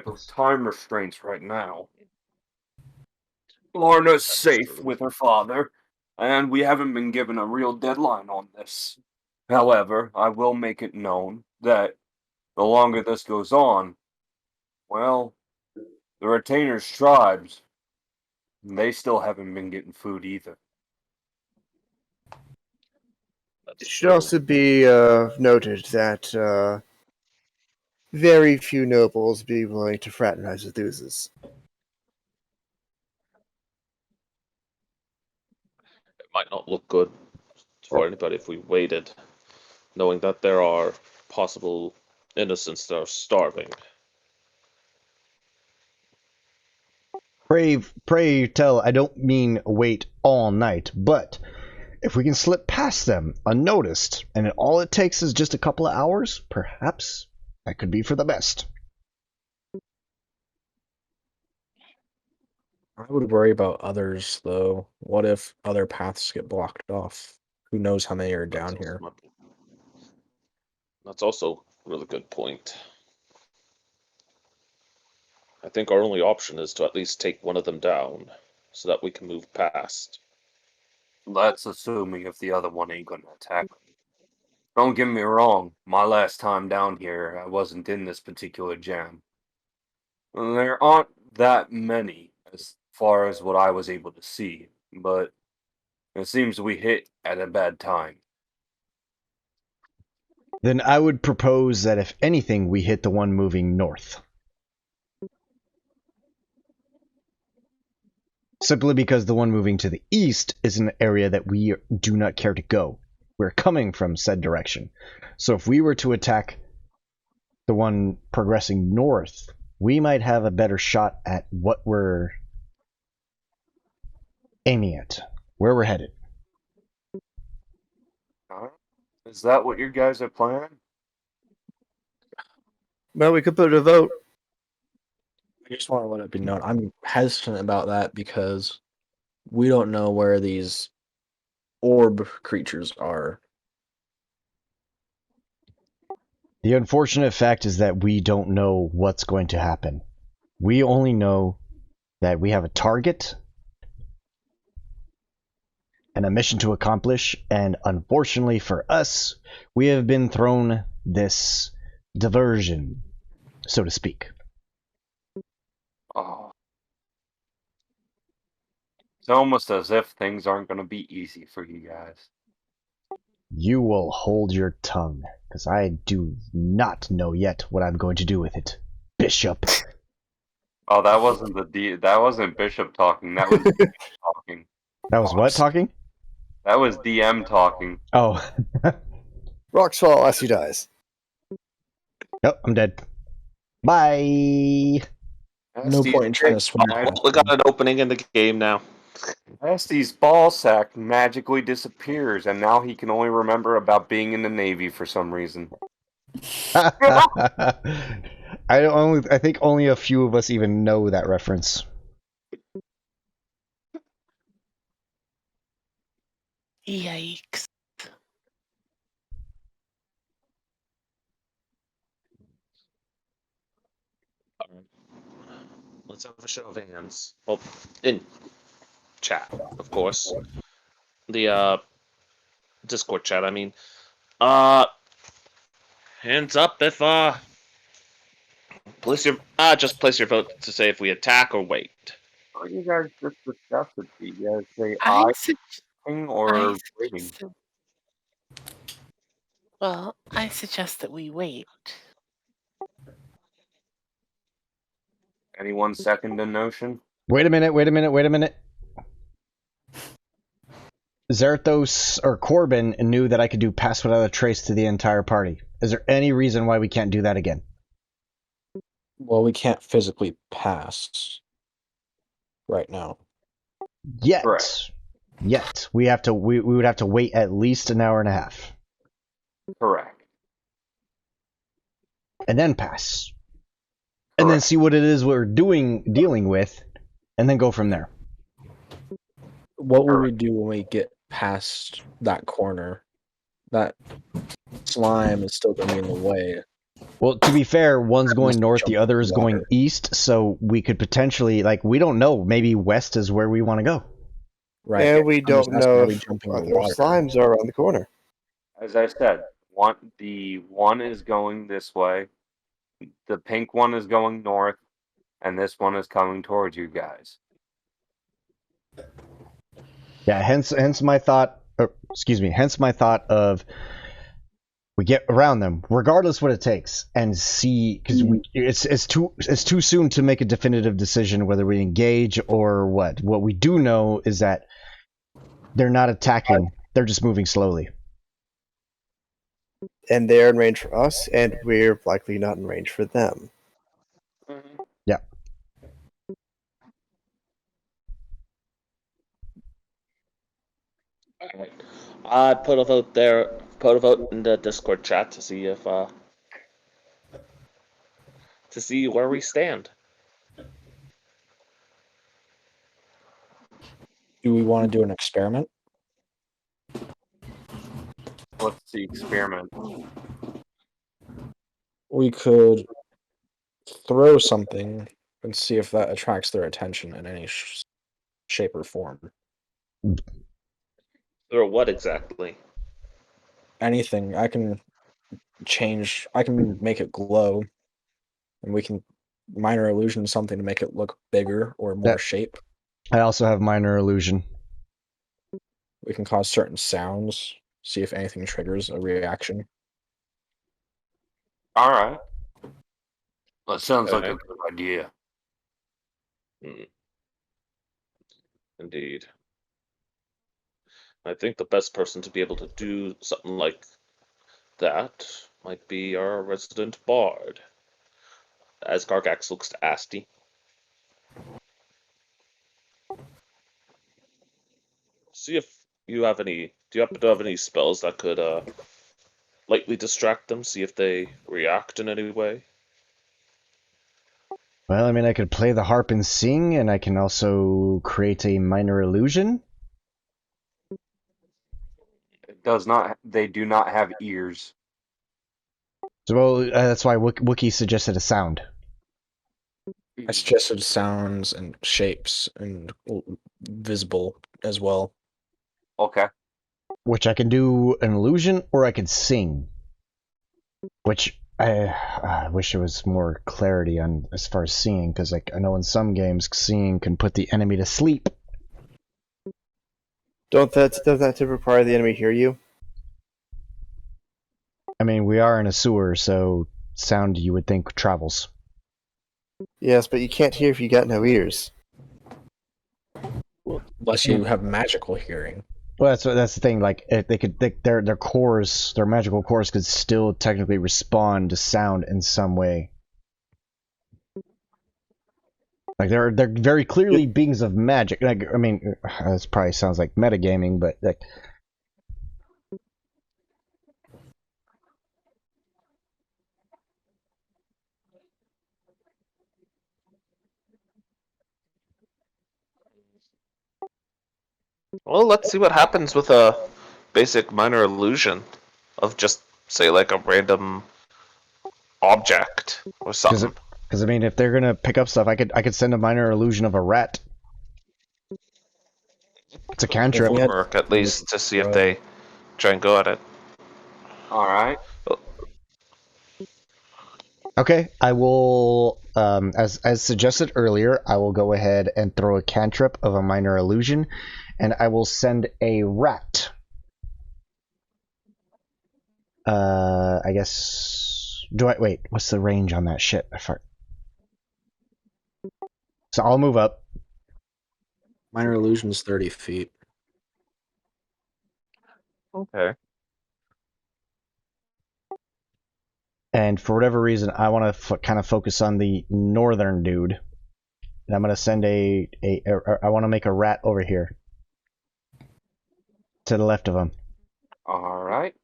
of time restraints right now. Lorna's safe with her father, and we haven't been given a real deadline on this. However, I will make it known that the longer this goes on, well, the retainers' tribes, they still haven't been getting food either. It should also be noted that very few nobles be willing to fraternize with oozes. It might not look good for anybody if we waited, knowing that there are possible innocents that are starving. Pray tell, I don't mean wait all night, but if we can slip past them unnoticed, and all it takes is just a couple of hours, perhaps that could be for the best. I would worry about others, though. What if other paths get blocked off? Who knows how many are down here? That's also a really good point. I think our only option is to at least take one of them down, so that we can move past. That's assuming if the other one ain't gonna attack me. Don't get me wrong, my last time down here, I wasn't in this particular jam. There aren't that many as far as what I was able to see, but it seems we hit at a bad time. Then I would propose that if anything, we hit the one moving north. Simply because the one moving to the east is an area that we do not care to go. We're coming from said direction. So if we were to attack the one progressing north, we might have a better shot at what we're aiming at, where we're headed. Is that what you guys are planning? Well, we could put a vote. I just want to let it be known. I'm hesitant about that because we don't know where these orb creatures are. The unfortunate fact is that we don't know what's going to happen. We only know that we have a target and a mission to accomplish, and unfortunately for us, we have been thrown this diversion, so to speak. Oh. It's almost as if things aren't going to be easy for you guys. You will hold your tongue, because I do not know yet what I'm going to do with it, Bishop. Oh, that wasn't Bishop talking. That was DM talking. That was what talking? That was DM talking. Oh. Rocks fall as he dies. Nope, I'm dead. Bye. No point in trying to swim. We got an opening in the game now. Esty's ball sack magically disappears, and now he can only remember about being in the Navy for some reason. I think only a few of us even know that reference. Yikes. Let's have a show of hands. Well, in chat, of course. The Discord chat, I mean. Hands up if just place your vote to say if we attack or wait. Or you guys just discuss it. Do you guys say I or waiting? suggest. Well, I suggest that we wait. Anyone second the notion? Wait a minute. Zarathos or Corbin knew that I could do pass without a trace to the entire party. Is there any reason why we can't do that again? Well, we can't physically pass right now. Yet. Correct. Yet. We would have to wait at least an hour and a half. Correct. And then pass. And then see what it is we're dealing with, and then go from there. What will we do when we get past that corner? That slime is still going to be in the way. Well, to be fair, one's going north, the other is going east, so we could potentially, we don't know, maybe west is where we want to go. Right. And we don't know if other slimes are around the corner. As I said, the one is going this way, the pink one is going north, and this one is coming towards you guys. Yeah, hence my thought. Hence my thought of we get around them, regardless what it takes, and see, because it's too soon to make a definitive decision whether we engage or what. What we do know is that they're not attacking; they're just moving slowly. And they're in range for us, and we're likely not in range for them. Yeah. Alright. I put a vote there. Put a vote in the Discord chat to see if to see where we stand. Do we want to do an experiment? What's the experiment? We could throw something and see if that attracts their attention in any shape or form. Or what exactly? Anything. I can make it glow, and we can minor illusion something to make it look bigger or more shape. I also have minor illusion. We can cause certain sounds, see if anything triggers a reaction. Alright. That sounds like a good idea. Indeed. I think the best person to be able to do something like that might be our resident bard. As Gargax looks to Asti. See if you have any. Do you happen to have any spells that could lightly distract them? See if they react in any way. Well, I mean, I could play the harp and sing, and I can also create a minor illusion. They do not have ears. So, well, that's why Wookiee suggested a sound. I suggested sounds and shapes and visible as well. Okay. Which I can do an illusion, or I could sing. Which I wish there was more clarity on as far as singing, because I know in some games singing can put the enemy to sleep. Does that require the enemy hear you? I mean, we are in a sewer, so sound you would think travels. Yes, but you can't hear if you got no ears. Unless you have magical hearing. Well, that's the thing. Like, their cores, their magical cores, could still technically respond to sound in some way. Like, they're very clearly beings of magic. Like, I mean, this probably sounds like metagaming, but like. Well, let's see what happens with basic minor illusion of just say like a random object or something. Because I mean, if they're gonna pick up stuff, I could send a minor illusion of a rat. It's a cantrip. Work at least to see if they try and go at it. All right. Okay, I will, as suggested earlier, I will go ahead and throw a cantrip of a minor illusion, and I will send a rat. I guess. Wait? What's the range on that shit? So I'll move up. Minor illusion's 30 feet. Okay. And for whatever reason, I want to kind of focus on the northern dude. And I'm going to send I want to make a rat over here. To the left of him. All right.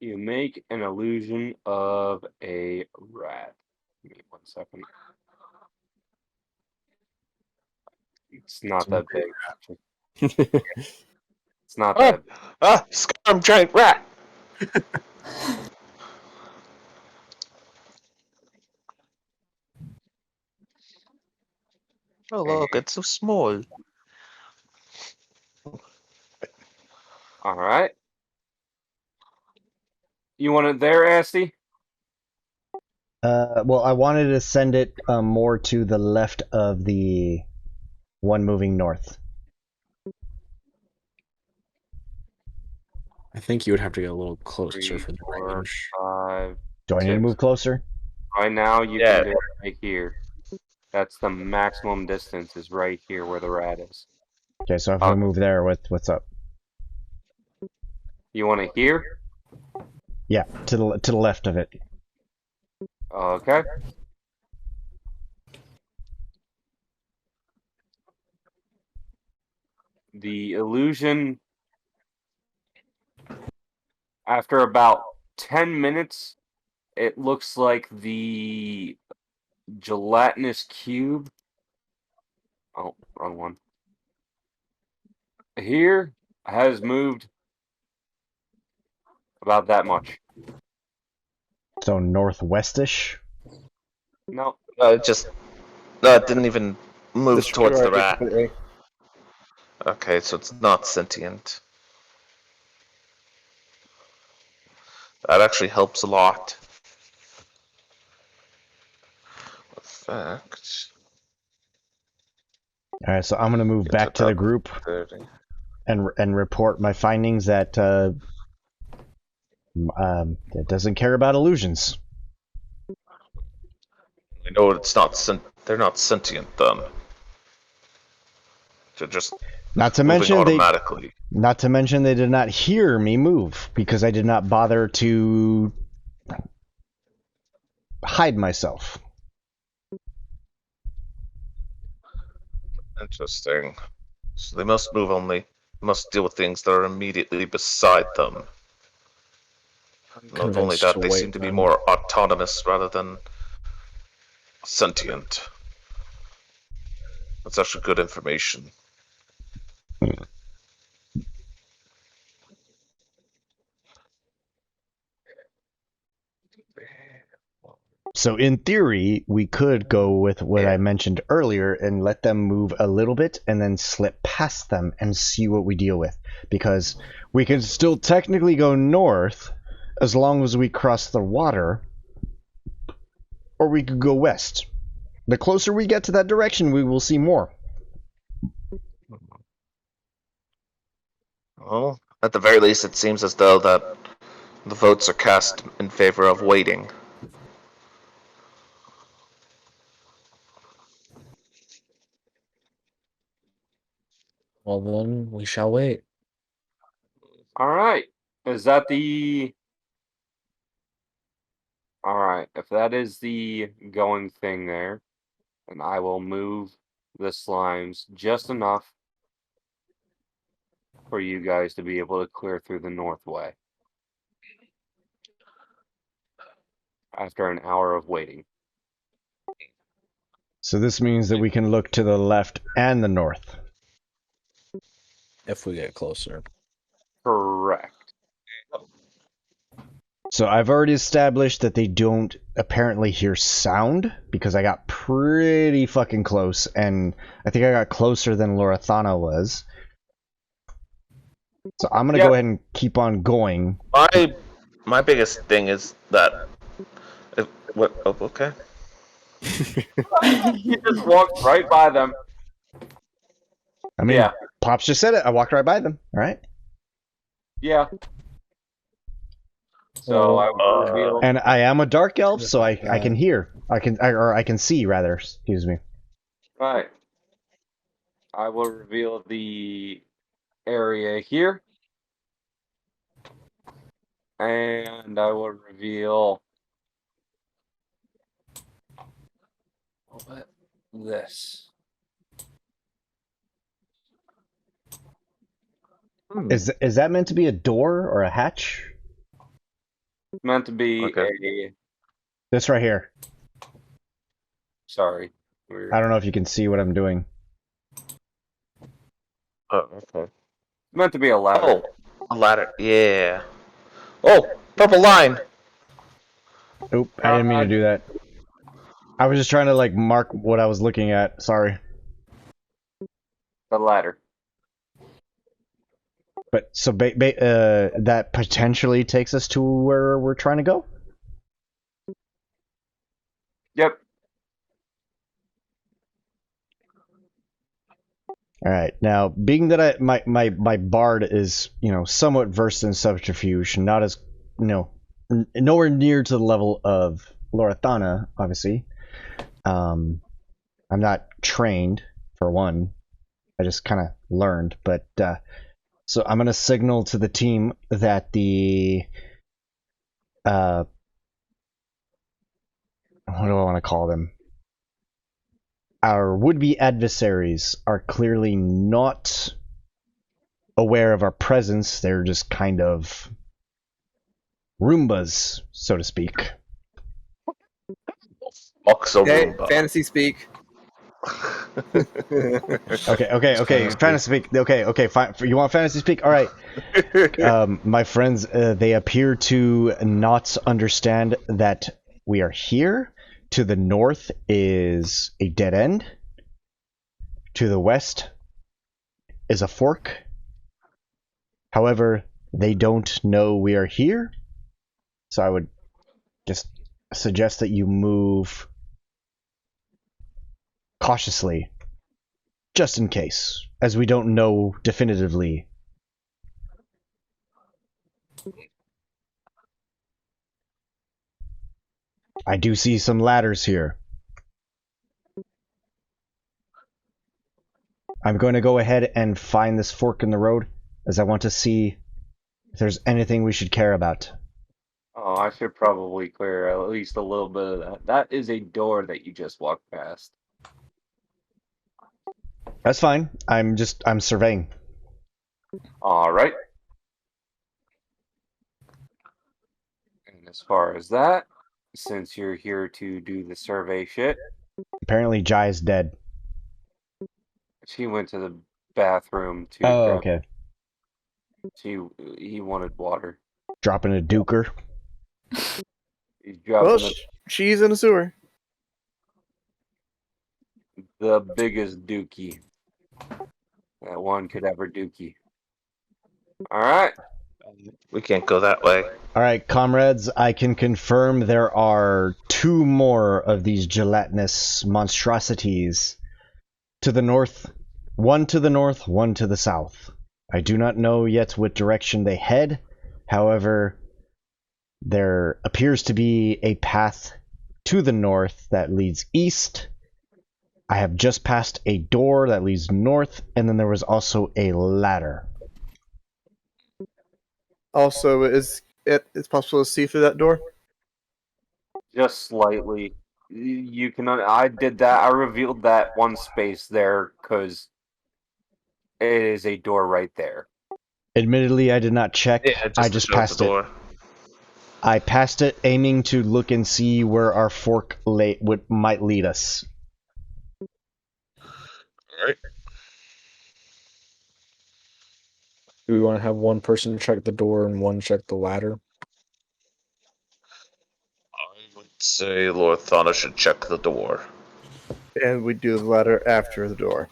You make an illusion of a rat. Give me 1 second. It's not that big. It's not that. Scarm giant rat. Oh look, it's so small. All right. You want it there, Asti? Well, I wanted to send it more to the left of the one moving north. I think you would have to get a little closer 3, for the 4, range. 5. Do I need to move closer? Right now, you can do it right here. That's the maximum distance. Is right here where the rat is. Okay, so if I move there, what's up? You want it here? Yeah, to the left of it. Okay. The illusion, after about 10 minutes, it looks like the gelatinous cube. Oh, wrong one. Here has moved about that much. So northwestish? No. It didn't even move towards the rat. Completely. Okay, so it's not sentient. That actually helps a lot. Effect. All right, so I'm gonna move back to the group 30. and report my findings that it doesn't care about illusions. I know it's not they're not sentient then. They're just Not to moving mention automatically. Not to mention they did not hear me move because I did not bother to hide myself. Interesting. So they must must deal with things that are immediately beside them. Not only that, they seem to be more autonomous rather than sentient. That's actually good information. So in theory, we could go with what I mentioned earlier and let them move a little bit and then slip past them and see what we deal with. Because we can still technically go north as long as we cross the water, or we could go west. The closer we get to that direction, we will see more. Well, at the very least, it seems as though that the votes are cast in favor of waiting. Well, then we shall wait. All right. Is that the... All right. If that is the going thing there, then I will move the slimes just enough for you guys to be able to clear through the north way. After an hour of waiting. So this means that we can look to the left and the north. if we get closer. Correct. So I've already established that they don't apparently hear sound because I got pretty fucking close, and I think I got closer than Lorathana was. So I'm gonna go ahead and keep on going. My biggest thing is that. What? Oh, okay. You just walked right by them. I mean, Pops just said it. I walked right by them. All right. Yeah. So I would reveal. And I am a dark elf, so I can hear. I can see rather. Excuse me. Right. I will reveal the area here. And I will reveal this. Is that meant to be a door or a hatch? It's meant to be a. This right here. Sorry. I don't know if you can see what I'm doing. Oh, okay. It's meant to be a ladder. Oh, a ladder. Yeah. Oh, purple line. Oop, I didn't mean to do that. I was just trying to like mark what I was looking at. Sorry. The ladder. But so that potentially takes us to where we're trying to go? Yep. All right. Now, being that my bard is, somewhat versed in subterfuge, not as, nowhere near to the level of Lorathana, obviously. I'm not trained, for one. I just kind of learned, but so I'm going to signal to the team that the what do I want to call them? Our would-be adversaries are clearly not aware of our presence. They're just kind of Roombas, so to speak. Okay, fantasy speak. Okay. Fantasy speak. Okay. Fine. You want fantasy speak? All right. My friends, they appear to not understand that we are here. To the north is a dead end. To the west is a fork. However, they don't know we are here. So I would just suggest that you move cautiously, just in case, as we don't know definitively. I do see some ladders here. I'm going to go ahead and find this fork in the road, as I want to see if there's anything we should care about. Oh, I should probably clear at least a little bit of that. That is a door that you just walked past. That's fine. I'm surveying. All right. And as far as that, since you're here to do the survey shit, Apparently Jai is dead. she went to the bathroom to Oh, grab. okay. He wanted water. Dropping a duker. He's dropping Well, she's in a sewer. the biggest dookie that one could ever dookie. All right. We can't go that way. All right, comrades, I can confirm there are 2 more of these gelatinous monstrosities to the north. 1 to the north, 1 to the south. I do not know yet what direction they head. However, there appears to be a path to the north that leads east. I have just passed a door that leads north, and then there was also a ladder. Also, it's possible to see through that door? Just slightly. You can. I did that. I revealed that one space there because it is a door right there. Admittedly, I did not check. I just passed it. I passed it, aiming to look and see where our fork might lead us. Alright. Do we want to have one person check the door and one check the ladder? I would say Lord Thana should check the door. And we do the ladder after the door.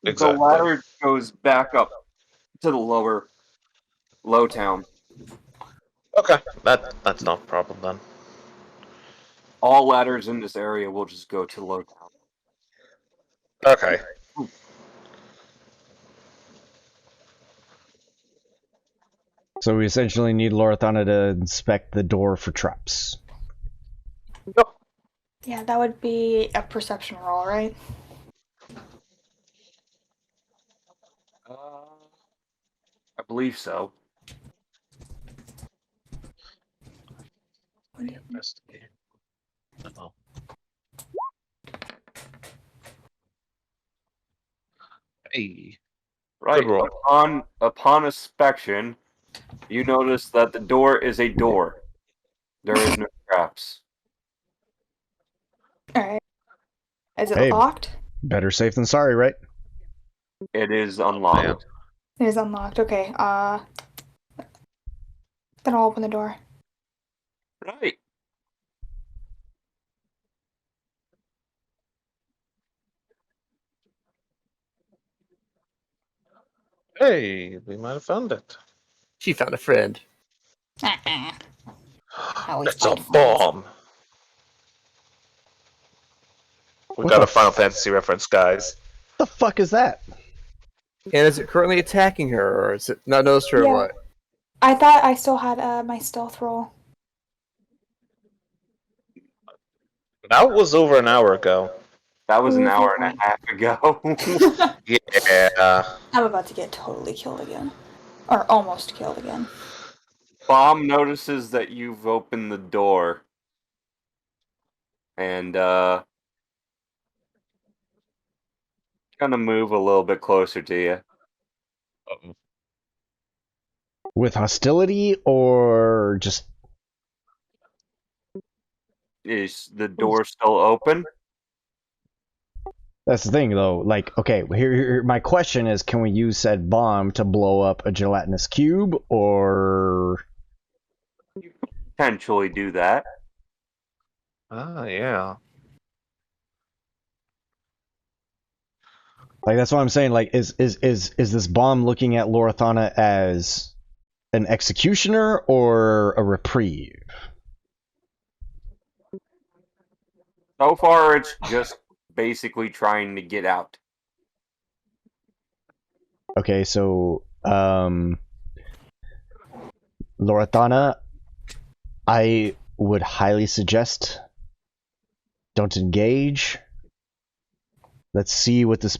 The Exactly. ladder goes back up to the low town. Okay, that's not a problem then. All ladders in this area will just go to low town. Okay. So we essentially need Lorithana to inspect the door for traps. Yeah, that would be a perception roll, right? I believe so. Investigate. Oh. Hey. Right. Good roll. Upon inspection, you notice that the door is a door. There is no traps. Alright. Is it Hey. locked? Better safe than sorry, right? It is unlocked. It is unlocked. Okay. Then I'll open the door. Right. Hey, we might have found it. She found a friend. Always It's a find friends. bomb. We What got the a Final Fantasy reference, guys. The fuck is that? And is it currently attacking her, or is it not noticed her? Or Yeah. what? I thought I still had my stealth roll. That was over an hour ago. That was an Ooh, hour and a half ago. Yeah. I'm about to get totally killed again. Or almost killed again. Bomb notices that you've opened the door. And, gonna move a little bit closer to you. Uh-oh. With hostility or just... Is the door still open? That's the thing, though. Like, okay, here my question is, can we use said bomb to blow up a gelatinous cube, or... Potentially do that. Ah, yeah. Like, that's what I'm saying. Like, is this bomb looking at Lorithana as an executioner or a reprieve? So far, it's just basically trying to get out. Okay, so, Lorithana, I would highly suggest don't engage. Let's see what this...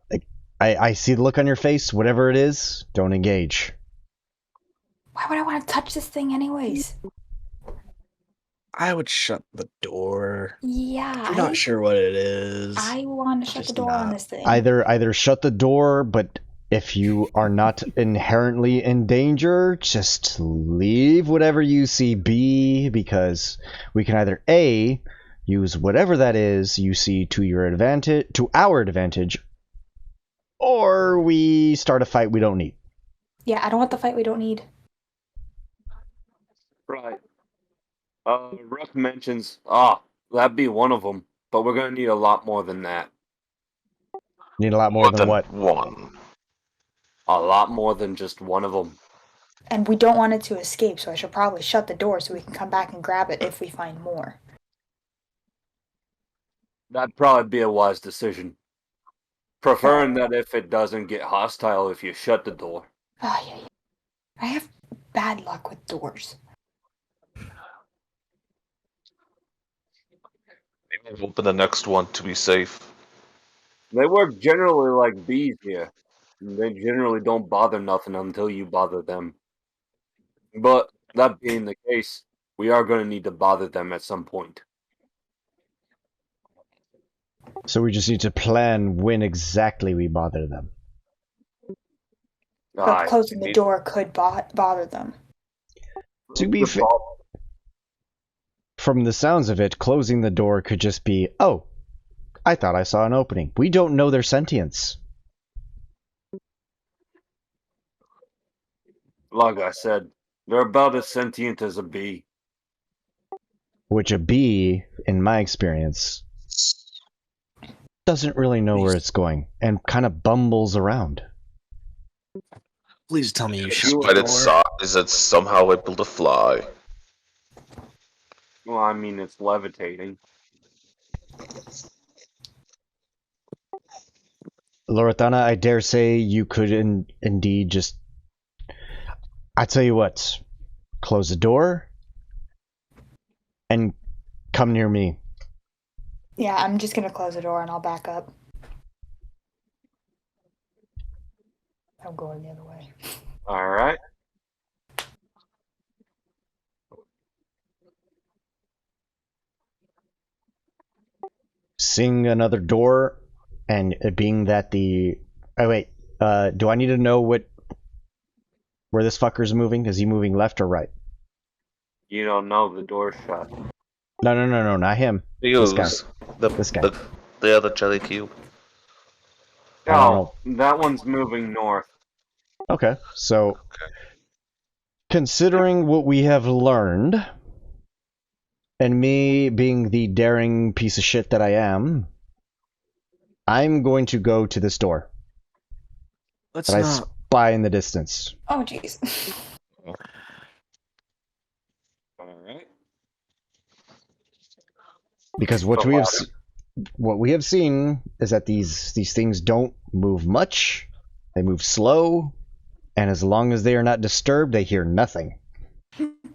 Like, I see the look on your face. Whatever it is, don't engage. Why would I want to touch this thing anyways? I would shut the door. Yeah. If you're not sure what it is. I want to shut the just door on not. this thing. Either shut the door, but if you are not inherently in danger, just leave whatever you see be, because we can either A, use whatever that is you see to our advantage, or we start a fight we don't need. Yeah, I don't want the fight we don't need. Right. Ruck mentions, that'd be one of them, but we're gonna need a lot more than that. Need a lot more than what? One. A lot more than just one of them. And we don't want it to escape, so I should probably shut the door so we can come back and grab it if we find more. That'd probably be a wise decision. Preferring that if it doesn't get hostile if you shut the door. Oh, yeah. I have bad luck with doors. Maybe we'll open the next one to be safe. They work generally like bees here. They generally don't bother nothing until you bother them. But that being the case, we are going to need to bother them at some point. So we just need to plan when exactly we bother them. But closing the door could bother them. To be fair, from the sounds of it, closing the door could just be, oh, I thought I saw an opening. We don't know their sentience. Like I said, they're about as sentient as a bee. Which a bee, in my experience, doesn't really know where it's going and kind of bumbles around. Please tell me you shut Despite the its door. size, it's somehow able to fly. Well, I mean, it's levitating. Loretana, I dare say you could indeed just. I tell you what, close the door and come near me. Yeah, I'm just gonna close the door and I'll back up. I'm going the other way. All right. Seeing another door, and it being that the. Oh wait, do I need to know where this fucker's moving? Is he moving left or right? You don't know the door's shut. No, not him. This guy. Use the, This guy. the other jelly cube. I don't Oh, that one's moving north. Okay, so considering what we have learned, and me being the daring piece of shit that I am, I'm going to go to this door Let's that I not. spy in the distance. Oh, jeez. All right. Because what we have seen is that these things don't move much. They move slow, and as long as they are not disturbed, they hear nothing.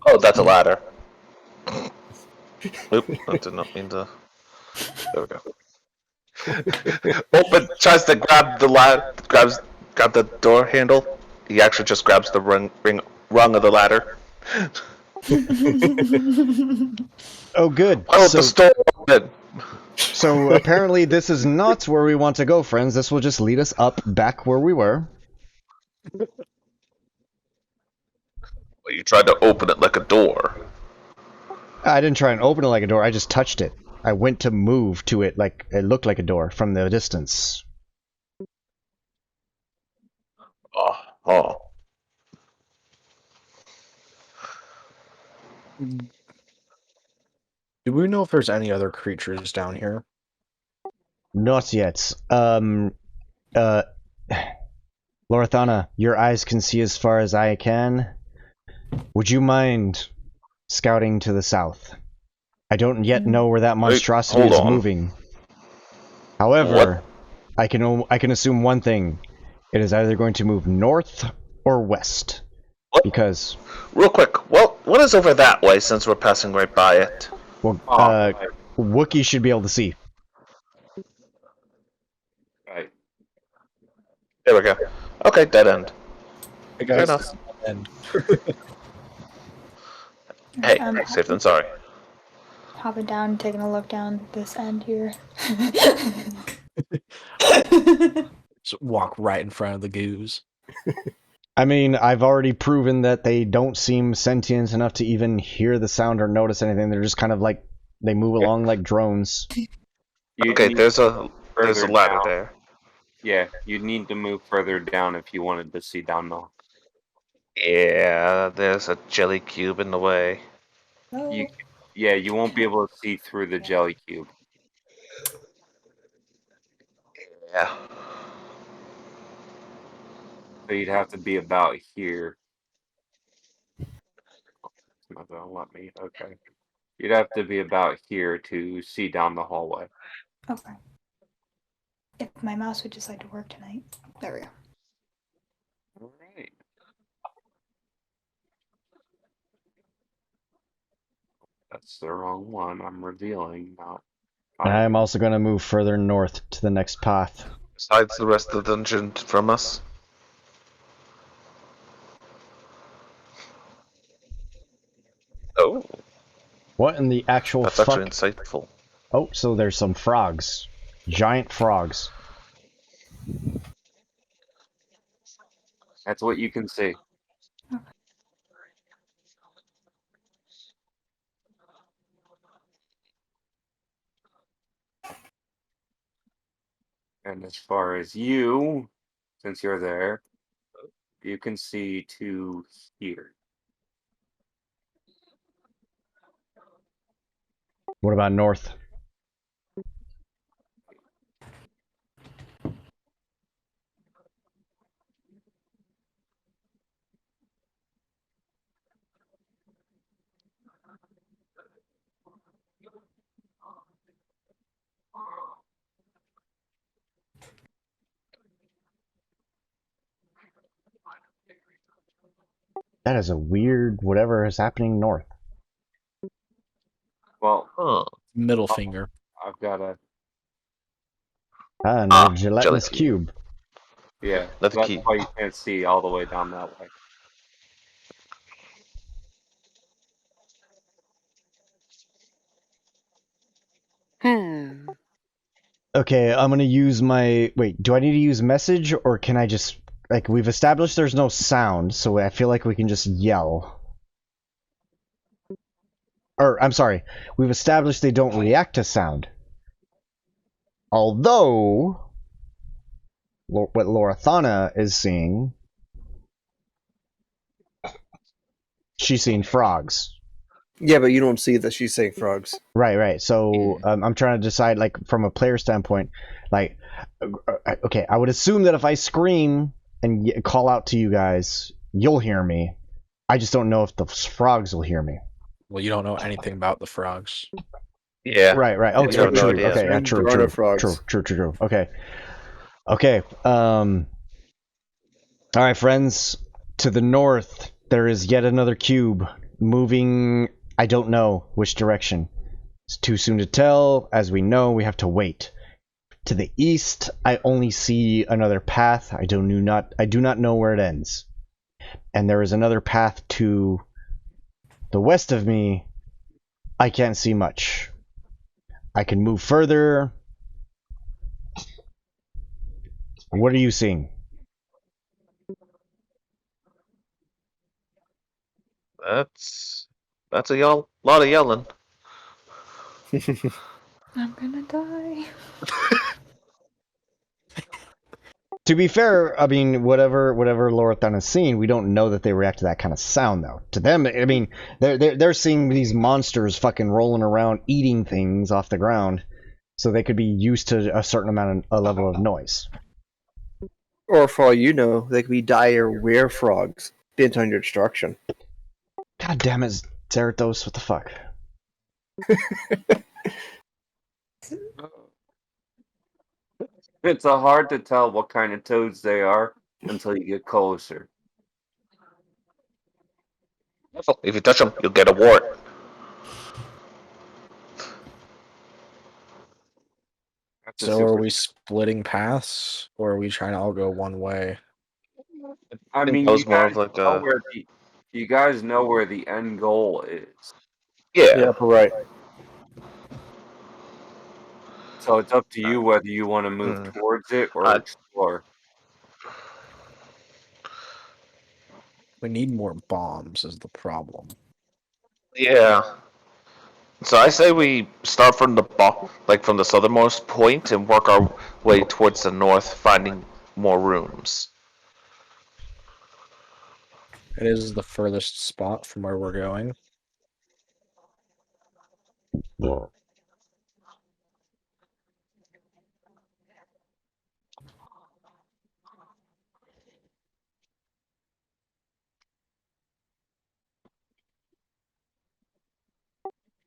Oh, that's a ladder. Oop, I did not mean to. There we go. Open tries to grab the grab the door handle. He actually just grabs the rung of the ladder. Oh, good. Why won't the store open? So apparently this is not where we want to go, friends. This will just lead us up back where we were. Well, you tried to open it like a door. I didn't try and open it like a door. I just touched it. I went to move to it like it looked like a door from the distance. Oh. Do we know if there's any other creatures down here? Not yet. Lorathana, your eyes can see as far as I can. Would you mind scouting to the south? I don't yet know where that monstrosity hold is on. moving. However, I can assume one thing. It is either going to move north or west. What? Because, Real quick, what is over that way since we're passing right by it? well, Wookiee should be able to see. Right. There we go. Okay, dead end. Hey Fair guys. enough. And Hey, safe than sorry. Hopping down, taking a look down this end here. just walk right in front of the goose. I mean, I've already proven that they don't seem sentient enough to even hear the sound or notice anything. They're just kind of like, they move along like drones. Okay, there's a ladder down. there. Yeah, you'd need to move further down if you wanted to see down the. Yeah, there's a jelly cube in the way. You won't be able to see through the jelly cube. Yeah. So you'd have to be about here. It's not gonna let me. Okay. You'd have to be about here to see down the hallway. Okay. If my mouse would decide to work tonight. There we go. All right. That's the wrong one. I'm revealing, not. I'm also going to move further north to the next path. Besides the rest of the dungeon from us. Oh. What in the actual That's fuck? actually insightful. Oh, so there's some frogs. Giant frogs. That's what you can see. And as far as you, since you're there, you can see to here. What about north? That is a weird whatever is happening north. Well, Middle finger. I've got a Another gelatinous cube. yeah. That's That's key. why you can't see all the way down that way. Okay, I'm gonna use my. Wait, do I need to use message or can I just. Like, we've established there's no sound, so I feel like we can just yell. Or, I'm sorry, we've established they don't react to sound. Although, what Lorathana is seeing. She's seeing frogs. Yeah, but you don't see that she's saying frogs. Right. So I'm trying to decide, like, from a player standpoint, like, okay, I would assume that if I scream and call out to you guys, you'll hear me. I just don't know if the frogs will hear me. Well, you don't know anything about the frogs. Yeah. Right. Okay, You have no true. idea. Okay, yeah, There are no true. frogs. True. Okay. All right, friends. To the north, there is yet another cube moving. I don't know which direction. It's too soon to tell. As we know, we have to wait. To the east, I only see another path. I do not know where it ends. And there is another path to the west of me. I can't see much. I can move further. What are you seeing? That's a lot of yelling. I'm gonna die. To be fair, I mean, whatever Lorathan has seen, we don't know that they react to that kind of sound, though. To them, I mean, they're seeing these monsters fucking rolling around, eating things off the ground, so they could be used to a certain a level of noise. Or for all you know, they could be dire were frogs bent on your destruction. God damn it, Zerathos, what the fuck? It's hard to tell what kind of toads they are until you get closer. If you touch them, you'll get a wart. So are we splitting paths, or are we trying to all go one way? I think mean, that was more of like a- you guys know where the end goal is. Yeah. Right. So it's up to you whether you want to move towards it or explore. We need more bombs is the problem. Yeah. So I say we start from from the southernmost point and work our way towards the north, finding more rooms. It is the furthest spot from where we're going.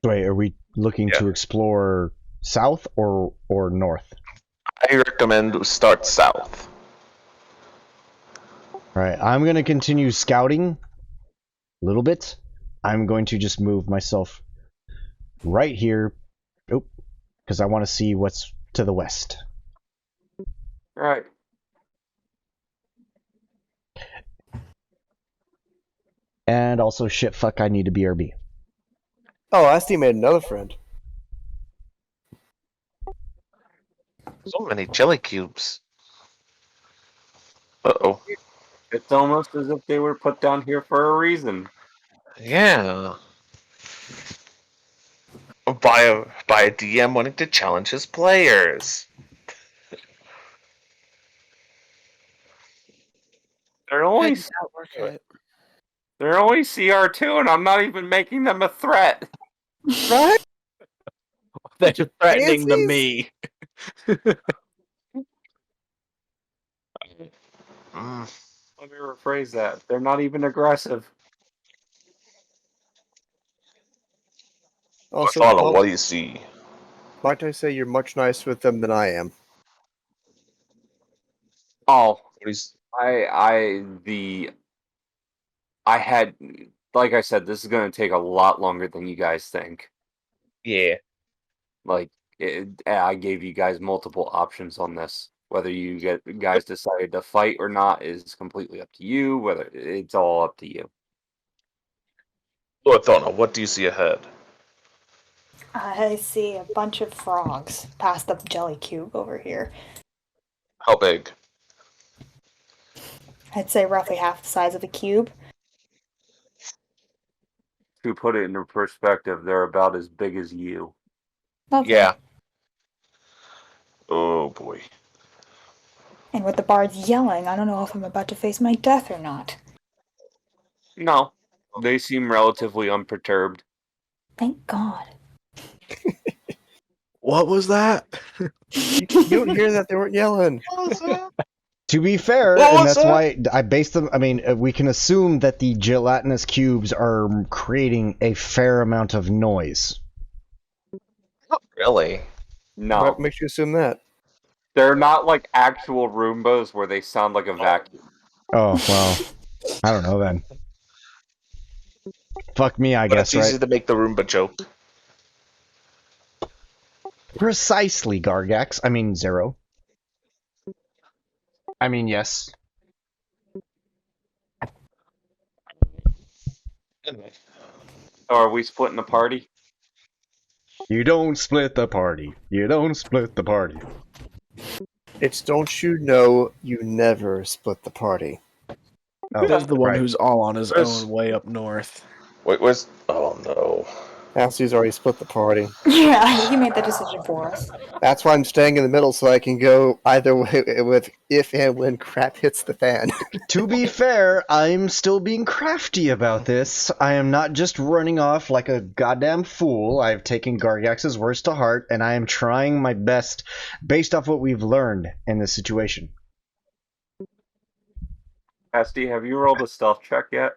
Wait, are we looking to explore south or north? I recommend we start south. Alright, I'm going to continue scouting a little bit. I'm going to just move myself right here. Oop, because I want to see what's to the west. Right. And also, shit, fuck, I need a BRB. Oh, Asti made another friend. So many jelly cubes. Uh-oh. It's almost as if they were put down here for a reason. Yeah. By a DM wanting to challenge his players. They're How only did that work out? they're only CR2, and I'm not even making them a threat. Right? They're threatening to Fancies? me. Let me rephrase that. They're not even aggressive. Also, Follow, what do you see? might I say you're much nicer with them than I am. Oh, What is I had, like I said, this is going to take a lot longer than you guys think. yeah. Like, I gave you guys multiple options on this. Whether you guys decided to fight or not is completely up to you. Whether it's all up to you. Lord Thorna, what do you see ahead? I see a bunch of frogs past the jelly cube over here. How big? I'd say roughly half the size of a cube. To put it into perspective, they're about as big as you. Lovely. Yeah. Oh boy. And with the bards yelling, I don't know if I'm about to face my death or not. No, they seem relatively unperturbed. Thank God. What was that? You don't hear that? They weren't yelling. To be fair, What and was that's that? why I based them. I mean, we can assume that the gelatinous cubes are creating a fair amount of noise. Not really. No, What makes you assume that? they're not like actual Roombas where they sound like a vacuum. Oh well, I don't know then. Fuck me, I But guess, it's easy right? to make the Roomba joke. Precisely, Gargax. I mean, Zero. I mean, yes. Anyway. So are we splitting the party? You don't split the party. You don't split the party. It's don't you know you never split the party. Oh, Says the one right. who's all on his Where's- own way up north. Wait, where's... Oh no. Assie's already split the party. Yeah, he made that decision for us. That's why I'm staying in the middle so I can go either way with if and when crap hits the fan. To be fair, I'm still being crafty about this. I am not just running off like a goddamn fool. I've taken Gargax's words to heart, and I am trying my best based off what we've learned in this situation. Asti, have you rolled a stealth check yet?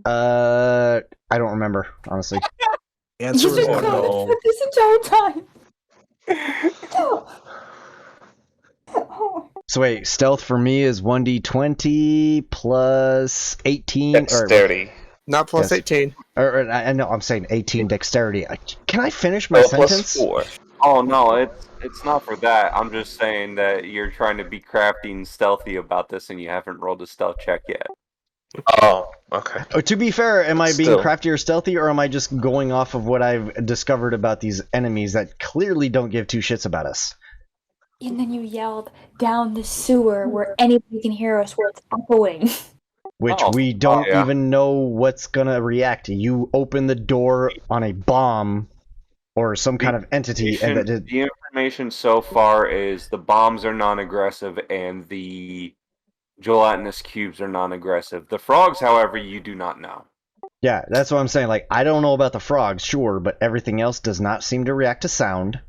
I don't remember, honestly. The answer You've is been no. quiet this entire time. Oh. So wait, stealth for me is 1d20 plus 18. Dexterity. Not plus Yes. 18. Or I know I'm saying 18 dexterity. Can I finish my Oh, sentence? plus 4. Oh no, it's not for that. I'm just saying that you're trying to be crafty and stealthy about this, and you haven't rolled a stealth check yet. Oh, okay. Oh, to be fair, am I being Still. crafty or stealthy, or am I just going off of what I've discovered about these enemies that clearly don't give two shits about us? And then you yelled down the sewer where anybody can hear us, where it's echoing. Which Oh, we don't yeah. even know what's gonna react. You open the door on a bomb or some kind of entity, and that did, The information so far is the bombs are non-aggressive and the gelatinous cubes are non-aggressive. The frogs, however, you do not know. yeah, that's what I'm saying. Like, I don't know about the frogs, sure, but everything else does not seem to react to sound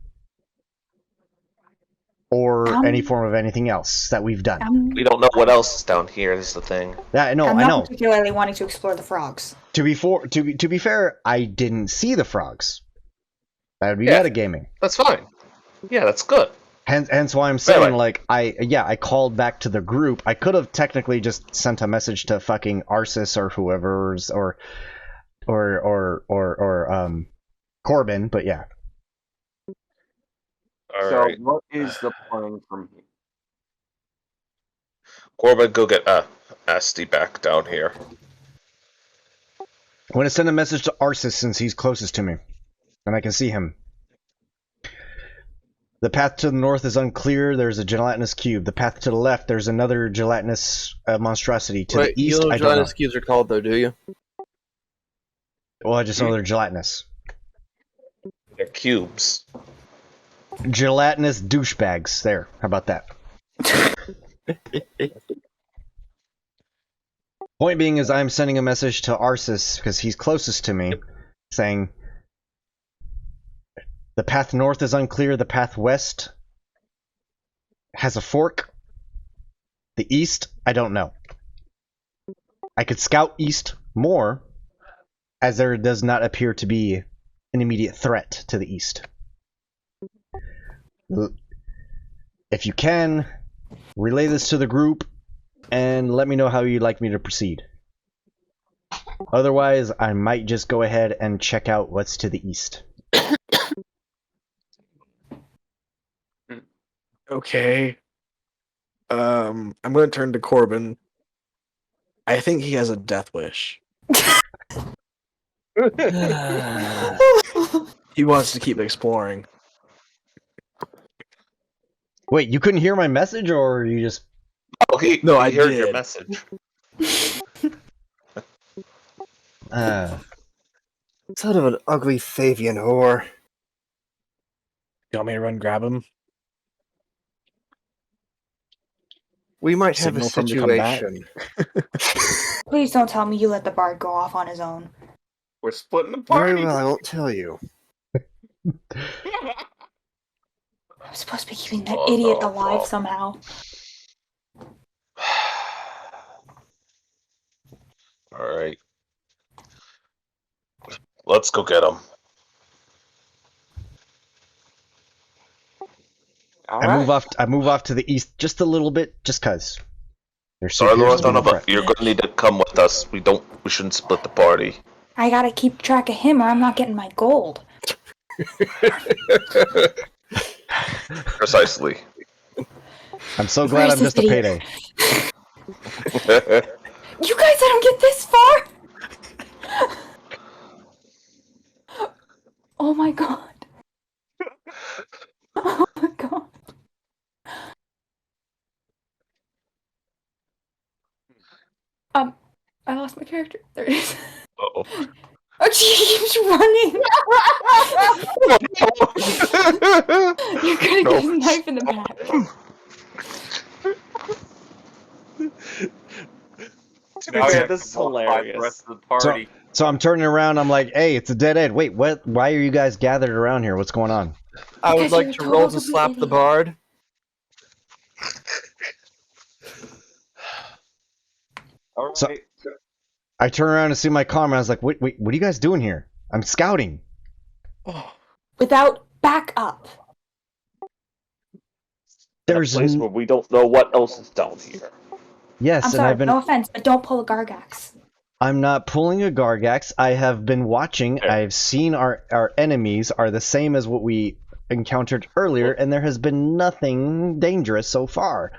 or any form of anything else that we've done. We don't know what else is down here, is the thing. Yeah, I know, I'm I not know. particularly wanting to explore the frogs. To be fair, I didn't see the frogs. That would be Yeah. metagaming. That's fine. Yeah, that's good. Hence why I'm saying, Anyway. like, I called back to the group. I could have technically just sent a message to fucking Arsis or whoever's or Corbin, but yeah. Alright. So what is the plan from here? Corbin, go get Asti back down here. I'm gonna send a message to Arsis since he's closest to me, and I can see him. The path to the north is unclear. There's a gelatinous cube. The path to the left, there's another gelatinous monstrosity. To Wait, the you east, know what I don't know. gelatinous cubes are called, though, do you? Well, I just know they're gelatinous. They're cubes. Gelatinous douchebags. There. How about that? Point being is I'm sending a message to Arsis, because he's closest to me, saying, the path north is unclear, the path west has a fork. The east, I don't know. I could scout east more, as there does not appear to be an immediate threat to the east. If you can, relay this to the group, and let me know how you'd like me to proceed. Otherwise, I might just go ahead and check out what's to the east. Okay. I'm gonna turn to Corbin. I think he has a death wish. He wants to keep exploring. Wait, you couldn't hear my message, or you just... Oh, he I heard did. your message. Son of an ugly Fabian whore. You want me to run grab him? We might have a Signal for him to come back? situation. Please don't tell me you let the bard go off on his own. We're splitting the party. Very well, I won't tell you. I'm supposed to be keeping that idiot alive somehow. Alright. Let's go get him. I move off to the east just a little bit, just cause. Sorry, Lord Donovan, you're gonna need to come with us. We shouldn't split the party. I gotta keep track of him or I'm not getting my gold. Precisely. I'm so glad I'm just a payday. You guys didn't get this far? Oh my god. Oh my god. I lost my character. There it is. Uh-oh. Oh, she keeps running. You're gonna get a knife in the back. Now you have this to is multiply the rest of the party. So I'm turning around, I'm like, hey, it's a dead end. Wait, what? Why are you guys gathered around here? What's going on? I would like to roll to slap the bard. Alright. So, I turn around and see my comrade. I was like, wait, what are you guys doing here? I'm scouting. Without backup. There's a place where we don't know what else is down here. Yes, I'm and sorry, I've been... no offense, but don't pull a Gargax. I'm not pulling a Gargax. I have been watching. Sure. I've seen our enemies are the same as what we encountered earlier, and there has been nothing dangerous so far.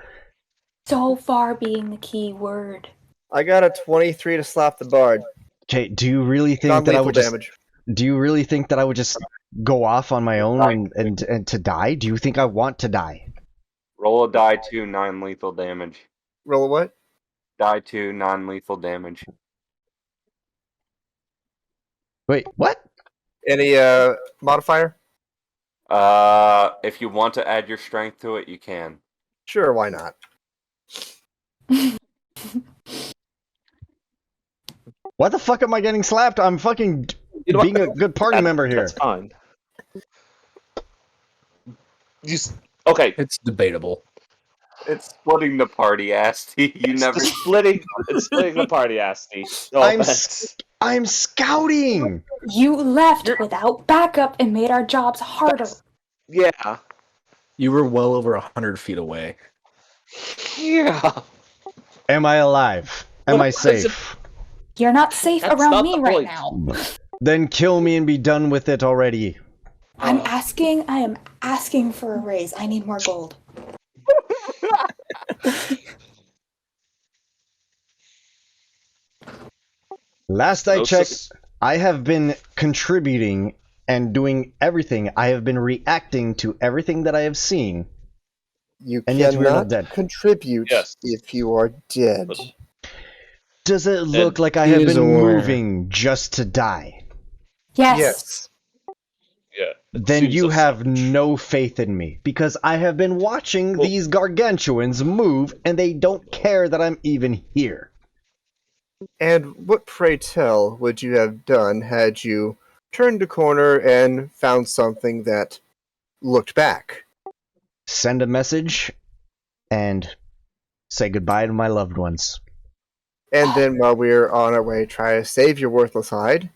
So far being the key word. I got a 23 to slap the bard. Okay, do you really think that I would damage. Do you really think that I would just go off on my own and to die? Do you think I want to die? Roll a die 2 non-lethal damage. Roll a what? Die 2 non-lethal damage. Wait, what? Any modifier? If you want to add your strength to it, you can. Sure, why not? Why the fuck am I getting slapped? I'm fucking being a good party member here. That's fine. Okay. It's debatable. It's splitting the party, Asti. It's splitting the party, Asti. No offense. I'm scouting! You left without backup and made our jobs harder. Yeah. You were well over 100 feet away. Yeah. Am I alive? Am I safe? You're not safe around me right now. Then kill me and be done with it already. I am asking for a raise. I need more gold. Last I checked, I have been contributing and doing everything. I have been reacting to everything that I have seen. You and yet we're not cannot dead. contribute if you are dead. Does it look like I have been moving just to die? Yes. Yeah. Then Seems you of have such. no faith in me, because I have been watching these gargantuans move, and they don't care that I'm even here. And what, pray tell, would you have done had you turned a corner and found something that looked back? Send a message and say goodbye to my loved ones. And then while we're on our way try to save your worthless hide,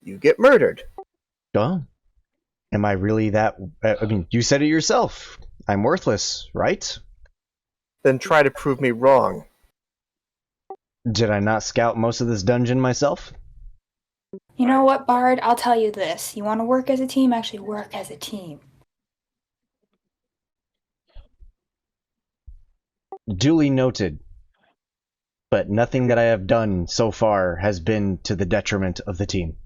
you get murdered. Oh, am I really that? I mean, you said it yourself. I'm worthless, right? Then try to prove me wrong. Did I not scout most of this dungeon myself? You know what, Bard? I'll tell you this. You want to work as a team? Actually work as a team. Duly noted. But nothing that I have done so far has been to the detriment of the team.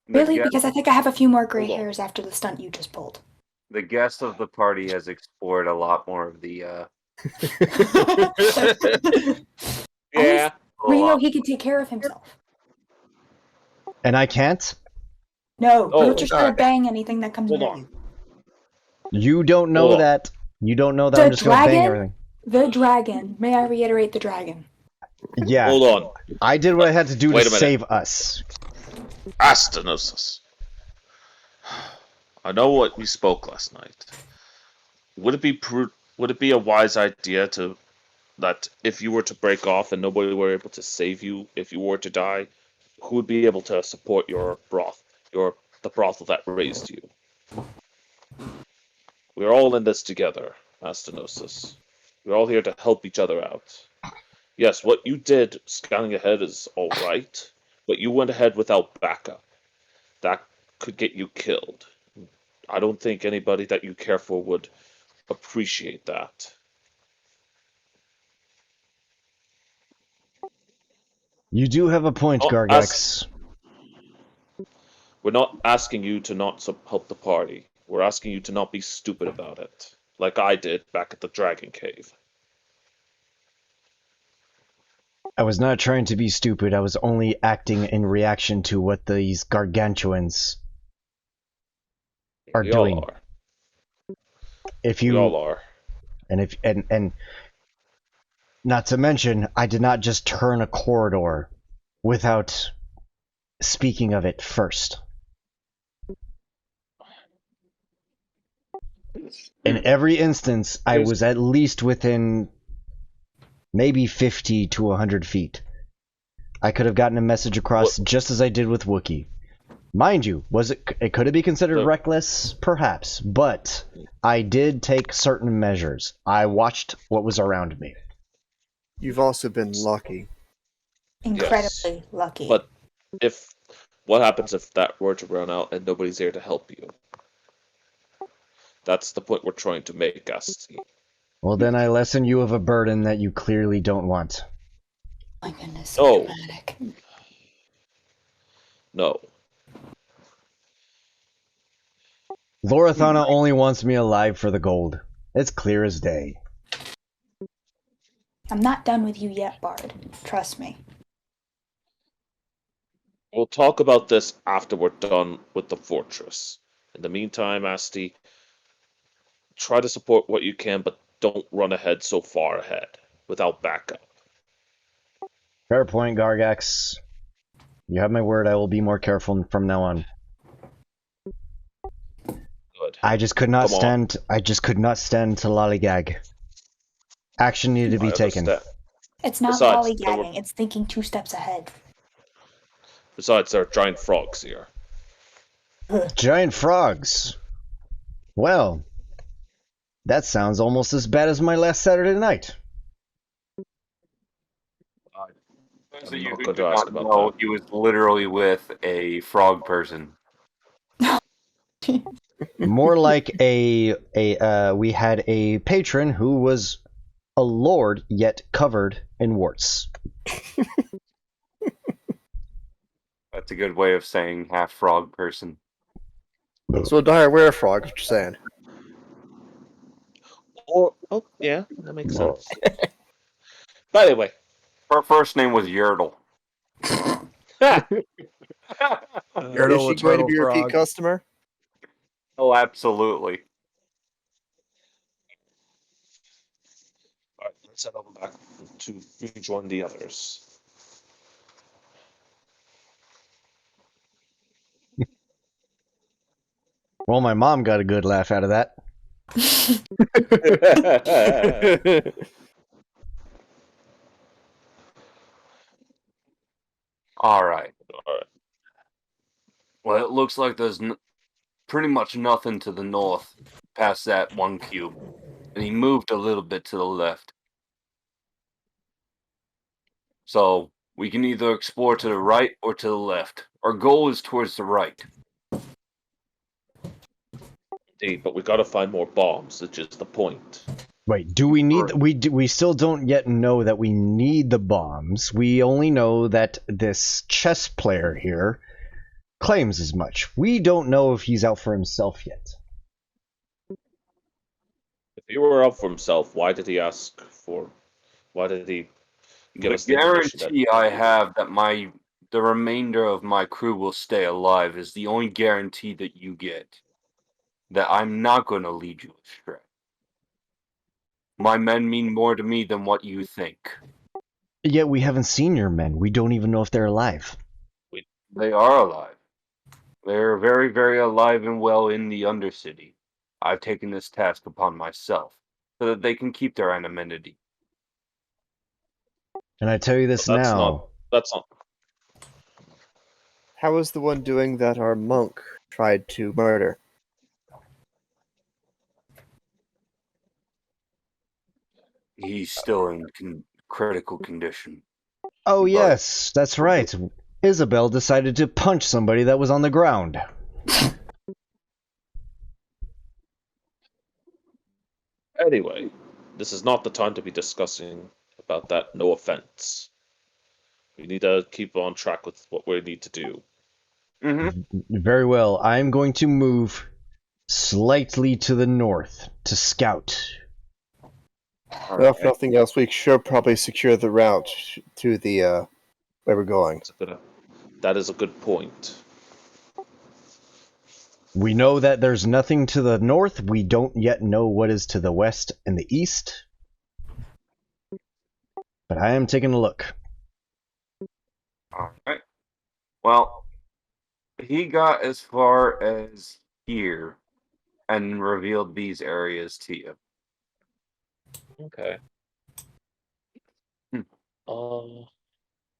Really? Because I think I have a few more gray hairs after the stunt you just pulled. The guest of the party has explored a lot more of the. Yeah. Reno, he can take care of himself. And I can't? No, Oh, don't just try to bang anything that comes near you. You don't know Hold on. that. You don't know that The I'm just going to bang dragon? everything. The dragon. May I reiterate the dragon? Yeah. Hold on. I did what I had to do Wait to a minute. save us. Astanosis. I know what we spoke last night. Would it be a wise idea that if you were to break off and nobody were able to save you if you were to die, who would be able to support your the brothel that raised you? We're all in this together, Astanosis. We're all here to help each other out. Yes, what you did scanning ahead is all right, but you went ahead without backup. That could get you killed. I don't think anybody that you care for would appreciate that. You do have a point, Oh, Gargax. We're not asking you to not help the party. We're asking you to not be stupid about it, like I did back at the Dragon Cave. I was not trying to be stupid. I was only acting in reaction to what these gargantuans are We doing. all are. If you We all are. and not to mention, I did not just turn a corridor without speaking of it first. In every instance, I was at least within maybe 50 to 100 feet. I could have gotten a message across just as I did with Wookiee. Mind you, could it be considered reckless? Perhaps, but I did take certain measures. I watched what was around me. You've also been lucky. Incredibly lucky. But what happens if that were to run out and nobody's there to help you? That's the point we're trying to make, Asti. Well, then I lessen you of a burden that you clearly don't want. My goodness, so dramatic. No. Lorathana only wants me alive for the gold. It's clear as day. I'm not done with you yet, Bard. Trust me. We'll talk about this after we're done with the fortress. In the meantime, Asti, try to support what you can, but don't run ahead so far ahead without backup. Fair point, Gargax. You have my word. I will be more careful from now on. Good. I just could not Come on. stand. I just could not stand to lollygag. Action needed to be taken. It's not Besides, lollygagging. It's thinking 2 steps ahead. Besides, there are giant frogs here. Giant frogs. Well, that sounds almost as bad as my last Saturday night. So you not who going do to ask not about know, that. he was literally with a frog person. More like we had a patron who was a lord yet covered in warts. That's a good way of saying half frog person. So a dire werefrog, what you're saying. Oh, yeah, that makes sense. But anyway. Her first name was Yertle. Is she going to be a repeat customer? Oh, absolutely. Alright, let's head over back to rejoin the others. Well, my mom got a good laugh out of that. All right. Alright. Well, it looks like there's pretty much nothing to the north past that one cube. And he moved a little bit to the left. So we can either explore to the right or to the left. Our goal is towards the right. Indeed, but we gotta find more bombs, which is the point. Wait, do we need? We still don't yet know that we need the bombs. We only know that this chess player here claims as much. We don't know if he's out for himself yet. If he were out for himself, why did he ask for? Why did he give The us the information guarantee I have that the remainder of my crew will stay alive is the only guarantee that you get. That I'm not going to lead you astray. My men mean more to me than what you think. Yet we haven't seen your men. We don't even know if they're alive. They are alive. They're very, very alive and well in the Undercity. I've taken this task upon myself, so that they can keep their anonymity. And I tell you this That's now. That's not. How was the one doing that our monk tried to murder? He's still in critical condition. Oh But- yes, that's right. Isabel decided to punch somebody that was on the ground. Anyway, this is not the time to be discussing about that. No offense. We need to keep on track with what we need to do. Very well. I'm going to move slightly to the north to scout. Well, if nothing else, we should probably secure the route to the where we're going. That is a good point. We know that there's nothing to the north. We don't yet know what is to the west and the east. But I am taking a look. Alright. Well, he got as far as here and revealed these areas to you. Okay.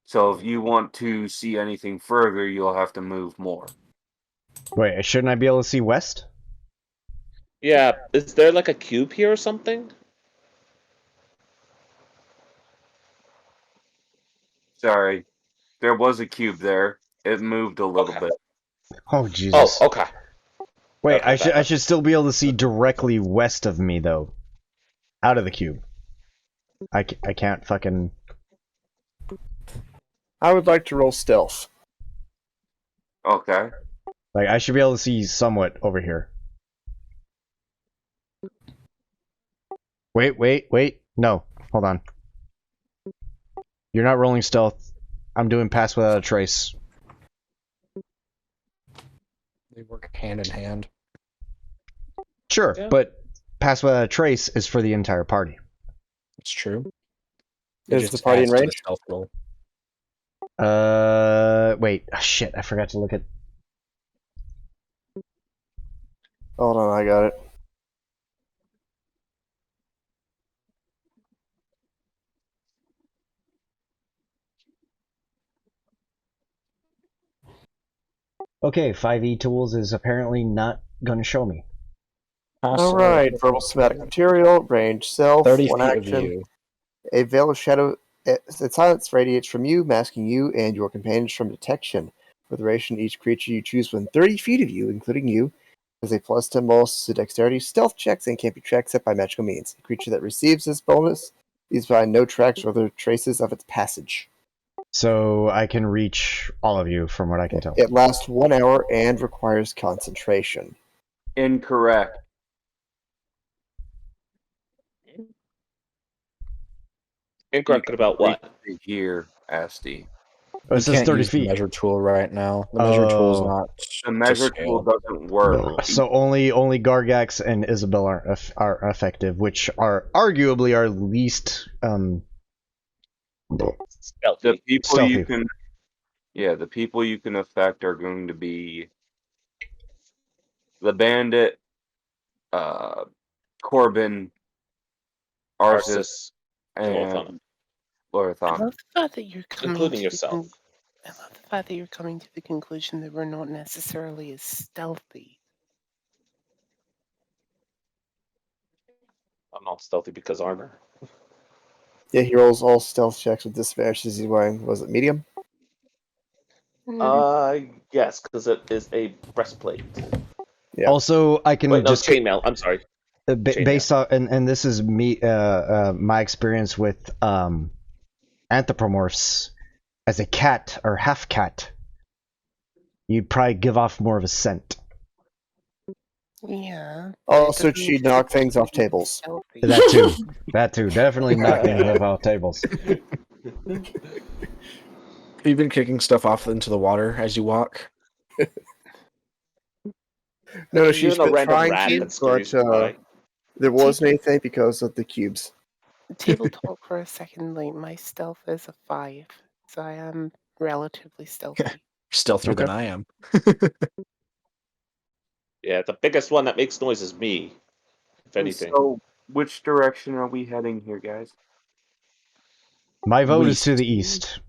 So if you want to see anything further, you'll have to move more. Wait, shouldn't I be able to see west? Yeah, is there like a cube here or something? Sorry. There was a cube there. It moved a little bit. Oh Jesus. Oh, okay. Wait, Okay, I should still be able to see directly west of me though. Out of the cube. I can't fucking... I would like to roll stealth. Okay. Like, I should be able to see somewhat over here. Wait. No, hold on. You're not rolling stealth. I'm doing pass without a trace. They work hand in hand. Sure, Yeah. but pass without a trace is for the entire party. It's true. Is the party in adds to the range? stealth roll. Wait. Oh, shit, I forgot to look at... Hold on, I got it. Okay, 5e tools is apparently not gonna show me. All right, verbal somatic material, range, self, 30 one feet of action. you. A veil of shadow. Its silence radiates from you, masking you and your companions from detection. For the duration, each creature you choose within 30 feet of you, including you, has a plus 10 bonus to dexterity, stealth checks, and can't be tracked except by magical means. A creature that receives this bonus leaves behind no tracks or other traces of its passage. So I can reach all of you from what I can tell. It lasts 1 hour and requires concentration. Incorrect. Incorrect about what? Here, Asti. Oh, You it says can't 30 use the feet. measure tool right now. The measure tool's Oh. not The to measure tool scale. doesn't work. So only Gargax and Isabel are effective, which are arguably our least The Stealthy. people you stealthy. can, yeah, the people you can affect are going to be the bandit, Corbin, Arsis, and Lorthana. and I Lorthana. love the fact that you're coming Including to yourself. I love the fact that you're coming to the conclusion that we're not necessarily as stealthy. I'm not stealthy because armor. Yeah, he rolls all stealth checks with disadvantage as he's wearing, was it medium? Yes, because it is a breastplate. Yeah. Also, I can Wait, no, just chainmail. I'm sorry. based on and this is me my experience with anthropomorphs as a cat or half cat. You probably give off more of a scent. Yeah. Also, she knocked things off tables. Stealthy. That too. Definitely not things off tables. Have you been kicking stuff off into the water as you walk? No, she's Even a been random trying rat to, that scurries but by. there wasn't anything because of the cubes. Table talk for a second. Like my stealth is a 5, so I am relatively stealthy. Stealthier than Okay. I am. Yeah, the biggest one that makes noise is me. If anything. So, which direction are we heading here, guys? My vote is to Least. the east.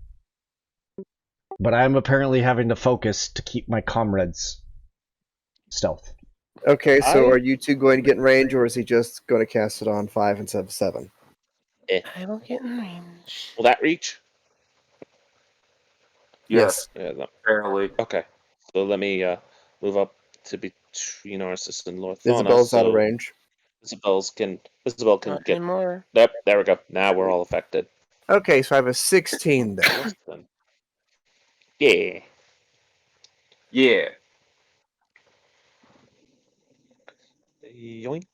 But I'm apparently having to focus to keep my comrades stealth. Okay, so I- are you two going to get in range, or is he just going to cast it on 5 instead of 7? I will get in range. Will that reach? Yes. Yeah, no. Barely. Okay. So let me move up to between Arsis and Lorthana. Isabel's out of range. Isabel can Not get. anymore. Yep, there we go. Now we're all affected. Okay, so I have a 16 then. Yeah. Yeah. Yoink.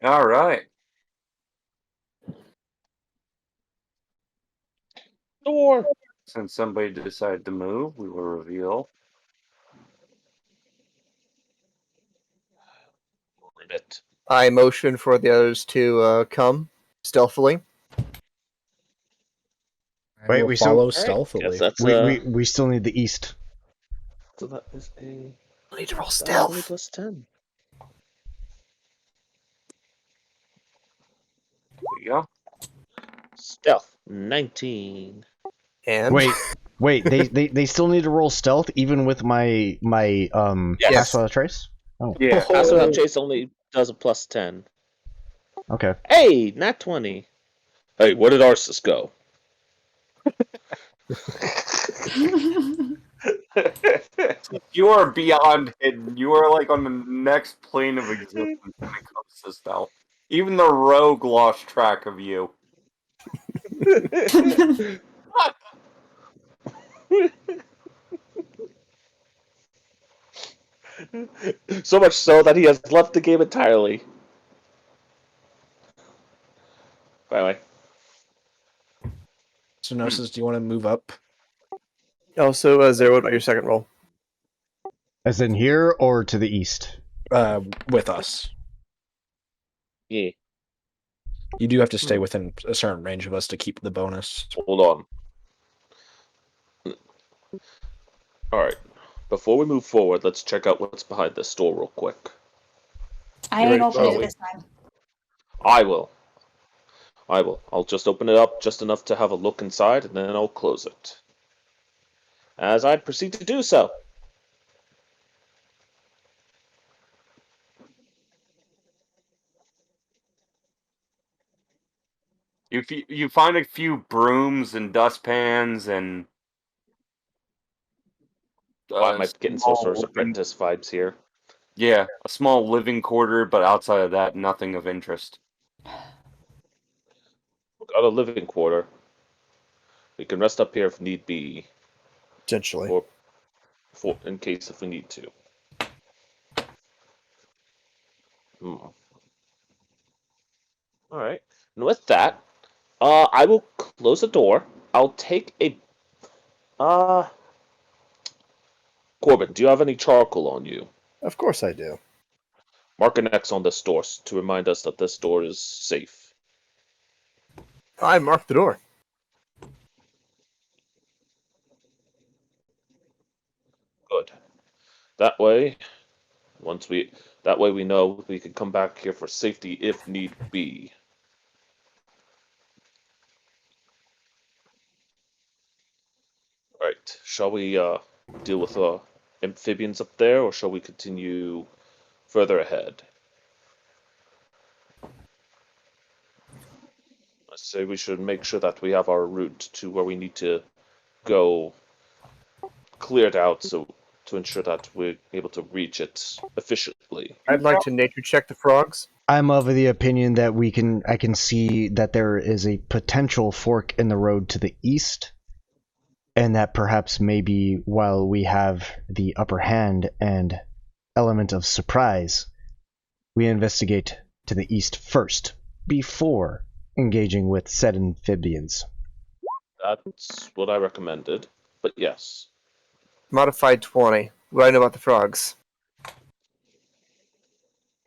All right. Door. Since somebody decided to move, we will reveal. Ribbit. I motion for the others to come stealthily. Wait, We'll we follow still stealthily. That's we still need the east. So that is a. I need to roll Only stealth. plus 10. There we go. Stealth 19. And Wait, they still need to roll stealth even with my Yes. pass without trace? Oh. Yeah. Pass without chase only does a plus 10. Okay. Hey, not 20. Hey, where did Arsis go? You are beyond hidden. You are like on the next plane of existence when it comes to stealth. Even the rogue lost track of you. So much so that he has left the game entirely. By the way. So Gnosis, do you want to move up? also, Zero, what about your second roll? As in here or to the east? With us. Yeah. You do have to stay within a certain range of us to keep the bonus. Hold on. Alright. Before we move forward, let's check out what's behind this door real quick. I ain't opening it this time. I will. I'll just open it up just enough to have a look inside, and then I'll close it. As I proceed to do so. You find a few brooms and dustpans and. Why am I getting Sorcerer's Apprentice vibes here? Yeah, a small living quarter, but outside of that, nothing of interest. Got a living quarter. We can rest up here if need be. Potentially. In case if we need to. Alright. And with that, I will close the door. I'll take a. Uh, Corbin, do you have any charcoal on you? Of course I do. Mark an X on this door to remind us that this door is safe. I marked the door. Good. That way, that way we know we can come back here for safety if need be. Right. Shall we deal with amphibians up there, or shall we continue further ahead? I say we should make sure that we have our route to where we need to go cleared out, so to ensure that we're able to reach it efficiently. I'd like to nature check the frogs. I'm of the opinion that I can see that there is a potential fork in the road to the east, and that perhaps maybe while we have the upper hand and element of surprise, we investigate to the east first before engaging with said amphibians. That's what I recommended, but yes. Modified 20. What do I know about the frogs?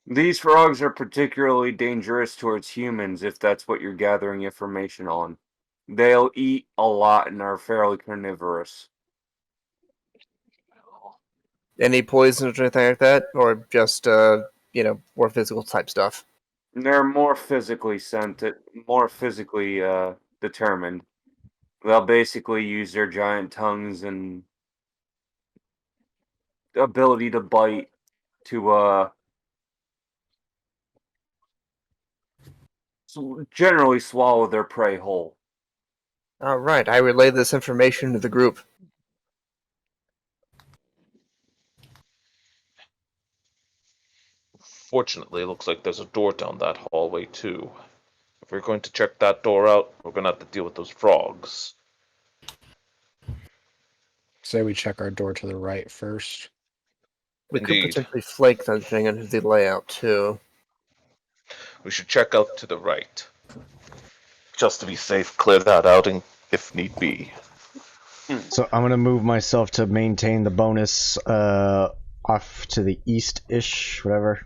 These frogs are particularly dangerous towards humans if that's what you're gathering information on. They'll eat a lot and are fairly carnivorous. Any poisons or anything like that? Or just, more physical type stuff? They're more more physically determined. They'll basically use their giant tongues and ability to bite to generally swallow their prey whole. Alright, I relay this information to the group. Fortunately, it looks like there's a door down that hallway, too. If we're going to check that door out, we're going to have to deal with those frogs. Say we check our door to the right first. We could Indeed. potentially flake that thing into the layout, too. We should check out to the right. Just to be safe, clear that out if need be. So I'm gonna move myself to maintain the bonus off to the east-ish, whatever.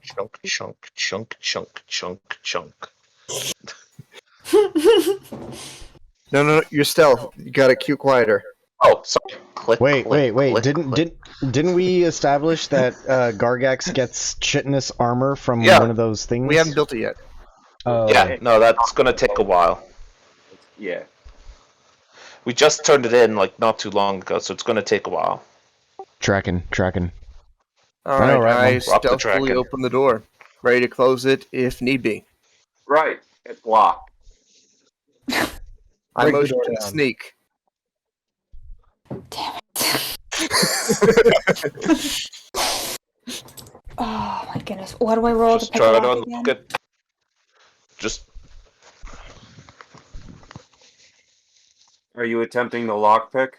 Chunk, chunk, chunk, chunk, chunk, chunk. No, you're stealth. You gotta cue quieter. Oh, sorry. Click, Wait, click, click, didn't click. didn't we establish that Gargax gets chitinous armor from Yeah. one of those things? We haven't built it yet. Oh. Yeah, no, that's gonna take a while. Yeah. We just turned it in not too long ago, so it's gonna take a while. Tracking. Alright, right, I Mom. stealthily tracking. open the door, ready to close it if need be. Right. It's locked. I Break the motion door to down. sneak. Damn it. Oh my goodness. What do I roll Just to pick try it to up unlock again? it. Just Are you attempting the lockpick?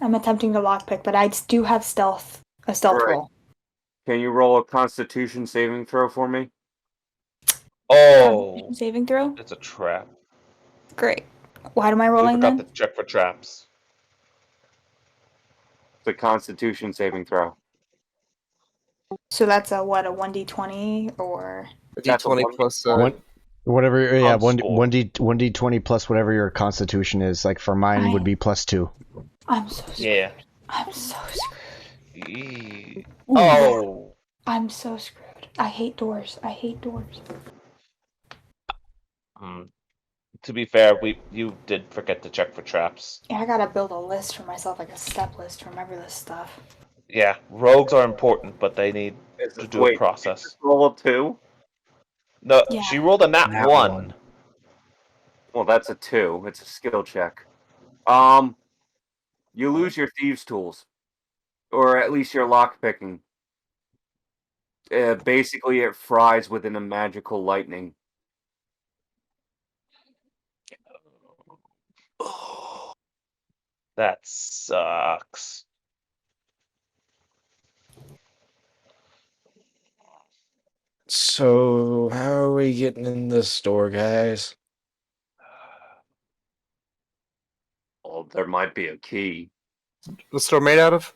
I'm attempting to lockpick, but I do have a stealth Right. roll. Can you roll a Constitution saving throw for me? oh, Saving throw? it's a trap. Great. What am I We rolling forgot then? to check for traps. It's a Constitution saving throw. So that's a 1d20 or A That's a d20 1d20. plus. Whatever, yeah, Con one score. D 20 plus whatever your Constitution is. Like for mine would be +2. I'm so screwed. Yeah. I'm so screwed. Eee. Ooh. Oh. I'm so screwed. I hate doors. To be fair, you did forget to check for traps. Yeah, I gotta build a list for myself, like a step list to remember this stuff. Yeah, rogues are important, but they need to do a Wait, process. roll a 2? No, Yeah. she rolled a nat Nat 1. one. Well, that's a 2. It's a skill check. You lose your thieves' tools, or at least your lockpicking. Basically, it fries within a magical lightning. That sucks. So, how are we getting in this door, guys? there might be a key. What's the door made out of?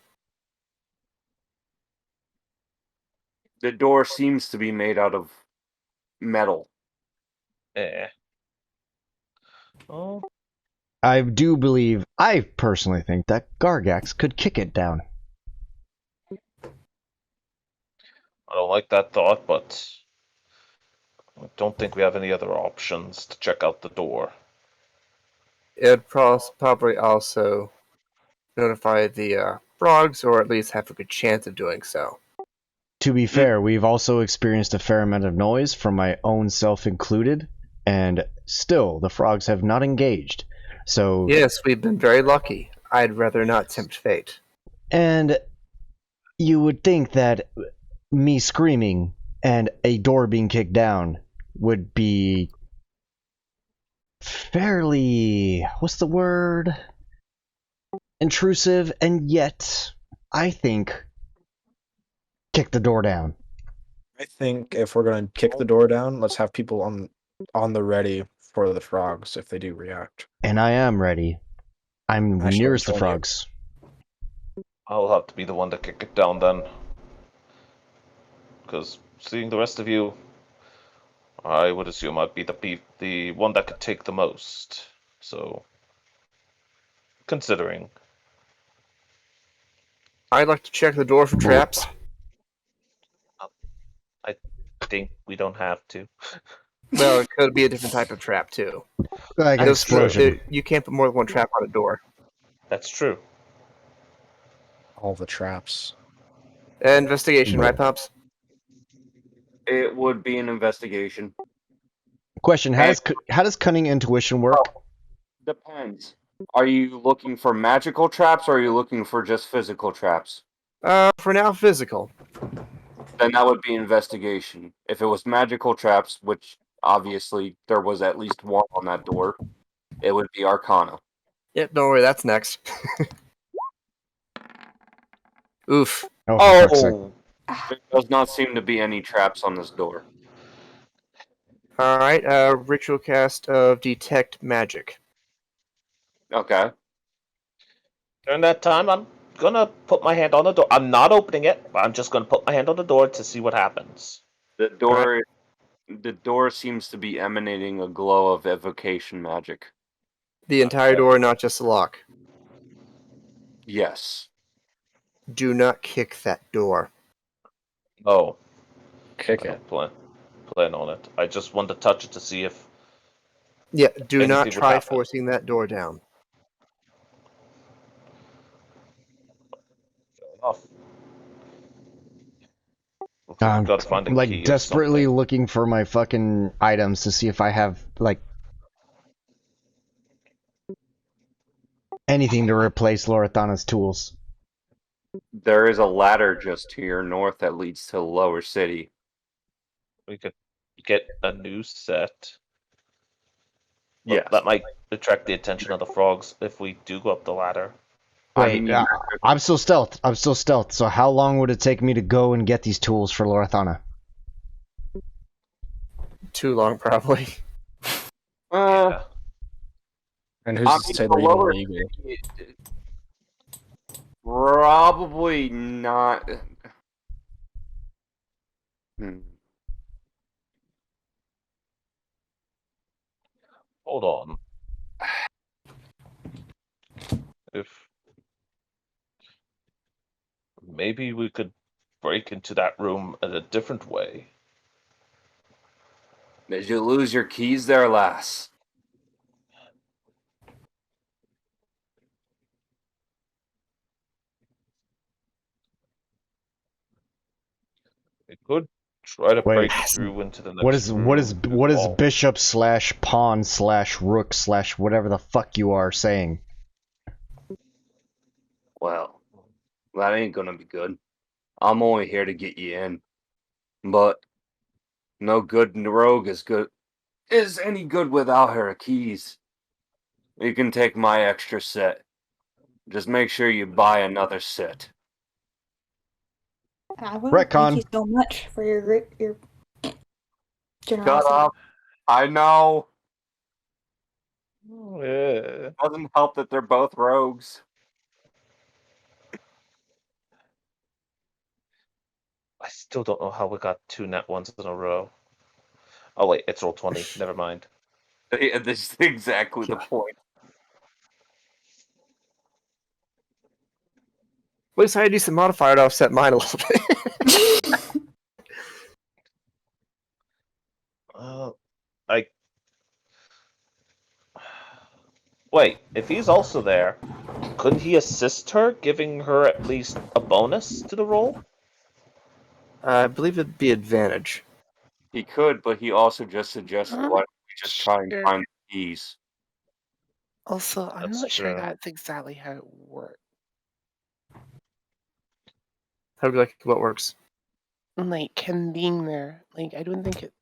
The door seems to be made out of metal. Oh, I do believe, I personally think that Gargax could kick it down. I don't like that thought, but I don't think we have any other options to check out the door. It'd probably also notify the frogs, or at least have a good chance of doing so. To be fair, we've also experienced a fair amount of noise, from my own self included, and still the frogs have not engaged. So Yes, we've been very lucky. I'd rather not tempt fate. And you would think that me screaming and a door being kicked down would be fairly, what's the word? Intrusive, and yet I think kick the door down. I think if we're gonna kick the door down, let's have people on the ready for the frogs if they do react. And I am ready. I'm I shall nearest the join you. frogs. I'll have to be the one to kick it down then. Because seeing the rest of you, I would assume I'd be the one that could take the most. So, considering. I'd like to check the door for traps. I think we don't have to. Well, it could be a different type of trap too. Like an Those- explosion. You can't put more than one trap on a door. That's true. All the traps. Investigation, right, Pops? It would be an investigation. Question, how does cunning intuition work? Depends. Are you looking for magical traps, or are you looking for just physical traps? For now, physical. Then that would be investigation. If it was magical traps, which obviously there was at least one on that door, it would be arcana. Yep, don't worry, that's next. Oof. Oh, for fuck's sake. There does not seem to be any traps on this door. Alright, ritual cast of Detect Magic. Okay. During that time, I'm gonna put my hand on the door. I'm not opening it, but I'm just gonna put my hand on the door to see what happens. The door seems to be emanating a glow of evocation magic. The entire door, not just the lock. Yes. Do not kick that door. Oh. Kick I it. don't plan on it. I just want to touch it to see if Yeah, do anything not would try happen. forcing that door down. Fair enough. Looks like I'm we've got to find a like key or desperately something. looking for my fucking items to see if I have like anything to replace Lorathana's tools. There is a ladder just to your north that leads to the lower city. We could get a new set. But Yes. that might attract the attention of the frogs if we do go up the ladder. Wait, I'm still stealth. So how long would it take me to go and get these tools for Lorathana? Too long, probably. Yeah. And who's to say they're even legal? Probably not. Hold on. If maybe we could break into that room in a different way. Did you lose your keys there, lass? We could try to Wait, break through into the next what is room. bishop / pawn / rook / whatever the fuck you are saying? Well, that ain't gonna be good. I'm only here to get you in. But no good rogue is any good without her keys. You can take my extra set. Just make sure you buy another set. I will. Retcon. Thank you so much for your Shut generosity. up. I know. Yeah. Doesn't help that they're both rogues. I still don't know how we got 2 net ones in a row. Oh wait, it's roll 20. Never mind. Yeah, this is exactly the point. At least I had to do some modifier to offset mine a little bit. I wait. If he's also there, couldn't he assist her, giving her at least a bonus to the roll? I believe it'd be advantage. He could, but he also just suggested I'm why don't we just try and sure. find the keys. Also, I'm That's not sure true. that's exactly how it works. How do you like what works? Like him being there, like I don't think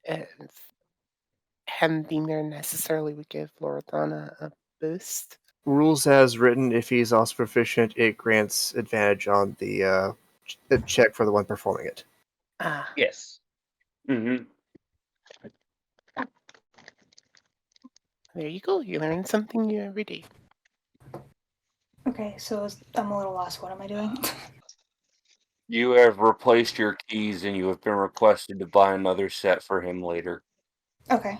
him being there necessarily would give Loredana a boost. Rules as written, if he's also proficient, it grants advantage on the check for the one performing it. Ah, Yes. Mm-hmm. there you go. You learn something new every day. Okay, so I'm a little lost. What am I doing? You have replaced your keys and you have been requested to buy another set for him later. Okay.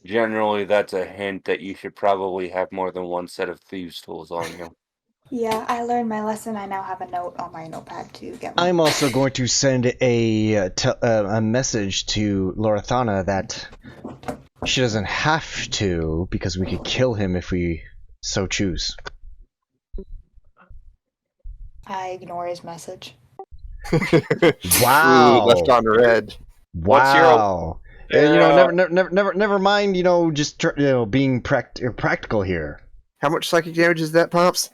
Generally, that's a hint that you should probably have more than one set of thieves' tools on you. Yeah, I learned my lesson. I now have a note on my notepad to get more. I'm also going to send a message to Lorathana that she doesn't have to, because we could kill him if we so choose. I ignore his message. Wow. Ooh, left on red. What's your- Wow. You know, never mind. You know, just being practical here. How much psychic damage is that, Pops?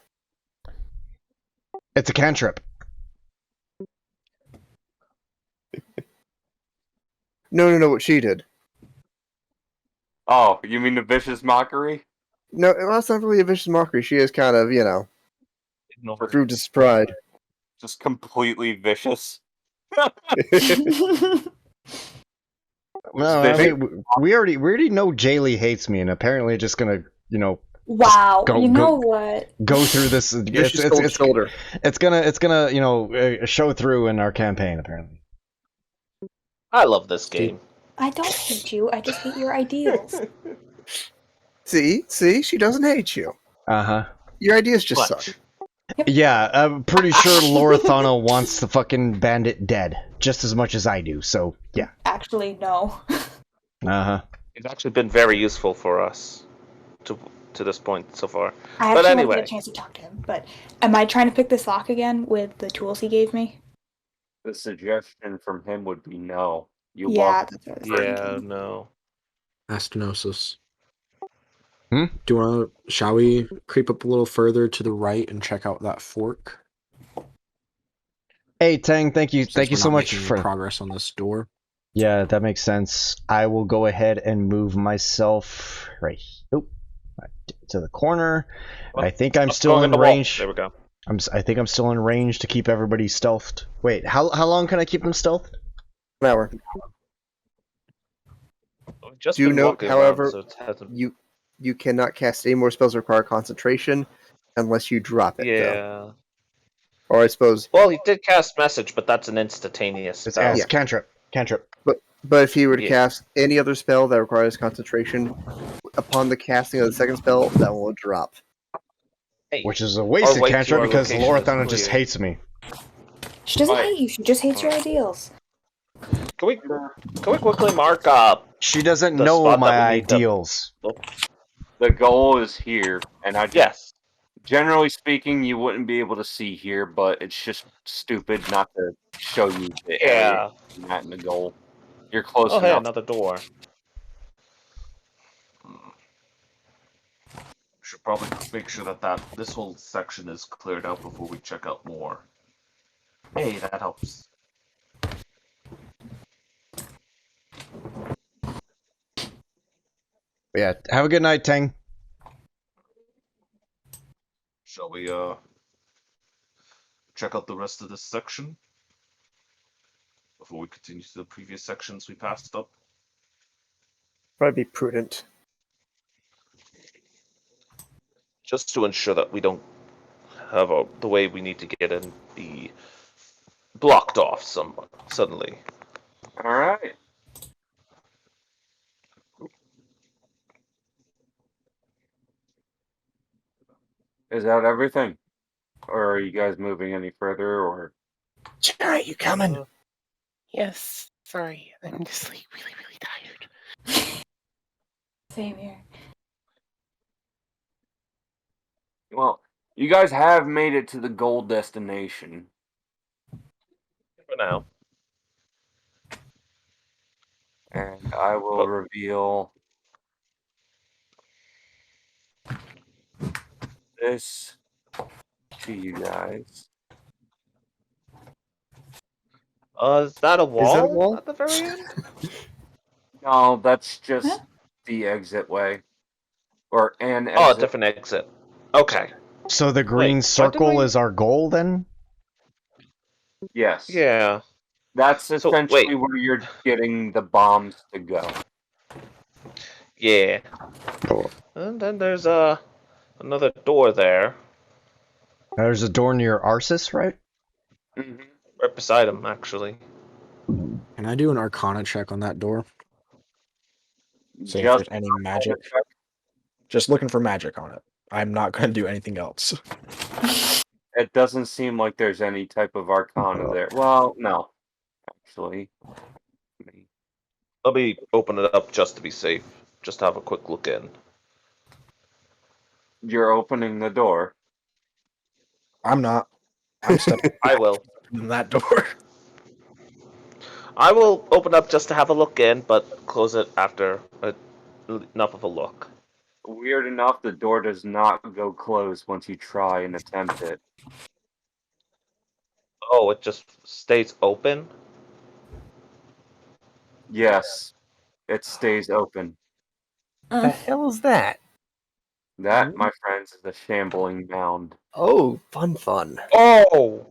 It's a cantrip. No, what she did. Oh, you mean the vicious mockery? No, well, that's not really a vicious mockery. She is kind of, through to pride. Just completely vicious. No, I mean, we already know Jaylee hates me, and apparently just gonna, Wow. Go- you know go- what? go through this. Vicious cold shoulder. It's gonna show through in our campaign apparently. I love this game. I don't hate you. I just hate your ideals. See, she doesn't hate you. Uh-huh. Your ideas just What? suck. Yeah, I'm pretty sure Lorathana wants the fucking bandit dead just as much as I do. So yeah. Actually, no. Uh-huh. It's actually been very useful for us to this point so far. I But actually want to anyway, get a chance to talk to him. But am I trying to pick this lock again with the tools he gave me? The suggestion from him would be no. You Yeah, walk. that's what I was yeah, thinking. no. Astenosis. Hmm? Shall we creep up a little further to the right and check out that fork? Hey Tang, thank you Since we're so not much making for progress on this door. Yeah, that makes sense. I will go ahead and move myself right to the corner. I think I'm still Going in the wall. range. There we go. I think I'm still in range to keep everybody stealthed. Wait, how long can I keep them stealthed? An hour. We've just Do been note, walking however, around, so it hasn't... you cannot cast any more spells that require concentration unless you drop it. Though. Yeah. Or I suppose. Well, he did cast message, but that's an instantaneous It's spell. cantrip. But if he were to Yeah. cast any other spell that requires concentration, upon the casting of the second spell, that will drop. Hey, Which is a wasted wait till cantrip our because location is Lorathana just clear. hates me. She doesn't Right. hate you. She just hates your ideals. Can we quickly mark She doesn't the know spot my that we need to- ideals. The goal is here, and Yes. generally speaking, you wouldn't be able to see here, but it's just stupid not to show you the area, not in the goal. You're close Oh, hey, enough. another door. Should probably make sure that this whole section is cleared out before we check out more. Hey, that helps. Yeah, have a good night, Tang. Shall we check out the rest of this section before we continue to the previous sections we passed up? Probably be prudent. Just to ensure that we don't have the way we need to get in be blocked off suddenly. All right. Is that everything? Or are you guys moving any further? Or Jarrett, you coming? Yes. Sorry, I'm just like really, really tired. Same here. well, you guys have made it to the goal destination. For now. And I will reveal this to you guys. Is that a wall? Is that a wall? At the very end? No, that's just the exit way. Or an exit. Oh, a different exit. Okay. So the green circle is our goal then? Yes. Yeah. That's essentially where you're getting the bombs to go. Yeah. And then there's another door there. There's a door near Arsis, right? Mm-hmm. Right beside him, actually. Can I do an Arcana check on that door? See if Just there's any magic. Just looking for magic on it. I'm not going to do anything else. It doesn't seem like there's any type of arcana there. Well, no. Actually. Let me open it up just to be safe. Just have a quick look in. You're opening the door. I'm not. I'm stepping. I will. In that door. I will open up just to have a look in, but close it after enough of a look. Weird enough, the door does not go closed once you try and attempt it. Oh, it just stays open? Yes. It stays open. The hell is that? That, my friends, is a shambling mound. Oh, fun. Oh!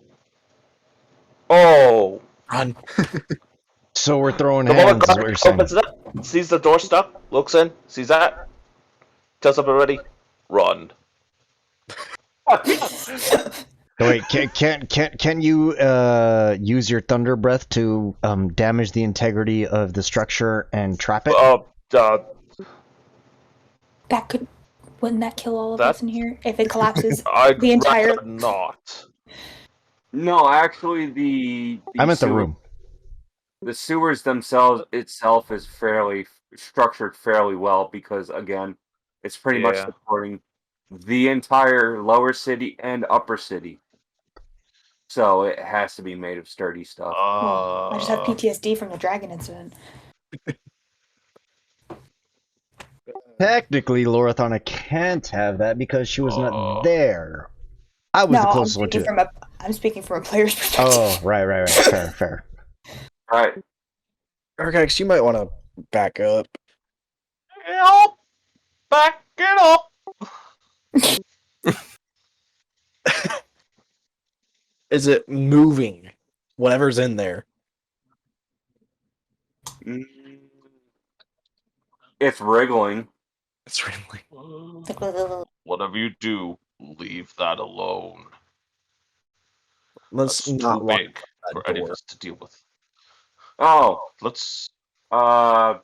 Oh! Run. So we're throwing The moment hands, is what you're saying. opens it up, sees the door stuck, looks in, sees that, tells up already, run. Wait, can you use your thunder breath to damage the integrity of the structure and trap it? Wouldn't that kill all of us in here if it collapses I'd the entire? rather not. No, actually, the I'm at the room. The sewers themselves itself is fairly structured fairly well because again, it's pretty much supporting the entire lower city and upper city. So it has to be made of sturdy stuff. Well, I just have PTSD from the dragon incident. Technically, Lorathana can't have that because she was not there. I was the closest one to it. I'm speaking from a player's perspective. Oh, right. Fair. Right. Arcax, you might want to back up. Help! Back it up! Is it moving? Whatever's in there. It's wriggling. It's wriggling. Whatever you do, leave that alone. Let's That's not too walk big that for any of door. us to deal with. Oh. Let's... Gargax,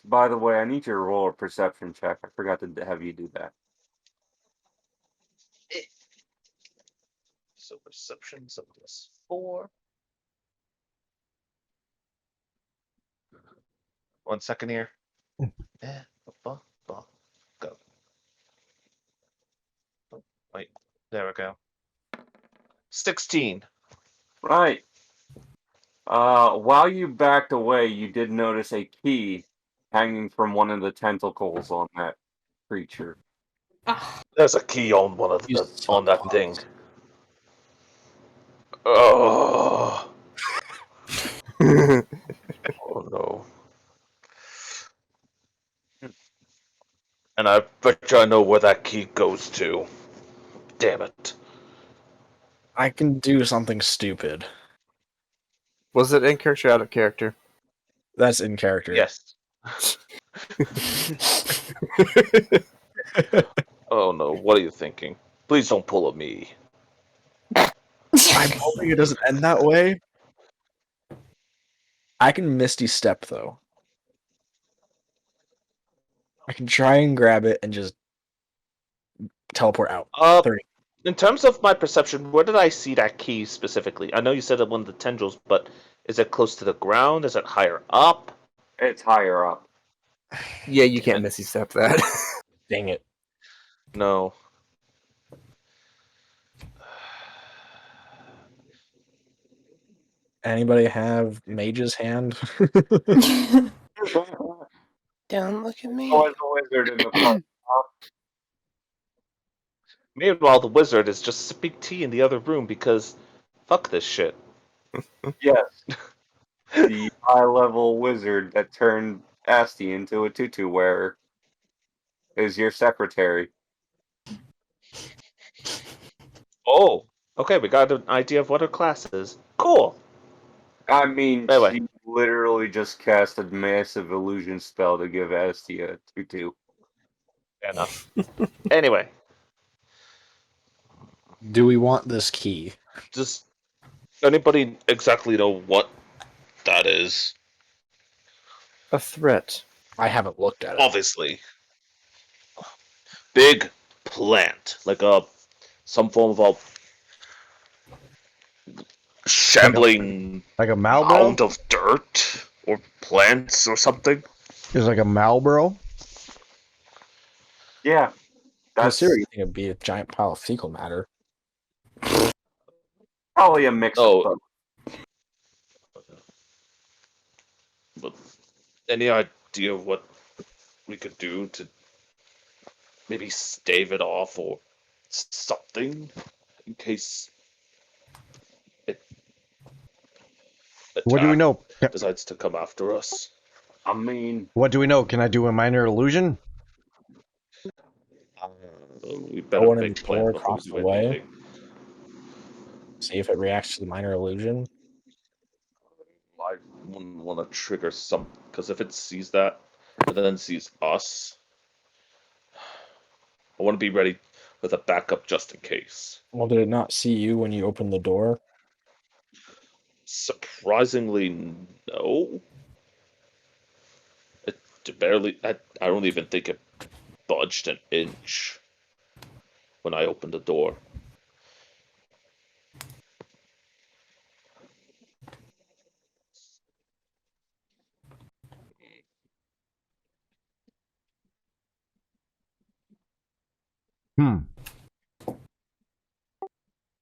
by the way, I need you to roll a perception check. I forgot to have you do that. So perception, so +4. 1 second here. Go. Oh, wait, there we go. 16. Right. While you backed away, you did notice a key hanging from one of the tentacles on that creature. There's a key on one of on that thing. Oh. Oh no. And I bet you I know where that key goes to. Damn it. I can do something stupid. Was it in character or out of character? That's in character. Yes. Oh no, what are you thinking? Please don't pull at me. I'm hoping it doesn't end that way. I can Misty Step, though. I can try and grab it and just teleport out. 30. In terms of my perception, where did I see that key specifically? I know you said it one of the tendrils, but is it close to the ground? Is it higher up? It's higher up. Yeah, you can't Misty Step that. Dang it. No. Anybody have Mage's Hand? Don't look at me. Oh, as a wizard in the front. Meanwhile, the wizard is just sipping tea in the other room because fuck this shit. Yes. The high-level wizard that turned Asti into a tutu wearer is your secretary. Oh, okay, we got an idea of what her class is. Cool. I mean, Anyway. she literally just cast a massive illusion spell to give Asti a tutu. Fair enough. Anyway. Do we want this key? Does anybody exactly know what that is? A threat. I haven't looked at it. Obviously. Big plant. Like some form of a shambling like a Marlboro? mound of dirt or plants or something. It's like a Marlboro? Yeah. That's serious. You think it'd be a giant pile of fecal matter. Probably a mix of both. But any idea of what we could do to maybe stave it off or something in case it What do we know? Decides to come after us? I mean, what do we know? Can I do a minor illusion? We better Go in make the plans door before across we the do way. anything. See if it reacts to the minor illusion. I wouldn't want to trigger some, because if it sees that and then sees us, I want to be ready with a backup just in case. Well, did it not see you when you opened the door? Surprisingly, no. It barely. I don't even think it budged an inch when I opened the door.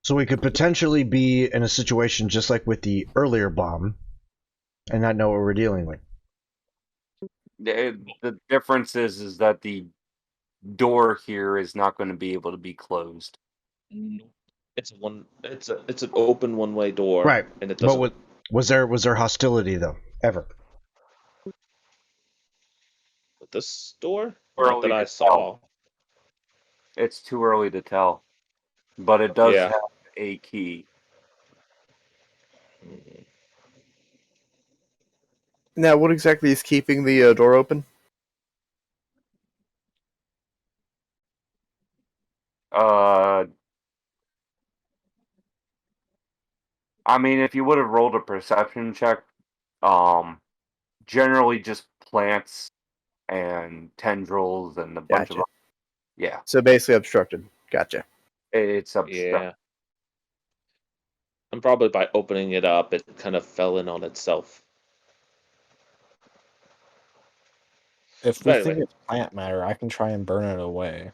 So we could potentially be in a situation just like with the earlier bomb and not know what we're dealing with. The difference is that the door here is not going to be able to be closed. It's an open one-way door, Right. And it doesn't. But was there hostility though ever? With this door, Early not that I to saw. tell. It's too early to tell, but it does Yeah. have a key. Now, what exactly is keeping the door open? I mean, if you would have rolled a perception check, generally just plants and tendrils and a bunch Gotcha. of yeah. So basically obstructed. Gotcha. It's obstructed. Yeah. And probably by opening it up, it kind of fell in on itself. If we But think anyway. it's plant matter, I can try and burn it away.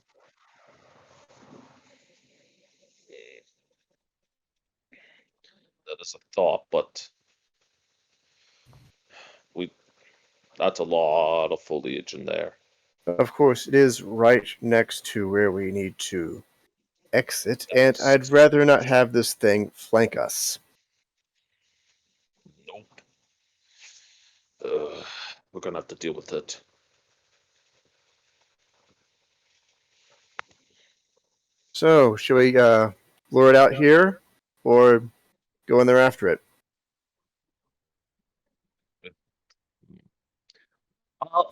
That is a thought, but that's a lot of foliage in there. Of course, it is right next to where we need to exit, and I'd rather not have this thing flank us. Nope. We're gonna have to deal with it. So, should we lure it out here, or go in there after it?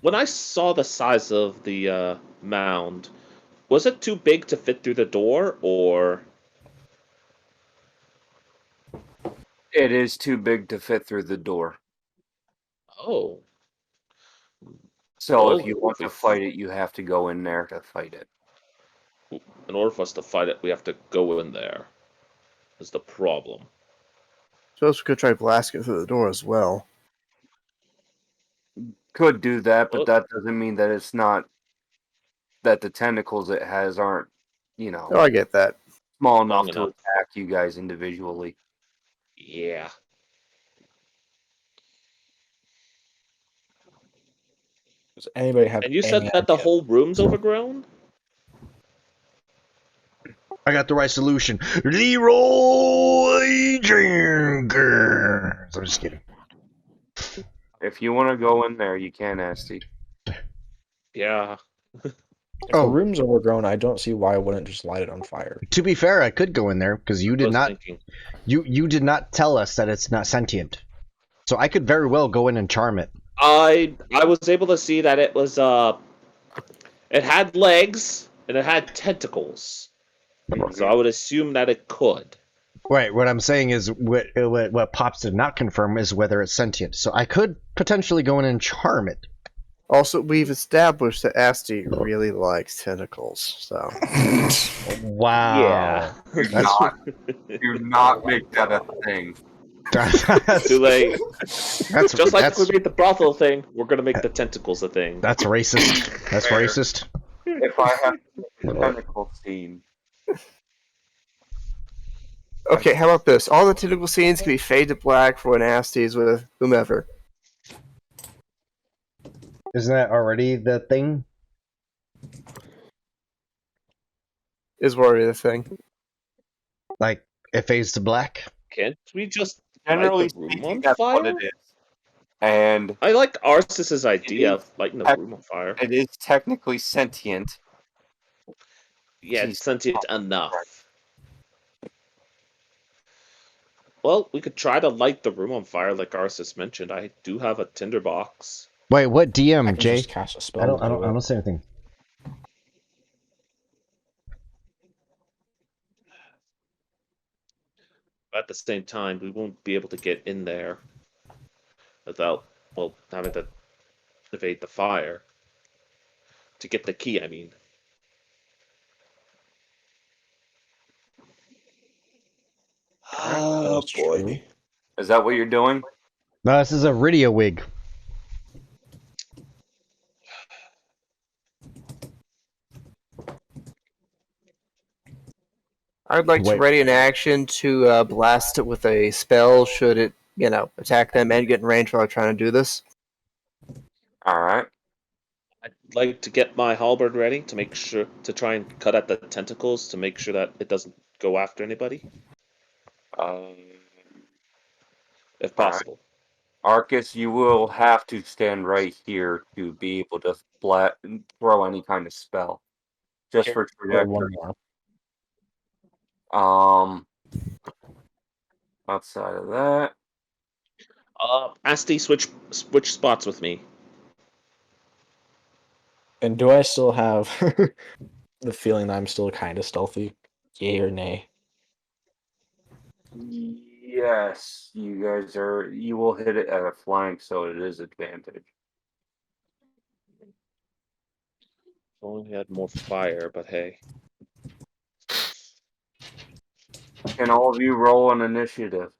When I saw the size of the mound, was it too big to fit through the door, or? It is too big to fit through the door. Oh. So Well, if you want to fight it, you have to go in there to fight it. In order for us to fight it, we have to go in there. Is the problem. Suppose we could try blasting it through the door as well. Could do that, but that doesn't mean that it's not that the tentacles it has aren't, Oh, I get that. small enough Long to enough. attack you guys individually. Yeah. Does anybody have? And you any said that the idea? whole room's overgrown? I got the right solution. Leroy Jenkins. I'm just kidding. If you want to go in there, you can, Asti. Yeah. If Oh. the room's overgrown, I don't see why I wouldn't just light it on fire. To be fair, I could go in there because you did not. Thinking. You did not tell us that it's not sentient, so I could very well go in and charm it. I was able to see that it was it had legs and it had tentacles. So I would assume that it could. Right. What I'm saying is what Pops did not confirm is whether it's sentient. So I could potentially go in and charm it. Also, we've established that Asti really likes tentacles, so. Wow. Yeah. Do not make that a thing. Too late. That's Just like we made the brothel thing, we're gonna make the tentacles a thing. That's racist. That's racist. If I have a tentacle scene. Okay, how about this? All the tentacle scenes can be fade to black for when Asti's with whomever. Isn't that already the thing? Is already the thing. Like, it fades to black? Can't we just Generally light the room speaking, on that's fire? what it is. And I like Arsis's idea of lighting the room on fire. it is technically sentient. Yeah, it's sentient enough. Well, we could try to light the room on fire like Arsis mentioned. I do have a tinderbox. Wait, what I DM, can Jay? just cast a spell. I don't say anything. At the same time, we won't be able to get in there without, well, having to evade the fire. To get the key, I mean. Oh boy. Is that what you're doing? No, this is a radio wig. I'd like to Wait. ready an action to blast it with a spell should it, attack them and get in range while I'm trying to do this. Alright. I'd like to get my halberd ready to make sure to try and cut at the tentacles to make sure that it doesn't go after anybody, if possible. Arcus, you will have to stand right here to be able to throw any kind of spell. Just for trajectory. Outside of that. Asti, switch spots with me. And do I still have the feeling that I'm still kind of stealthy? Yay or nay? Yes, you guys are. You will hit it at a flank, so it is advantage. If only we had more fire, but hey. Can all of you roll an initiative?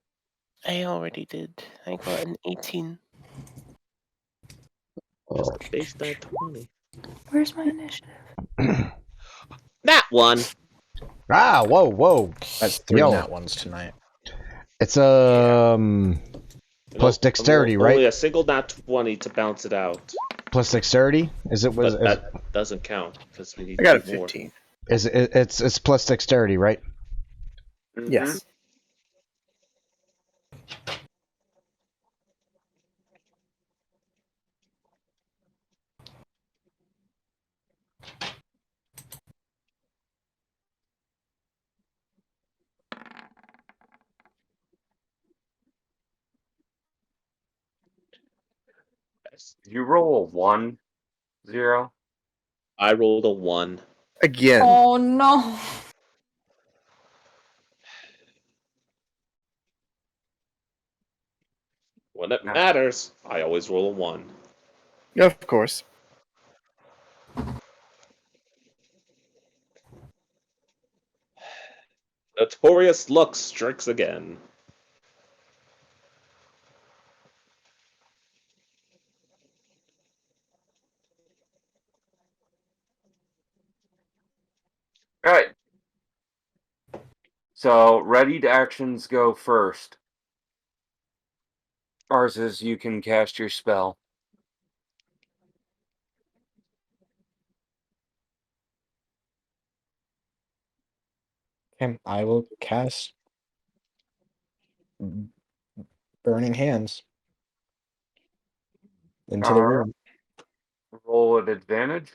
I already did. I got an 18. Just base that 20. Where's my initiative? That one! Ah, whoa. That's 3 Yo. nat ones tonight. It's plus dexterity, right? Only a single nat 20 to bounce it out. Plus dexterity? Is it was But that doesn't count because we need I got a to do more. 15. is it, it's plus dexterity, right? Yes. Did you roll a 1, 0? I rolled a 1. Again. Oh no. When it matters, I always roll a 1. Of course. Notorious luck strikes again. Alright. So, readied actions go first. Ours is you can cast your spell. Okay, I will cast Burning Hands into the Alright. room. Roll at advantage.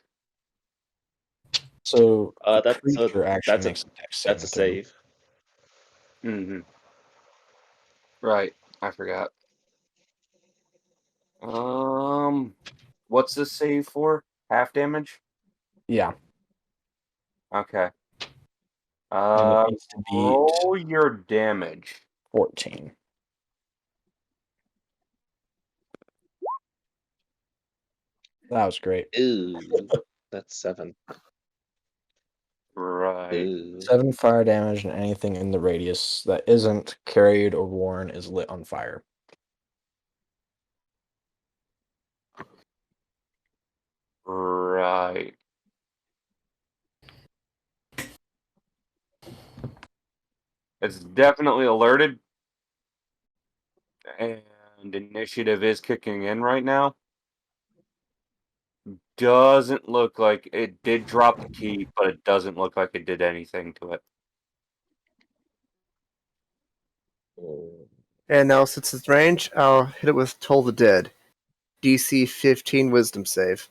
So the That's creature actually that's a makes a dex that's a saving throw. save. Mm-hmm. Right, I forgot. What's this save for? Half damage? Yeah, Okay. and it needs to beat Roll your damage. 14. That was great. Ooh, that's 7. Right. Ooh. 7 fire damage, and anything in the radius that isn't carried or worn is lit on fire. Right. It's definitely alerted. And initiative is kicking in right now. Doesn't look like it did drop the key, but it doesn't look like it did anything to it. And now, since it's range, I'll hit it with Toll the Dead. DC 15 Wisdom save.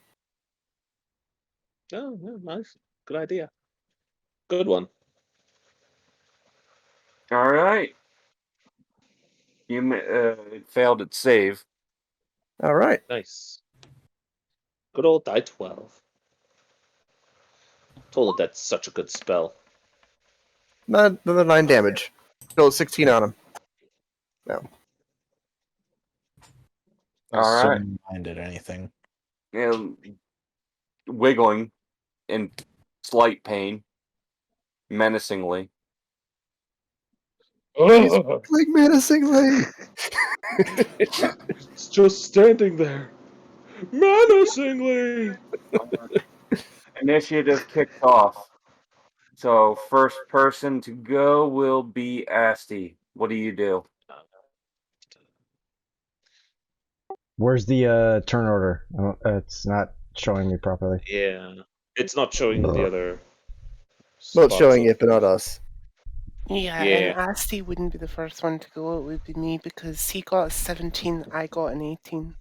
Oh, yeah, nice. Good idea. Good one. All right. You it failed its save. All right. Nice. Good old die 12. Told it that's such a good spell. Another 9 damage. Still 16 on him. No. All right. Minded anything. Wiggling in slight pain, menacingly. He's like menacingly. It's just standing there, menacingly. Initiative kicked off. So first person to go will be Asti. What do you do? Where's the turn order? Oh, it's not showing me properly. Yeah, it's not showing the other. Well, it's showing spots it, but not us. Yeah, Yeah. and Asti wouldn't be the first one to go. It would be me because he got a 17, I got an 18.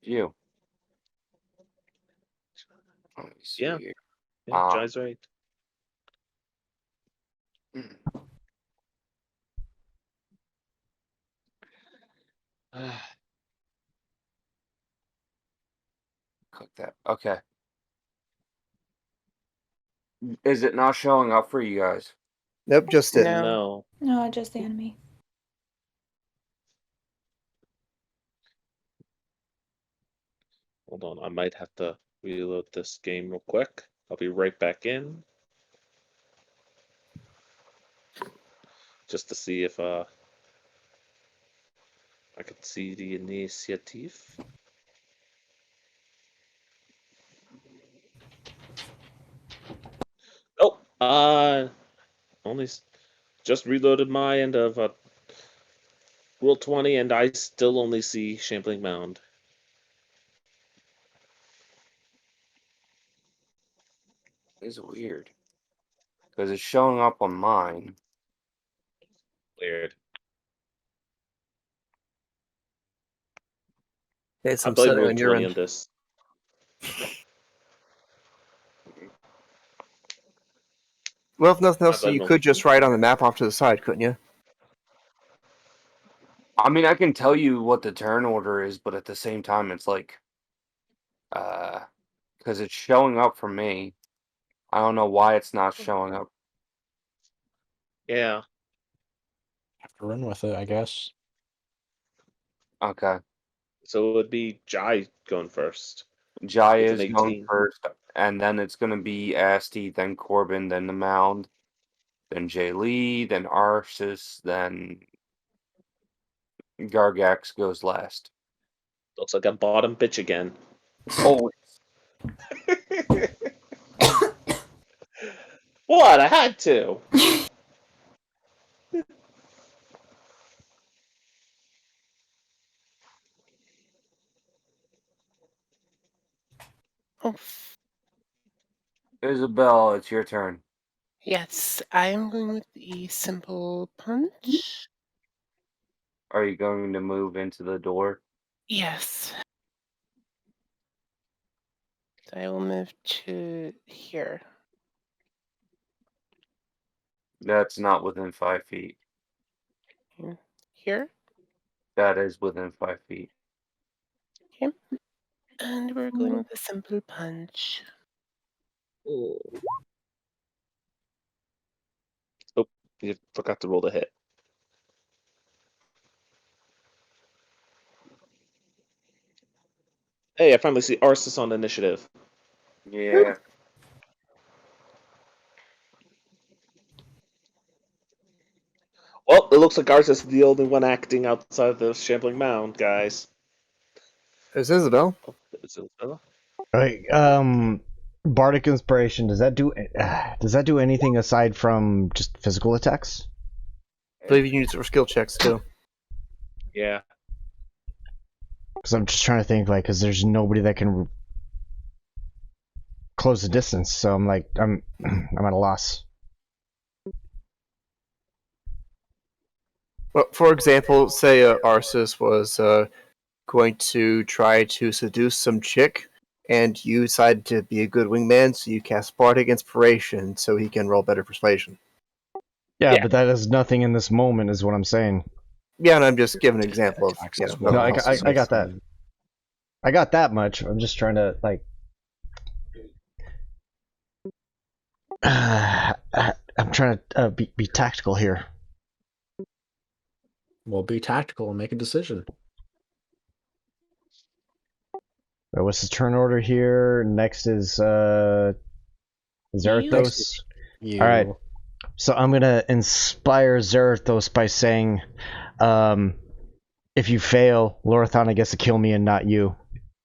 You. Let me see Yeah. here. Yeah, Jai's right. Click that. Okay. Is it not showing up for you guys? Nope, just it. No. No, just the enemy. Hold on, I might have to reload this game real quick. I'll be right back in. Just to see if I could see the initiative. Nope. Only just reloaded my end of Roll 20, and I still only see Shambling Mound. It's weird. Because it's showing up on mine. Weird. Okay, I some played setting Roll on your 20 end. on this. Well, if nothing else, played you Roll could just write on the map off to the side, couldn't you? I mean, I can tell you what the turn order is, but at the same time, it's like, because it's showing up for me. I don't know why it's not showing up. Yeah. Have to run with it, I guess. Okay. So it would be Jai going first. Jai With an is going 18. first, and then it's going to be Asti, then Corbin, then the Mound, then Jay Lee, then Arsis, then Gargax goes last. Looks like a bottom bitch again. Oh, What? I had to. Oh, Isabel, it's your turn. yes, I'm going with the simple punch. Are you going to move into the door? Yes. So I will move to here. That's not within 5 feet. Here. That is within 5 feet. Okay. And we're going with a simple punch. Oh, you forgot to roll the hit. Hey, I finally see Arsis on initiative. Yeah. Well, it looks like Arsis is the only one acting outside the shambling mound, guys. There's Isabel. Right. Bardic Inspiration. Does that do anything aside from just physical attacks? I believe you can use it for skill checks too. Yeah. Because I'm just trying to think, like, because there's nobody that can close the distance. So I'm like, I'm at a loss. Well, for example, say Arsis was going to try to seduce some chick, and you decide to be a good wingman, so you cast Bardic Inspiration so he can roll better persuasion. Yeah, Yeah. but that is nothing in this moment, is what I'm saying. Yeah, and I'm just giving an example of Attacks you as know. well. No, I nothing else. got that. I got that much. I'm just trying to like. I'm trying to be tactical here. Well, be tactical and make a decision. What's the turn order here? Next is Zarathos. You. All right. So I'm gonna inspire Zarathos by saying, if you fail, Lorathana gets to kill me and not you.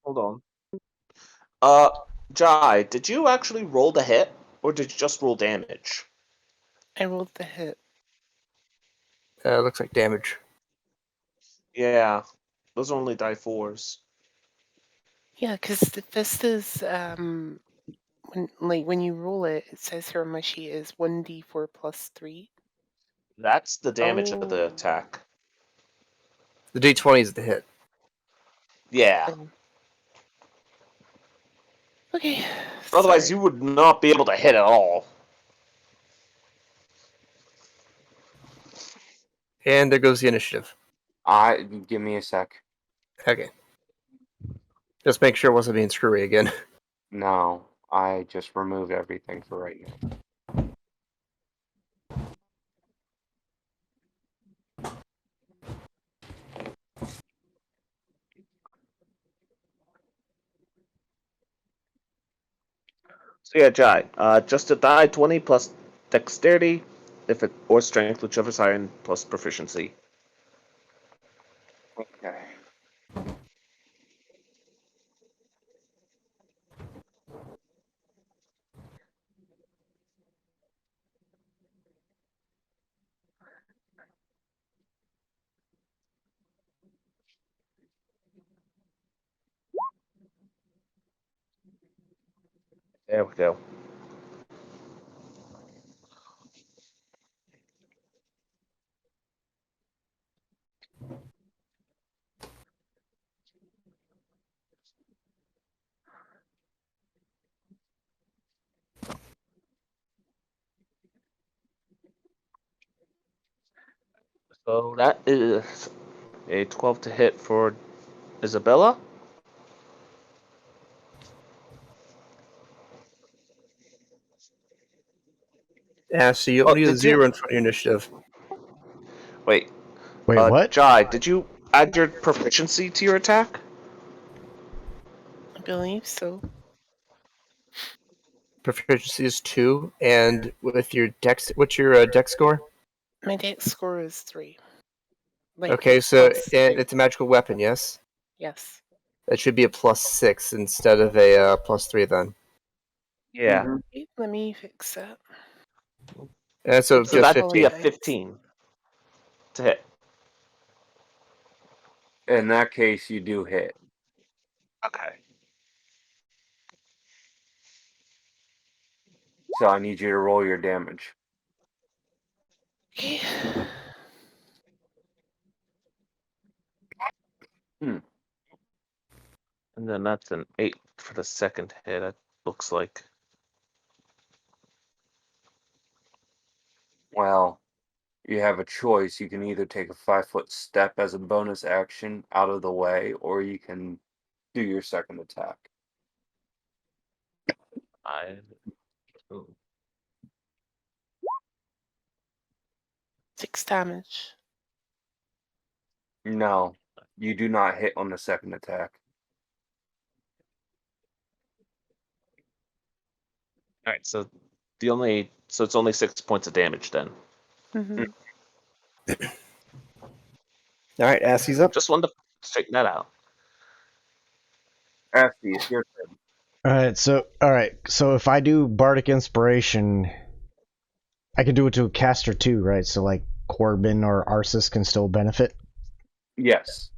Hold on. Jai, did you actually roll the hit, or did you just roll damage? I rolled the hit. Looks like damage. Yeah. Those are only die 4s. Yeah, because this is when you roll it, it says here on my sheet is 1d4 plus 3. That's the damage of the Oh. attack. The D20 is the hit. Yeah. Okay. Otherwise, sorry. you would not be able to hit at all. And there goes the initiative. Give me a sec. Okay. Just make sure it wasn't being screwy again. No, I just removed everything for right now. So yeah, Jai, just a die 20 plus dexterity, if it or strength, whichever's higher, and plus proficiency. Okay. There we go. So that is A 12 to hit for Isabella. So you Oh, only need a did you? 0 in front of your initiative. Wait, Wait, what? Jai, did you add your proficiency to your attack? I believe so. Proficiency is 2, and with your dex, what's your dex score? My dex score is 3. Like Okay, so +3. it's a magical weapon, yes? Yes. That should be a +6 instead of a +3 then. Yeah. Mhm. Wait, let me fix that. And so So just that'd be a 15. 15 to hit. In that case, you do hit. Okay. So I need you to roll your damage. Okay. And then that's an 8 for the second hit, it looks like. Well, you have a choice. You can either take a 5-foot step as a bonus action out of the way, or you can do your second attack. Ooh. 6 damage. No, you do not hit on the second attack. Alright, so it's only 6 points of damage then. Mm-hmm. Alright, Assie's up. Just wanted to straighten that out. Ashley, it's your turn. All right. So if I do bardic inspiration, I can do it to a caster too, right? So like Corbin or Arsis can still benefit. Yes.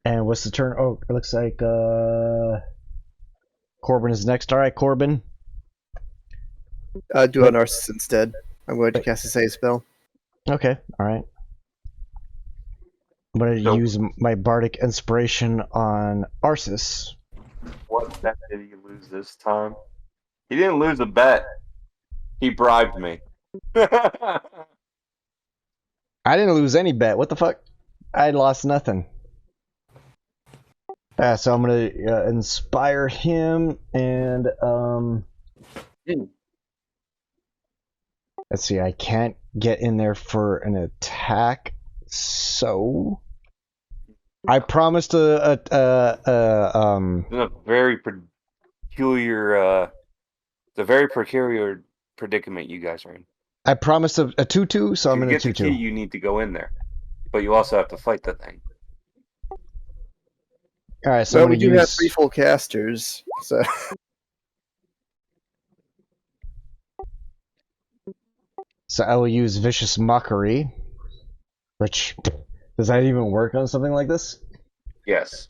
And what's the turn? Oh, it looks like Corbin is next. All right, Corbin. Do an Narcissus instead. I'm going to cast a save spell. Okay. All right. I'm gonna use my bardic inspiration on Arsis. What bet did he lose this time? He didn't lose a bet. He bribed me. I didn't lose any bet. What the fuck? I lost nothing. So I'm gonna inspire him and let's see. I can't get in there for an attack, so I promised It's a very peculiar. It's a very precarious predicament you guys are in. I promised a 2-2, so I'm To in a get the 2-2. key, you need to go in there, but you also have to fight the thing. All right, so Well, I'm we gonna do have use. 3 full casters, so So I will use vicious mockery. Which does that even work on something like this? Yes.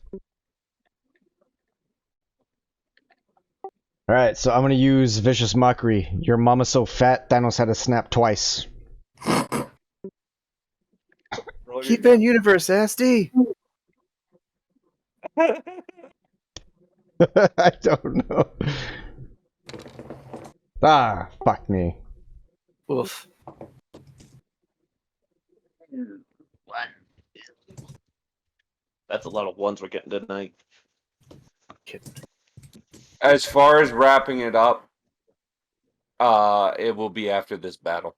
All right, so I'm gonna use vicious mockery. Your mama's so fat, Thanos had to snap twice. keep in universe, Asti. I don't know. Ah, fuck me. Oof. That's a lot of ones we're getting tonight. As far as wrapping it up, it will be after this battle.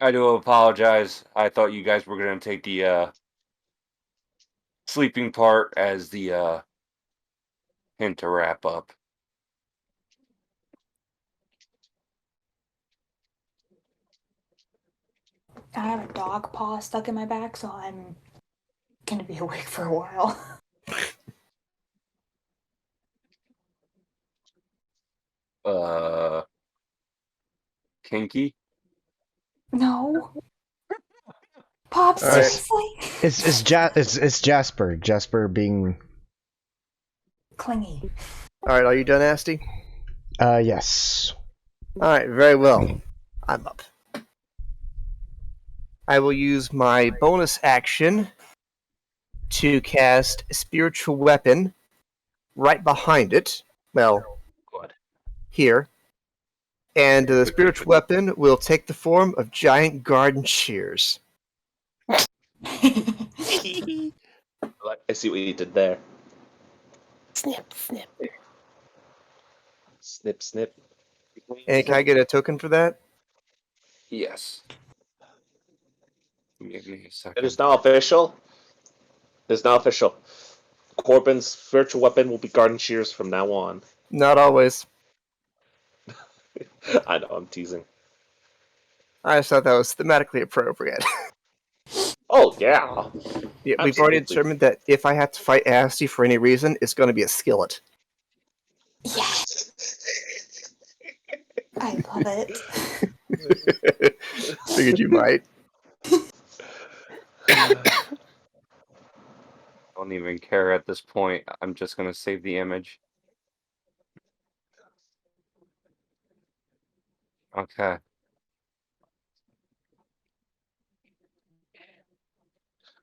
I do apologize. I thought you guys were going to take the sleeping part as the hint to wrap up. I have a dog paw stuck in my back, so I'm gonna be awake for a while. Kinky? No. Pop, All right. seriously? It's Jasper. Jasper being Clingy. Alright, are you done, Asti? yes. Alright, very well. I'm up. I will use my bonus action to cast Spiritual Weapon right behind it. Well, Good. here. And the spiritual weapon will take the form of giant garden shears. I see what you did there. Snip, snip. Snip, snip. And can I get a token for that? Yes. Give me a It second. is now official. It is now official. Corbin's spiritual weapon will be garden shears from now on. Not always. I know, I'm teasing. I just thought that was thematically appropriate. Oh, yeah. Yeah, we've already Absolutely. determined that if I have to fight Asti for any reason, it's going to be a skillet. Yes, I love it. Figured you might. Don't even care at this point. I'm just gonna save the image. Okay.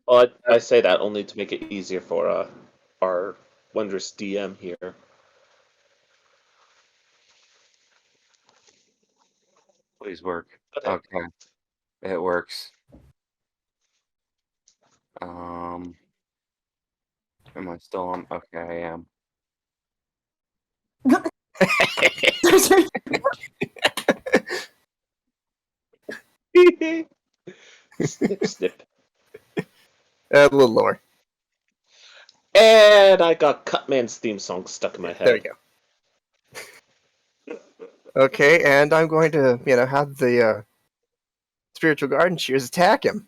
Well, I say that only to make it easier for our wondrous DM here. Please work. Okay. It works. Am I still on? Okay, I am. Snip, snip. A little lower. And I got Cutman's theme song stuck in my head. There you go. Okay, and I'm going to, have the spiritual garden shears attack him.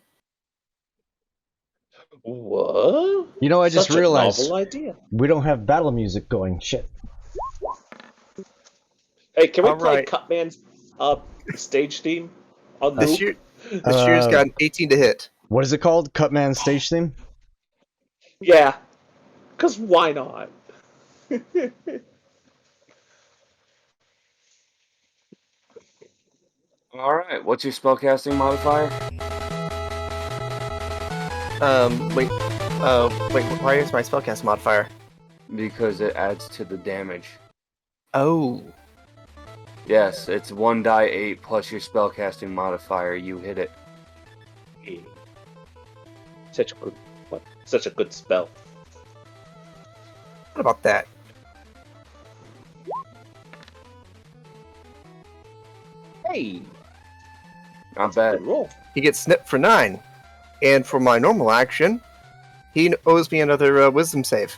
What? You know, I just Such realized a novel idea. we don't have battle music going. Shit. Hey, can we All play right. Cutman's stage theme on The loop? shears got an 18 to hit. What is it called? Cutman stage theme? Yeah, because why not? Alright, what's your spellcasting modifier? Why is my spellcast modifier? Because it adds to the damage. Oh. Yes, it's 1 die 8 plus your spellcasting modifier. You hit it. Such a good spell. What about that? Hey, Not bad. good roll. He gets snipped for 9. And for my normal action, he owes me another wisdom save.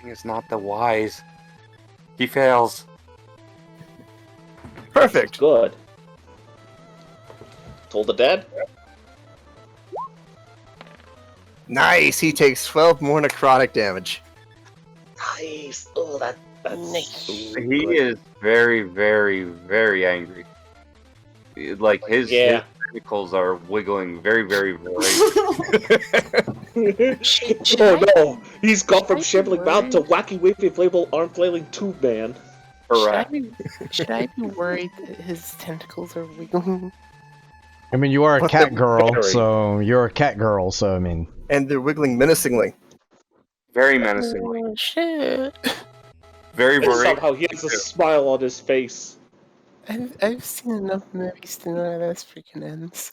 It's not the wise. He fails. Perfect. Good. Toll the dead. Nice. He takes 12 more necrotic damage. Nice. Oh, that's Nice. ooh, He good. is very, very, very angry. Like his tentacles are wiggling very, very, very. Oh no! He's gone from shambling mouth to wacky wavy inflatable arm flailing tube man. Correct. Should I be worried that his tentacles are wiggling? I mean, you are a But cat they're girl, very- so you're a cat girl, so I mean. And they're wiggling menacingly. Very menacingly. Oh, shit. Very, And very. somehow he has a smile on his face. I've seen enough movies to know how this freaking ends.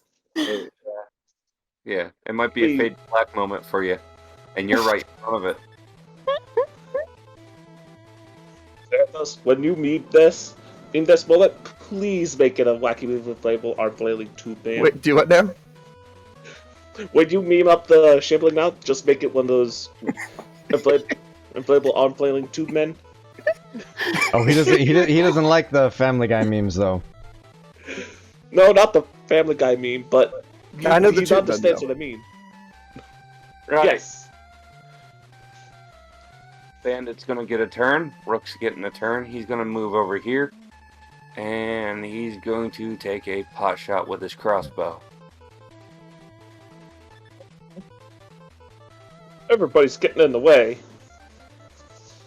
Yeah, it might be a fade to black moment for you. And you're right in front of it. Theranos, when you meet this, in this moment, please make it a wacky wavy inflatable arm flailing tube man. Wait, do what now? When you meme up the shambling mouth, just make it one of those inflatable arm flailing tube men. Oh, he doesn't. He doesn't like the Family Guy memes, though. No, not the Family Guy meme, but I know the he tube men, understands though. what I mean. Right. Yes. Bandit's gonna get a turn. Rook's getting a turn. He's gonna move over here. And he's going to take a pot shot with his crossbow. Everybody's getting in the way.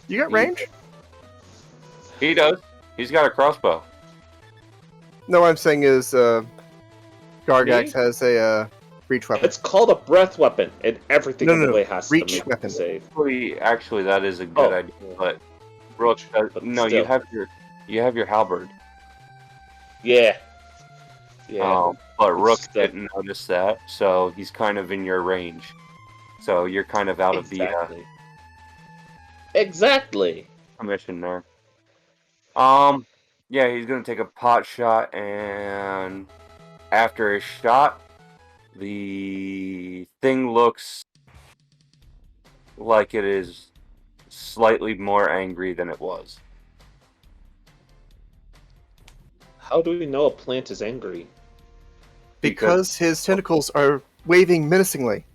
You got range? He does. He's got a crossbow. No, what I'm saying is Gargax Me? has a Reach weapon. It's called a breath weapon, and everything No, in no, the no. way has to Reach make weapon. a save. Actually, that is a good Oh. idea. But Rook, But no, still. you have your halberd. Yeah. Yeah. But Rook still- didn't notice that, so he's kind of in your range. So you're kind of out of the Exactly. commission there. Yeah, he's gonna take a pot shot, and after his shot, the thing looks like it is slightly more angry than it was. How do we know a plant is angry? Because his tentacles are waving menacingly.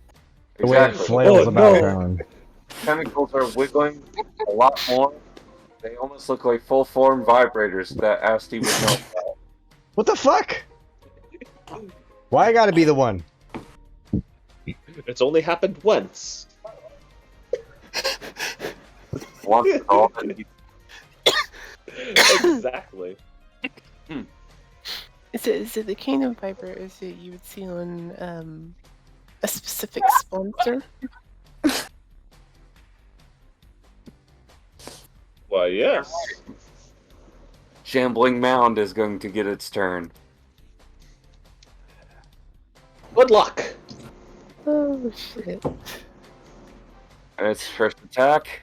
The way it Exactly. flails about town. Tentacles are wiggling a lot more. They almost look like full-form vibrators that Asti would know about. What the fuck? Why I gotta be the one? It's only happened once. Once it's all Exactly. Is it the kind of vibrators that you would see on a specific sponsor? Why, yes. Shambling Mound is going to get its turn. Good luck. Oh shit. And its first attack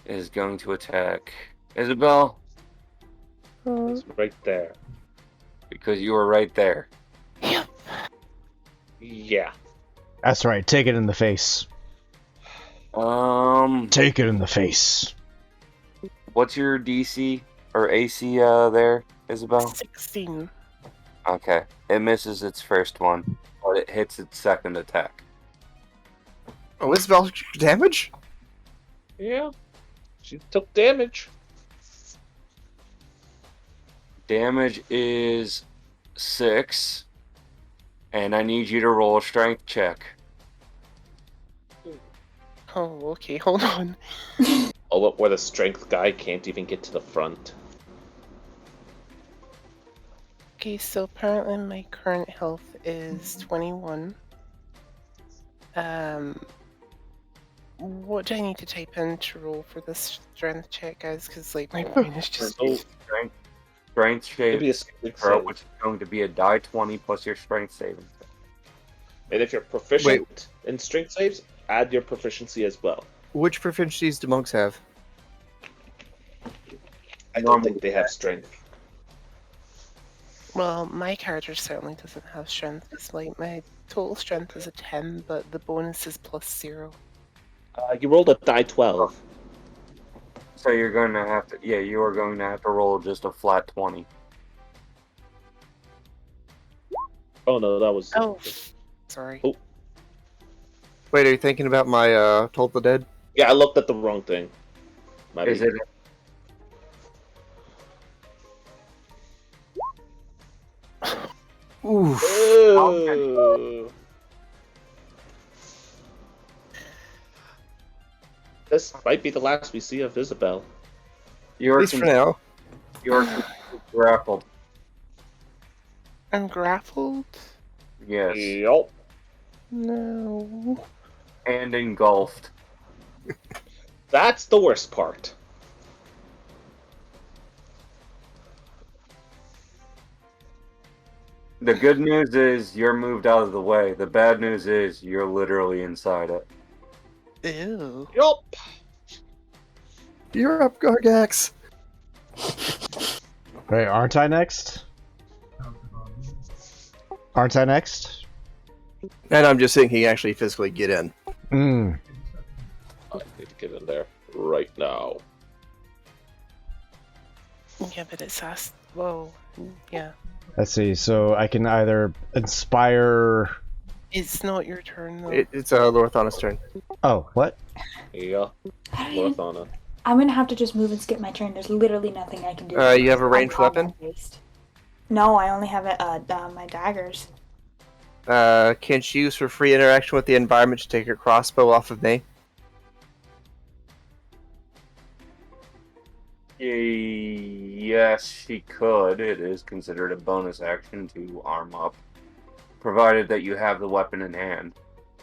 is going to attack Isabel. It's right there. Because you were right there. Yeah. That's right, take it in the face. Take it in the face. What's your DC or AC there, Isabel? 16. Okay. It misses its first one, but it hits its second attack. Oh, Isabel took damage? Yeah. She took damage. Damage is 6, and I need you to roll a strength check. Oh, okay, hold on. Oh, where the strength guy can't even get to the front. Okay, so apparently my current health is 21. What do I need to type in to roll for this strength check, guys? Because, like, my brain is just... Strength Maybe a save, strength save. which is going to be a die 20 plus your strength saving. And if you're proficient in strength saves, add your proficiency as well. Which proficiencies do monks have? I don't think they have strength. Well, my character certainly doesn't have strength. It's like my total strength is a 10, but the bonus is +0. You rolled a die 12. So you're going to have to, you are going to have to roll just a flat 20. Oh no, that was... Oh, sorry. Oh. Wait, are you thinking about my Told the Dead? Yeah, I looked at the wrong thing. Is it? Oof. Ooh. This might be the last we see of Isabel. You're At least for now. You're grappled. I'm grappled? Yes. Yup. No. And engulfed. That's the worst part. The good news is you're moved out of the way. The bad news is you're literally inside it. Ew. Yup. You're up, Gargax. Wait, aren't I next? Aren't I next? And I'm just thinking actually physically get in. Hmm. I need to get in there right now. Yeah, but it's asked. Whoa. Yeah. Let's see, so I can either inspire... It's not your turn, though. It's Lorthana's turn. Oh, what? Yeah. I don't even- Lorthana. I'm gonna have to just move and skip my turn. There's literally nothing I can do. You have a I'm ranged weapon? combat-based. No, I only have my daggers. Can she use for free interaction with the environment to take her crossbow off of me? Yes, she could. It is considered a bonus action to arm up. provided that you have the weapon in hand.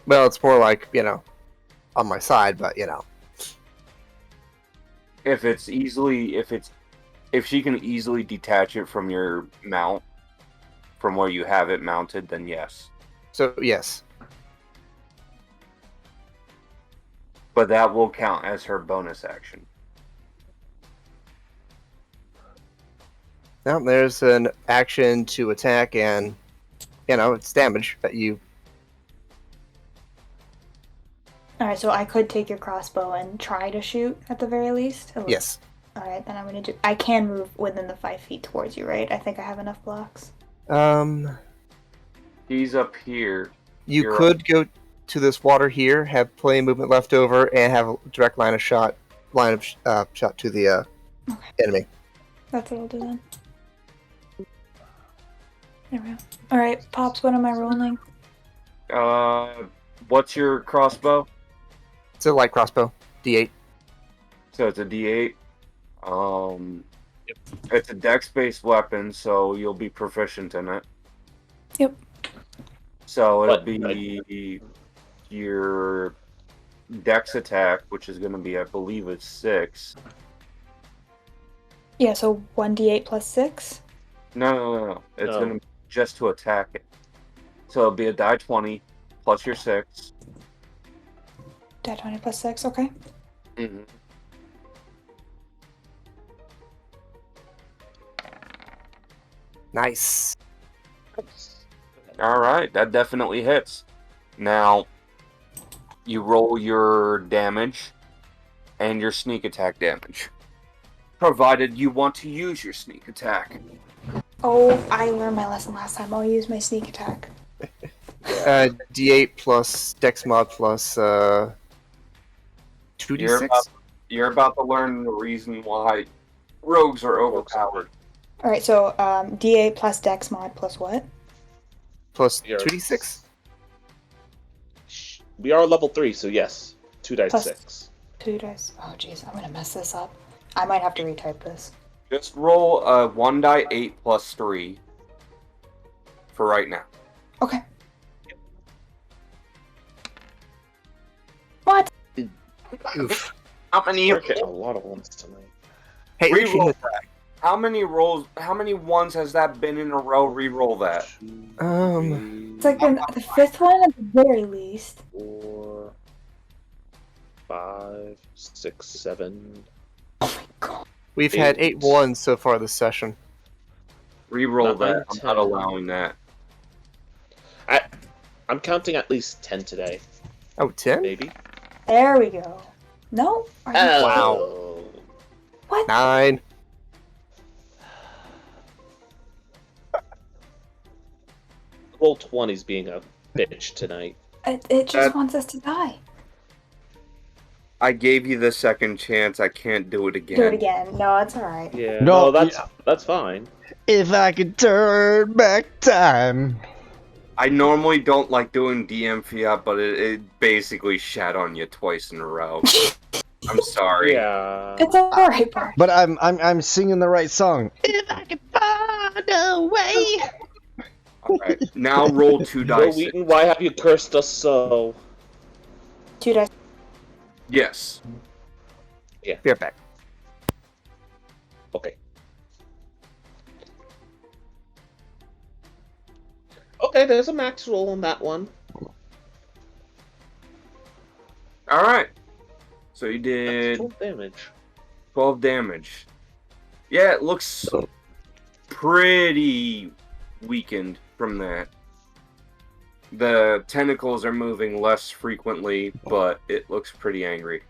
Well, it's more like, on my side, but If she can easily detach it from your mount, from where you have it mounted, then yes. So, yes. But that will count as her bonus action. Now, there's an action to attack, and, it's damage that you... Alright, so I could take your crossbow and try to shoot at the very least? Yes. Alright, then I'm gonna do... I can move within the 5 feet towards you, right? I think I have enough blocks. He's up here. You could go to this water here, have plenty of movement left over, and have a direct line of shot to the enemy. That's what I'll do then. There we go. Alright, Pops, what am I rolling? What's your crossbow? It's a light crossbow, D8. So it's a D8. It's a dex-based weapon, so you'll be proficient in it. Yep. So it'll be your dex attack, which is going to be, I believe, it's 6. Yeah, so 1d8 plus 6? No. It's going to be just to attack it. So it'll be a die 20 plus your 6. Die 20 plus 6, okay. Mm-hmm. Nice. All right, that definitely hits. Now, you roll your damage and your sneak attack damage, provided you want to use your sneak attack. Oh, I learned my lesson last time. I'll use my sneak attack. D8 plus dex mod plus 2d6? You're about to learn the reason why rogues are overpowered. Alright, so d8 plus dex mod plus what? Plus 2d6? We are level 3, so yes. 2 dice Plus 6. 2 dice. Oh, jeez, I'm gonna mess this up. I might have to retype this. Just roll 1 die 8 plus 3 for right now. Okay. What? Oof. How many? We're getting a lot of ones tonight. Hey, Reroll that. How many ones has that been in a row? Reroll that. It's like the 5th one at the very least. 4, 5, 6, 7. Oh my god. We've had 8 ones so far this session. Reroll Nine, that. I'm 10. not allowing that. I'm counting at least 10 today. Oh, 10? Maybe. There we go. No? Are you Wow. What? 9. Roll 20's being a bitch tonight. It just wants us to die. I gave you the second chance. I can't do it again. Do it again. No, it's alright. Yeah. No, No, that's fine. If I could turn back time. I normally don't like doing DM Fiat, but it basically shat on you twice in a row. I'm sorry. Yeah. It's alright, Bart. But I'm singing the right song. If I could find a way. Alright, now roll 2 Will dice. Wheaton, why have you cursed us so? 2 dice. Yes. Be right back. Okay. Okay, there's a max roll on that one. Alright. So you That's did 12 damage. 12 damage. Yeah, it looks pretty weakened from that. The tentacles are moving less frequently, but it looks pretty angry.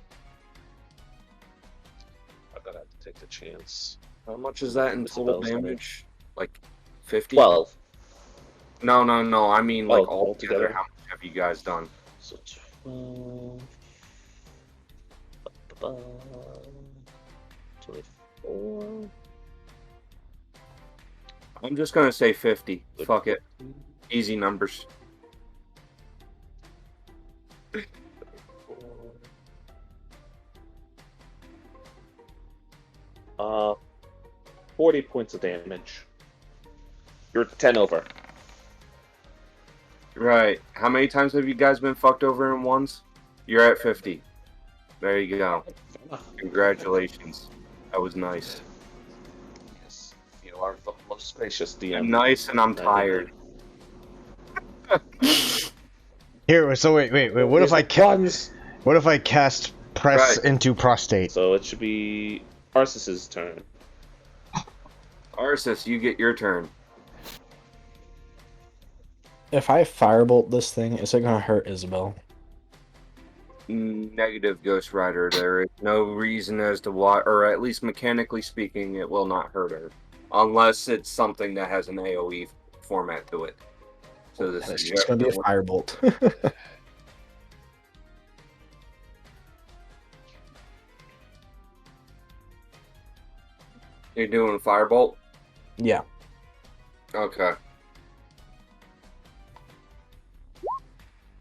I'm gonna have to take the chance. How much is that in total Spells. damage? Like 50? 12. No. I mean, like, all all together. together? How much have you guys done? So 12. 24. I'm just gonna say 50. Fuck it. Easy numbers. 40 points of damage. You're 10 over. Right. How many times have you guys been fucked over in ones? You're at 50. There you go. Congratulations. That was nice. Yes, you are the most gracious DM. I'm nice and I'm tired. Here, so wait. What if I cast press Right. into prostate? So it should be Arceus's turn. Arceus, you get your turn. If I firebolt this thing, is it gonna hurt Isabel? Negative, Ghost Rider. There is no reason as to why, or at least mechanically speaking, it will not hurt her. Unless it's something that has an AoE format to it. So this It's is just gonna be a firebolt. You're doing Firebolt? Yeah. Okay.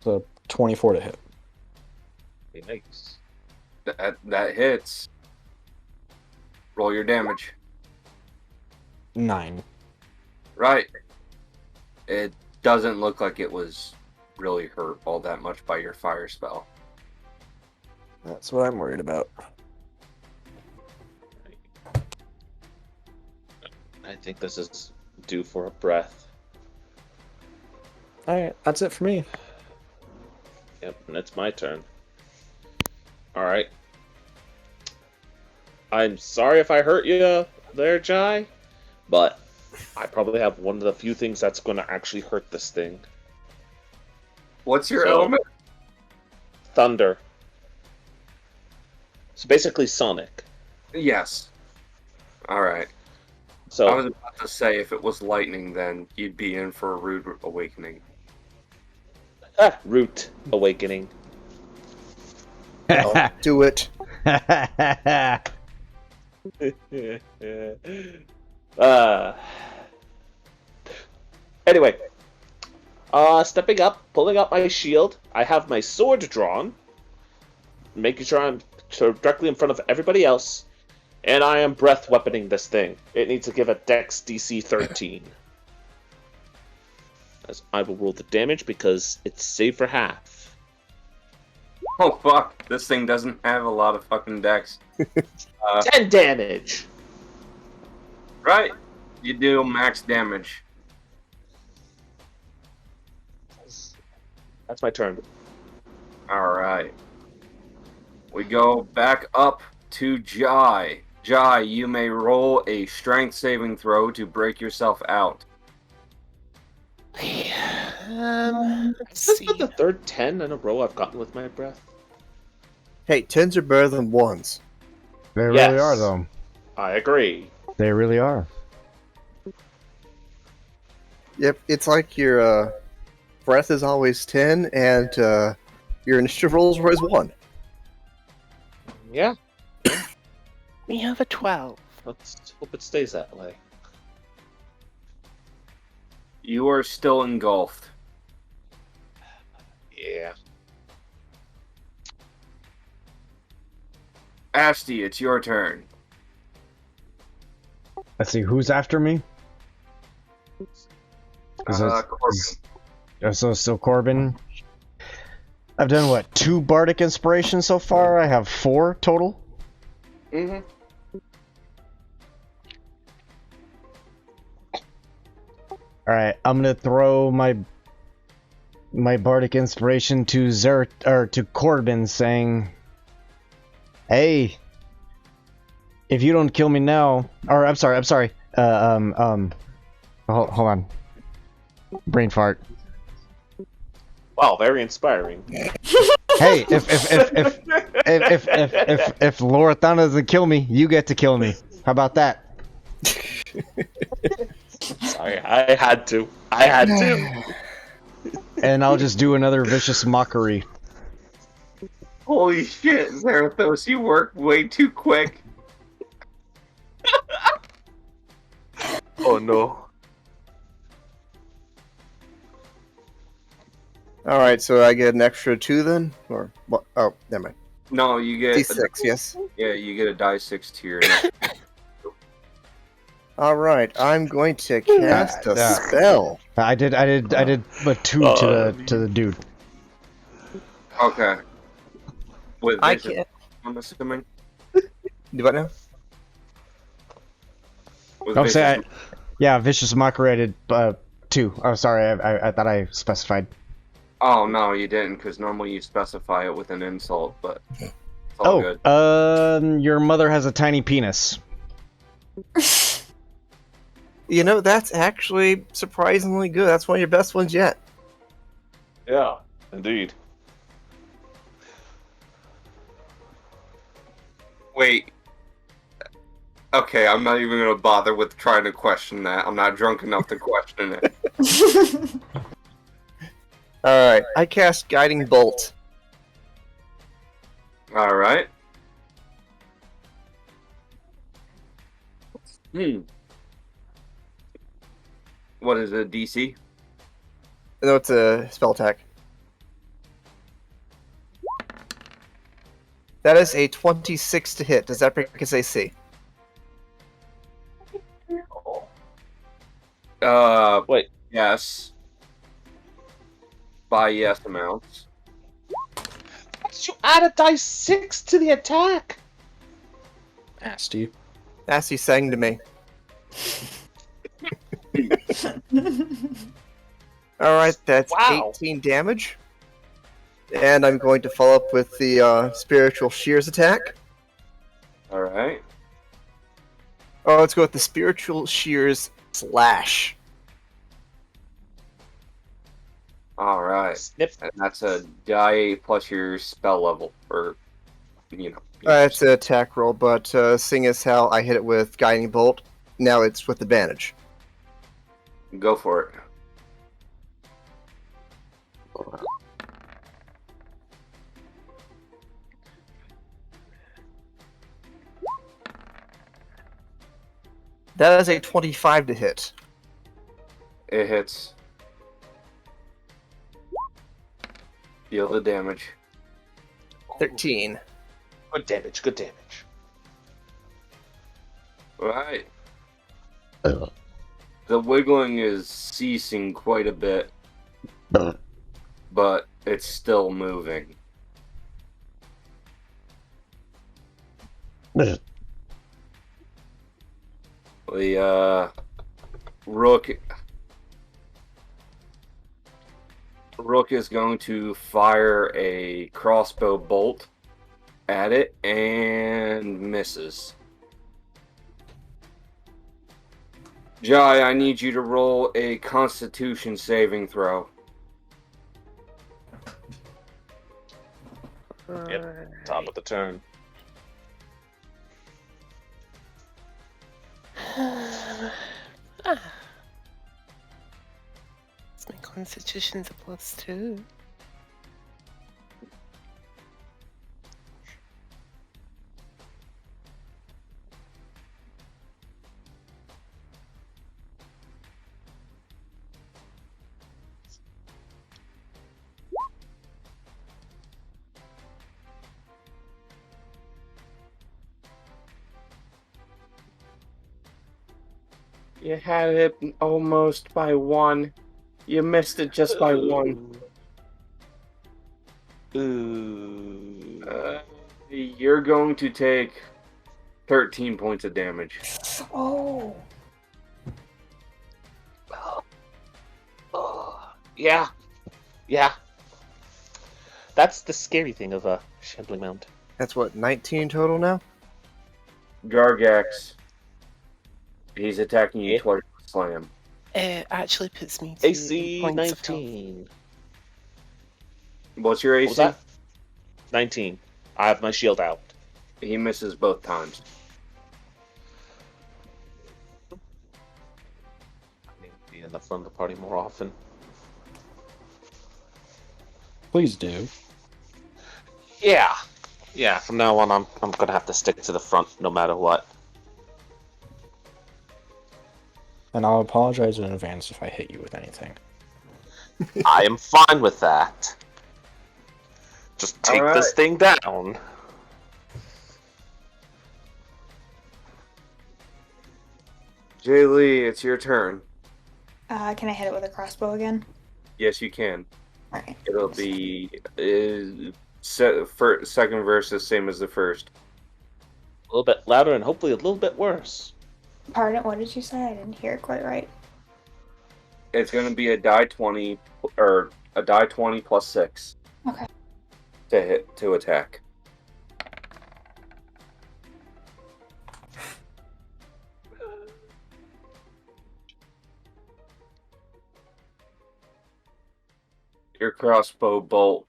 So 24 to hit. Yikes. That hits. Roll your damage. 9. Right. It doesn't look like it was really hurt all that much by your fire spell. That's what I'm worried about. I think this is due for a breath. Alright, that's it for me. Yep, and it's my turn. Alright. I'm sorry if I hurt you there, Jai, but I probably have one of the few things that's going to actually hurt this thing. What's your element? Thunder. So basically Sonic. Yes. Alright. So I was about to say if it was lightning, then you'd be in for a rude awakening. Root Awakening. I'll do it. Anyway, stepping up, pulling out my shield. I have my sword drawn, making sure I'm directly in front of everybody else, and I am breath weaponing this thing. It needs to give a Dex DC 13. As I will roll the damage because it's saved for half. Oh fuck, this thing doesn't have a lot of fucking dex. 10 damage! Right, you do max damage. That's my turn. Alright. We go back up to Jai. Jai, you may roll a strength saving throw to break yourself out. Let's This see. is the third 10 in a row I've gotten with my breath. Hey, 10s are better than 1s. They Yes. really are, though. I agree. They really are. Yep, it's like your breath is always 10, and your initiative rolls were always 1. Yeah, We have a 12. let's hope it stays that way. You are still engulfed. Yeah. Ashty, it's your turn. Let's see, who's after me? Corbin. So Corbin. I've done what, 2 bardic inspirations so far? I have 4 total. Mm-hmm. All right, I'm gonna throw my bardic inspiration to to Corbin, saying, "Hey, if you don't kill me now, or I'm sorry, hold on, brain fart. Wow, very inspiring. Hey, if Lorathana doesn't kill me, you get to kill me. How about that?" Sorry, I had to. And I'll just do another vicious mockery. Holy shit, Zarathos, you work way too quick. Oh no. Alright, so I get an extra 2 then? Or what? Oh, never mind. No, you get D6, yes. Yeah, you get a die 6 to your next. All right, I'm going to cast a spell. I did but 2 to the dude. Okay. With I vision, can't. I'm assuming. Do what now? With Oh, vicious. yeah, vicious mockery. I did 2. Oh, sorry, I thought I specified. Oh no, you didn't, because normally you specify it with an insult, but it's all good. Your mother has a tiny penis. You know, that's actually surprisingly good. That's one of your best ones yet. Yeah, indeed. Wait. Okay, I'm not even gonna bother with trying to question that. I'm not drunk enough to question it. Alright, I cast Guiding Bolt. Alright. What is it, DC? No, it's a spell attack. That is a 26 to hit. Does that break his AC? Wait. Yes. By yes amounts. You add a dice 6 to the attack. Nasty. Nasty sang to me. Alright, that's 18 damage. And I'm going to follow up with the Spiritual Shears attack. Alright. Oh, let's go with the Spiritual Shears Slash. Alright. And that's a die plus your spell level, or, you know. It's an attack roll, but seeing as how I hit it with Guiding Bolt, now it's with advantage. Go for it. That is a 25 to hit. It hits. Deal the damage. 13. Good damage, good damage. Right. The wiggling is ceasing quite a bit, but it's still moving. The Rook is going to fire a crossbow bolt at it and misses. Jai, I need you to roll a Constitution saving throw. Yep, top of the turn. My Constitution's a +2. You had it almost by 1. You missed it just by 1. You're going to take 13 points of damage. Oh. Yeah. Yeah. That's the scary thing of a shambling mount. That's what, 19 total now? Gargax. He's attacking you twice with slam. It actually puts me to AC 8 points 19. of health. What's your AC? What was that? 19. I have my shield out. He misses both times. I need to be in the front of the party more often. Please do. Yeah. Yeah, from now on I'm gonna have to stick to the front no matter what. And I'll apologize in advance if I hit you with anything. I am fine with that. Just take this thing down. Jaylee, it's your turn. Can I hit it with a crossbow again? Yes, you can. Alright. It'll be second verse the same as the first. A little bit louder and hopefully a little bit worse. Pardon, what did you say? I didn't hear it quite right. It's going to be a die 20 or a die 20 plus 6. Okay. To attack. Your crossbow bolt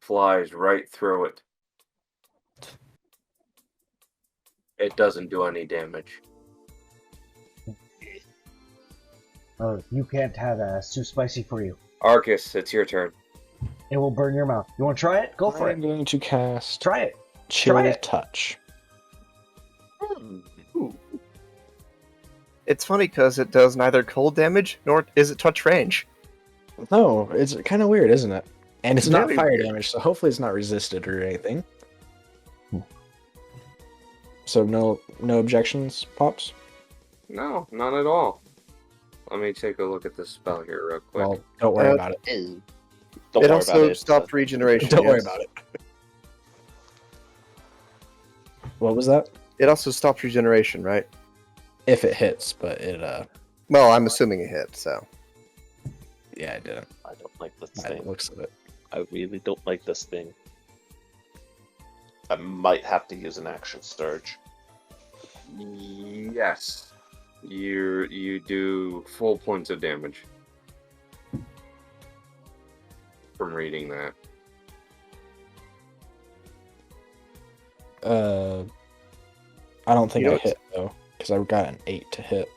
flies right through it. It doesn't do any damage. Oh, you can't have that. It's too spicy for you. Arcus, it's your turn. It will burn your mouth. You want to try it? Go for I'm it. going to cast Try it. Chill Try it. Touch. It's funny because it does neither cold damage nor is it touch range. No, it's kind of weird, isn't it? And it's not Very fire weird. damage, so hopefully it's not resisted or anything. So no objections, Pops? No, none at all. Let me take a look at this spell here real quick. Well, don't worry about it. Don't It worry also about it. stopped regeneration. Don't worry yes. about it. What was that? It also stops regeneration, right? If it hits, but it Well, I'm assuming it hit, so. yeah, it didn't. I don't like this By the thing. looks of it. I really don't like this thing. I might have to use an action surge. Yes. You do full points of damage. From reading that. I don't think You know I hit though, because I got an 8 to hit.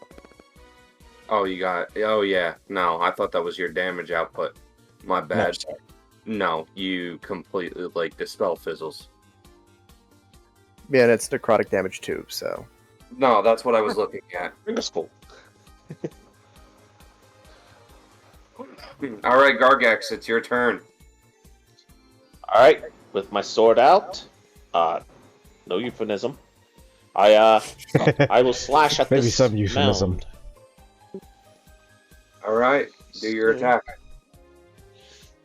Oh, you got... Oh, yeah. No, I thought that was your damage output. My No, bad. sorry. No, you completely, like, the spell fizzles. Yeah, and it's necrotic damage too, so. No, that's what I was looking at. Finger school. Alright, Gargax, it's your turn. Alright, with my sword out, no euphemism, I will slash at Maybe this some euphemism. mound. Alright, do your attack.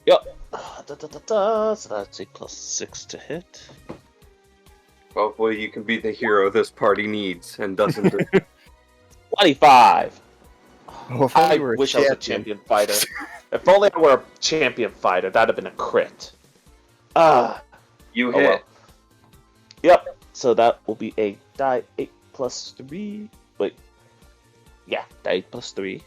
Yep. So that's a plus 6 to hit. Hopefully you can be the hero this party needs and doesn't... 25! Oh, if I only we were a wish I was a champion fighter. If only I were a champion fighter, that'd have been a crit. You Oh hit. well. Yep. So that will be a die 8 plus 3. Wait. Yeah, die 8 plus 3.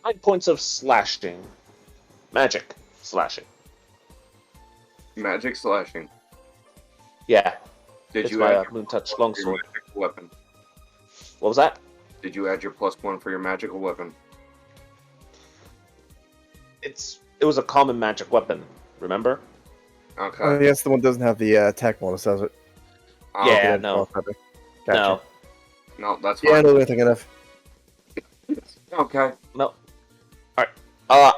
Nine points of slashing. Magic slashing. Magic slashing. Yeah. Did It's you my add Moon Touch your longsword. magical weapon? What was that? Did you add your +1 for your magical weapon? It was a common magic weapon, remember? Okay. Oh, yes, the one doesn't have the attack bonus, does it? Oh, Yeah, Okay, no. Gotcha. No. No, that's Yeah, I fine. know what I'm thinking of. Okay. No. Alright.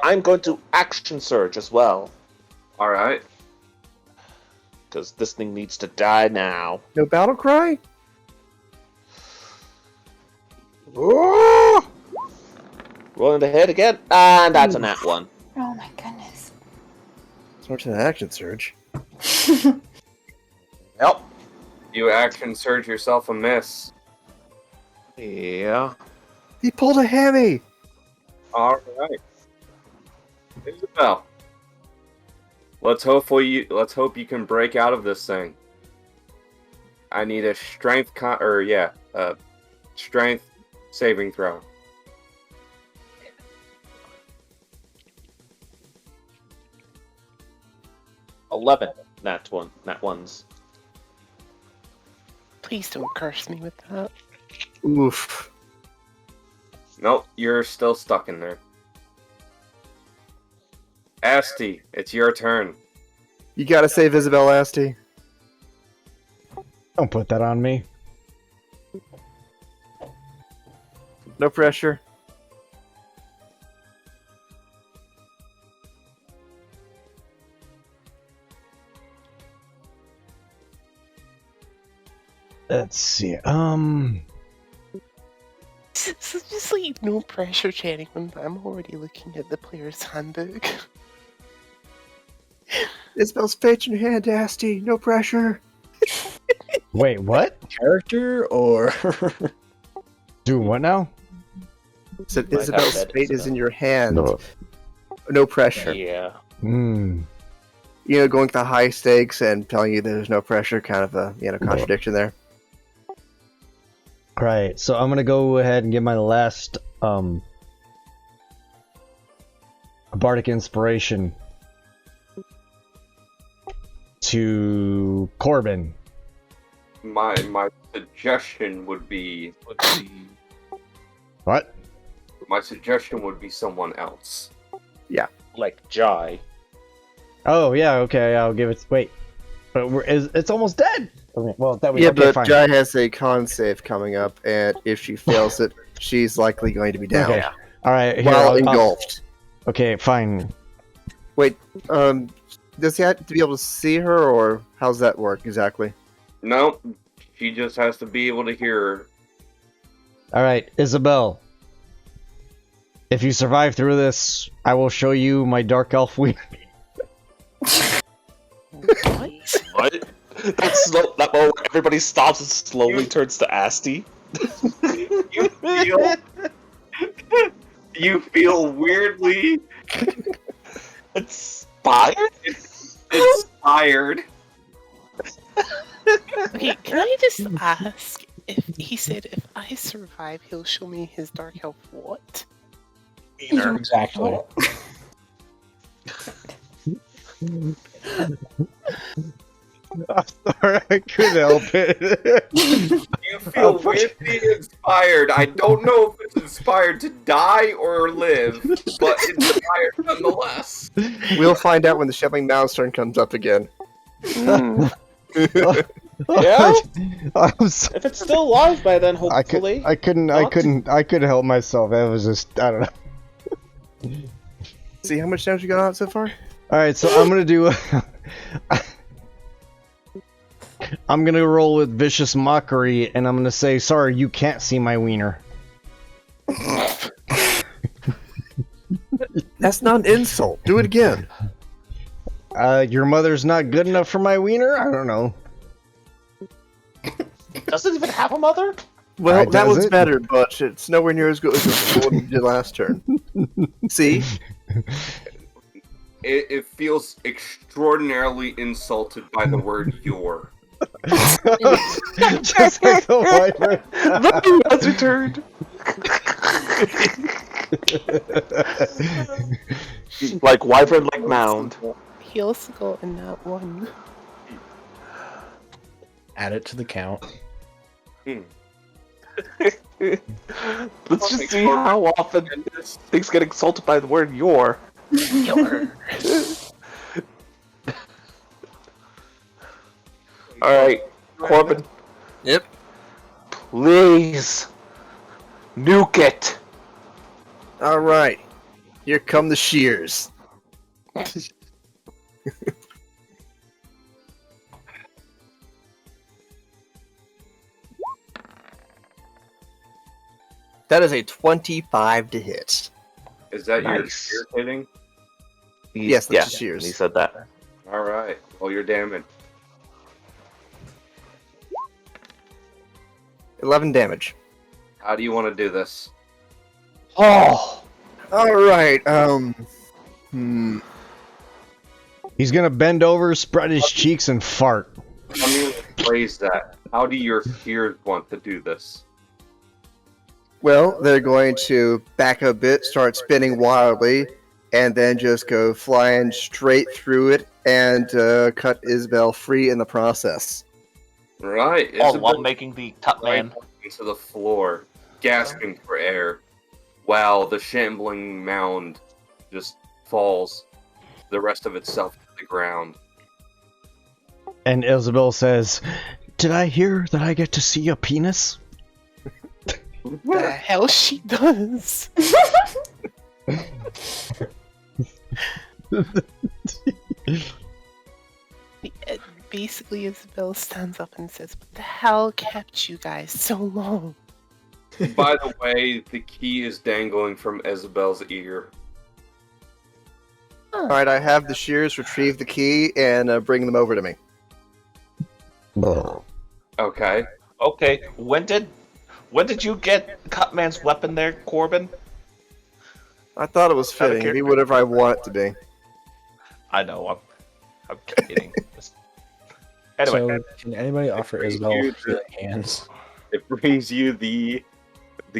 I'm going to action surge as well. Alright. Because this thing needs to die now. No battle cry? Rolling the head again. And that's a nat 1. Oh my goodness. So much an action surge. Yep. You action surge yourself a miss. Yeah. He pulled a hammy! Alright. Isabel. Let's hope you can break out of this thing. I need a strength strength saving throw. $11. Nat ones. Please don't curse me with that. Oof. Nope, you're still stuck in there. Asti, it's your turn. You gotta save Isabel Asti. Don't put that on me. No pressure. Let's see. So just like no pressure, chatting when I'm already looking at the player's handbook. Isabel's fate in your hand, Asti. No pressure. Wait, what? Character or Do what now? So Might have Isabel's said fate is Isabel. in your hand. No. No pressure. Yeah. Hmm. You know, going to the high stakes and telling you there's no pressure, kind of a contradiction there. Right. So I'm gonna go ahead and give my last bardic inspiration to Corbin. My suggestion would be What? my suggestion would be someone else. Like Jai. Oh yeah. Okay. I'll give it. Wait. But it's almost dead. Okay, well, that was Yeah, okay, but fine. Jai has a con save coming up, and if she fails it, she's likely going to be down. Okay. All right. Here, While I'll- engulfed. Okay. Fine. Wait, does he have to be able to see her, or how's that work exactly? No, she just has to be able to hear her. All right, Isabel. If you survive through this, I will show you my dark elf wing. What? What? That moment everybody stops and slowly turns to Asti. You feel weirdly Inspired? inspired. Okay, can I just ask if he said if I survive, he'll show me his dark elf what? exactly? I'm sorry, I couldn't help it. You feel weirdly inspired. I don't know if it's inspired to die or live, but inspired nonetheless. We'll find out when the shelving mouse turn comes up again. Yeah? I'm so- If it's still alive by then, I hopefully. couldn't help myself. It was just, I don't know. See how much damage you got on it so far? All right, so I'm gonna do. I'm gonna roll with vicious mockery, and I'm gonna say, "Sorry, you can't see my wiener." That's not an insult. Do it again. Your mother's not good enough for my wiener? I don't know. Doesn't even have a mother? Well, that does was it? better, but it's nowhere near as good as the one you did last turn. See? It feels extraordinarily insulted by the word "your." Just like the wyvern. The has returned. Like wyvern, like mound. He also got in that one. Add it to the count. Let's just see how often things get insulted by the word "your." Your. Alright, Corbin. Yep. Please. Nuke it. Alright. Here come the shears. That is a 25 to hit. Is that your Nice. irritating? Yes, that's Yeah, the shears. he said that. All right. Well, you're damaged. 11 damage. How do you want to do this? Oh! Alright, He's gonna bend over, spread his cheeks, and fart. Let me rephrase that. How do your fears want to do this? Well, they're going to back a bit, start spinning wildly, and then just go flying straight through it and cut Isabel free in the process. Right. All while Isabel making the cut man. into the floor, gasping for air, while the shambling mound just falls, the rest of itself to the ground. And Isabel says, "Did I hear that I get to see a penis?" The hell she does. basically Isabel stands up and says, "What the hell kept you guys so long?" By the way, the key is dangling from Isabel's ear. Huh. Alright, I have the shears retrieve the key and bring them over to me. Okay. Okay, when did you get Cutman's weapon there, Corbin? I thought it was Out of fitting. Be whatever I want it to be. I know, I'm kidding. Anyway, So, can anybody offer Isabel healing hands? It brings you the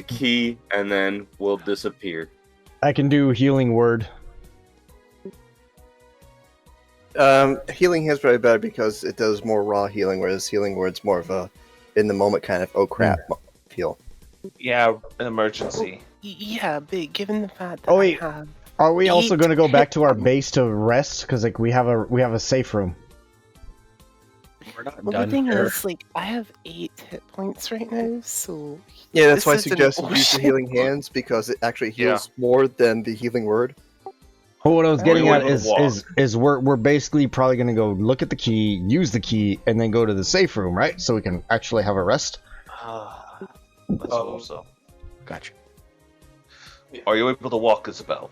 key, and then will disappear. I can do healing word. Healing hand's probably better because it does more raw healing, whereas healing word's more of a in the moment kind of oh crap feel. yeah, an emergency. Yeah, but given the fact that Oh wait, I have are we also 8 going to go back to our hit base to rest? Because like we have a safe room. We're not Well, the done thing here. is, like, I have 8 hit points right now, so Yeah, that's this why I is an suggested use the ocean. healing hands because it actually heals more than the healing word. But what I was getting Or at you is walk. is we're basically probably going to go look at the key, use the key, and then go to the safe room, right? So we can actually have a rest. Let's hope so. Gotcha. Are you able to walk, Isabel?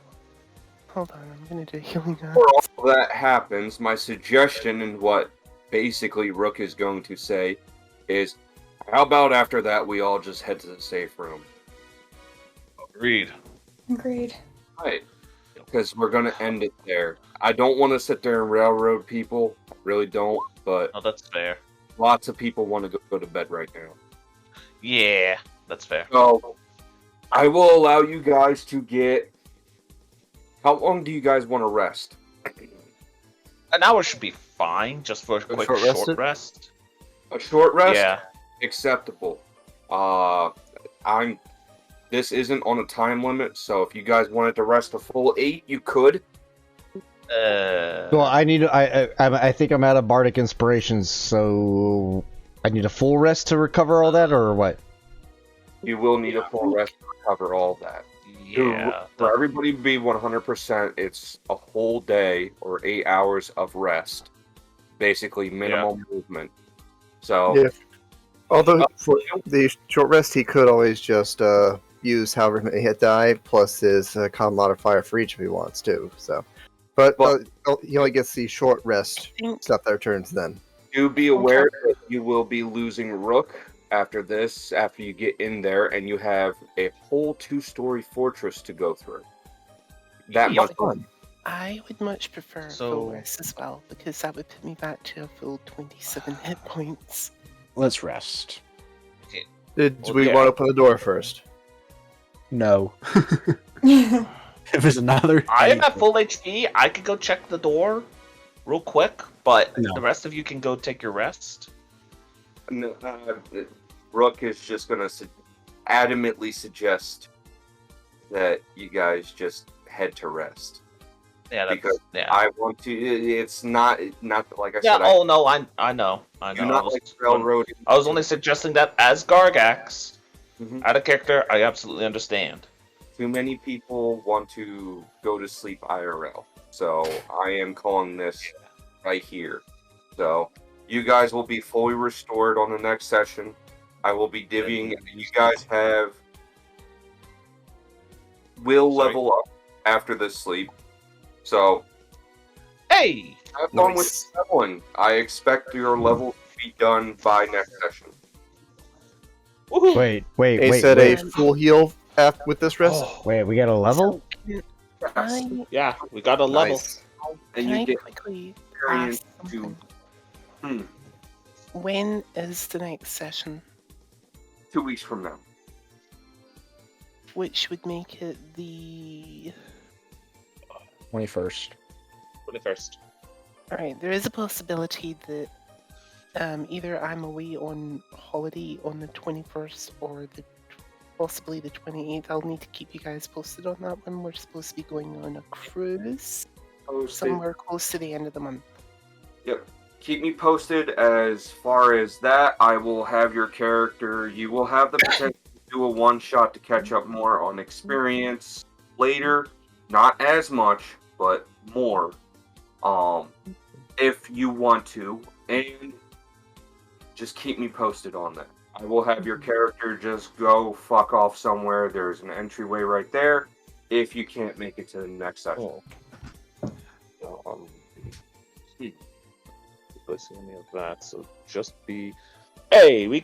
Hold on, I'm gonna do healing hands. Before all that happens, my suggestion and what basically Rook is going to say is, how about after that we all just head to the safe room? Agreed. Agreed. Right. Because we're going to end it there. I don't want to sit there and railroad people. I really don't. But Oh, that's fair. lots of people want to go to bed right now. Yeah, that's fair. So, I will allow you guys to get... How long do you guys want to rest? An hour should be fine, just for a quick short rest. A short rest? Yeah. Acceptable. This isn't on a time limit, so if you guys wanted to rest a full 8, you could. Well, I think I'm out of bardic inspirations, so I need a full rest to recover all that, or what? You will need a full rest to recover all that. Yeah. For everybody to be 100%, it's a whole day or 8 hours of rest. Basically, minimal movement. So, Yeah. Although for the short rest, he could always just use however many hit die plus his con modifier for each if he wants to. So, but he only gets the short rest stuff that returns then. do be aware that you will be losing Rook after this, after you get in there, and you have a whole 2-story fortress to go through. That Yeah. much fun. I would much prefer So- full rest as well, because that would put me back to a full 27 hit points. Let's rest. Did we want to open the door first? No. If there's another, I am at full HP. I could go check the door real quick, but No. the rest of you can go take your rest. No, Rook is just going to adamantly suggest that you guys just head to rest. Yeah, that's, Because yeah. I want to. It's not like I Yeah, said. oh no, I know. Do not like railroading. I was only suggesting that as Gargax, Mhm. out of character, I absolutely understand. Too many people want to go to sleep IRL, so I am calling this right here. So you guys will be fully restored on the next session. I will be divvying. You guys will level up after this sleep. So hey, have fun with that one. I expect your level to be done by next session. Wait. He said a full heal with this rest. Wait, we got a level? Yeah, we got a level. Nice. And Can you I get quickly experience ask to something? When is the next session? 2 weeks from now. Which would make it the... 21st. 21st. Alright, there is a possibility that either I'm away on holiday on the 21st or possibly the 28th. I'll need to keep you guys posted on that one. We're supposed to be going on a cruise somewhere close to the end of the month. Yep. Keep me posted as far as that. I will have your character. You will have the potential to do a one-shot to catch up more on experience later. Not as much, but more. If you want to. And just keep me posted on that. I will have your character just go fuck off somewhere. There's an entryway right there if you can't make it to the next session. Placing any of that, so just be. Hey,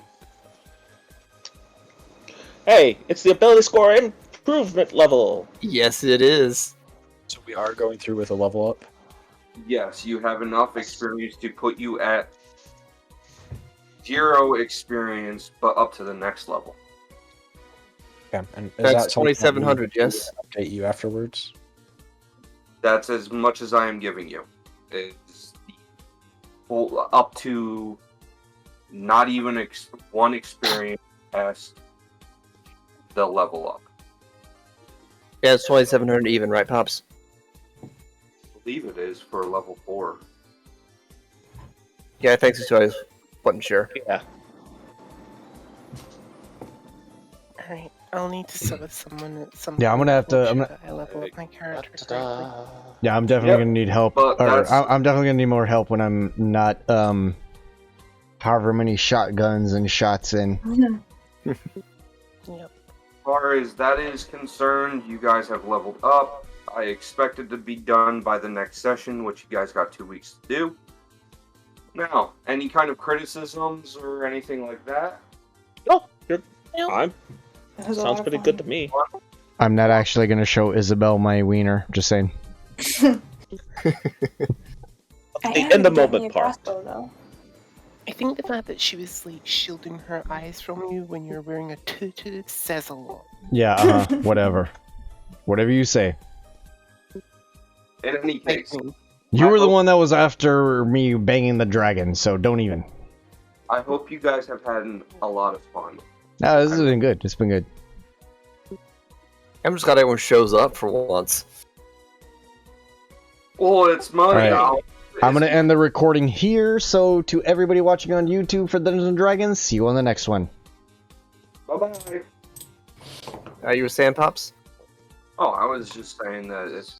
it's the ability score improvement level. Yes, it is. So we are going through with a level up. Yes, you have enough experience to put you at 0 experience, but up to the next level. Okay, and is That's that something that 2700, we yes. Update you afterwards. That's as much as I am giving you. It's up to not even one experience past the level up. Yeah, it's 2700 even, right, Pops? I believe it is for level 4. Yeah, I think so. I wasn't sure. Yeah. Alright, I'll need to sit with someone at some Yeah, I'm point gonna have to- make I'm sure gonna- that I level up my character correctly. Yeah, I'm definitely Yep, gonna need help. but Or that's- I'm definitely gonna need more help when I'm not however many shotguns and shots in. Yep. As far as that is concerned, you guys have leveled up. I expect it to be done by the next session, which you guys got 2 weeks to do. Now, any kind of criticisms or anything like that? No, you're No. fine. That was a lot Sounds of pretty fun. good to me. I'm not actually gonna show Isabel my wiener. Just saying. I The am in the gonna get me moment a part. crossbow, though. I think the fact that she was like shielding her eyes from you when you're wearing a tutu says a lot. Yeah, whatever. Whatever you say. In any case, You I were the hope- one that was after me banging the dragon, so don't even. I hope you guys have had a lot of fun. No, this has been good. It's been good. I'm just glad everyone shows up for once. Well, it's money. Alright. I'm gonna end the recording here, so to everybody watching on YouTube for Dungeons and Dragons, see you on the next one. Bye-bye. You were saying, Pops? Oh, I was just saying that it's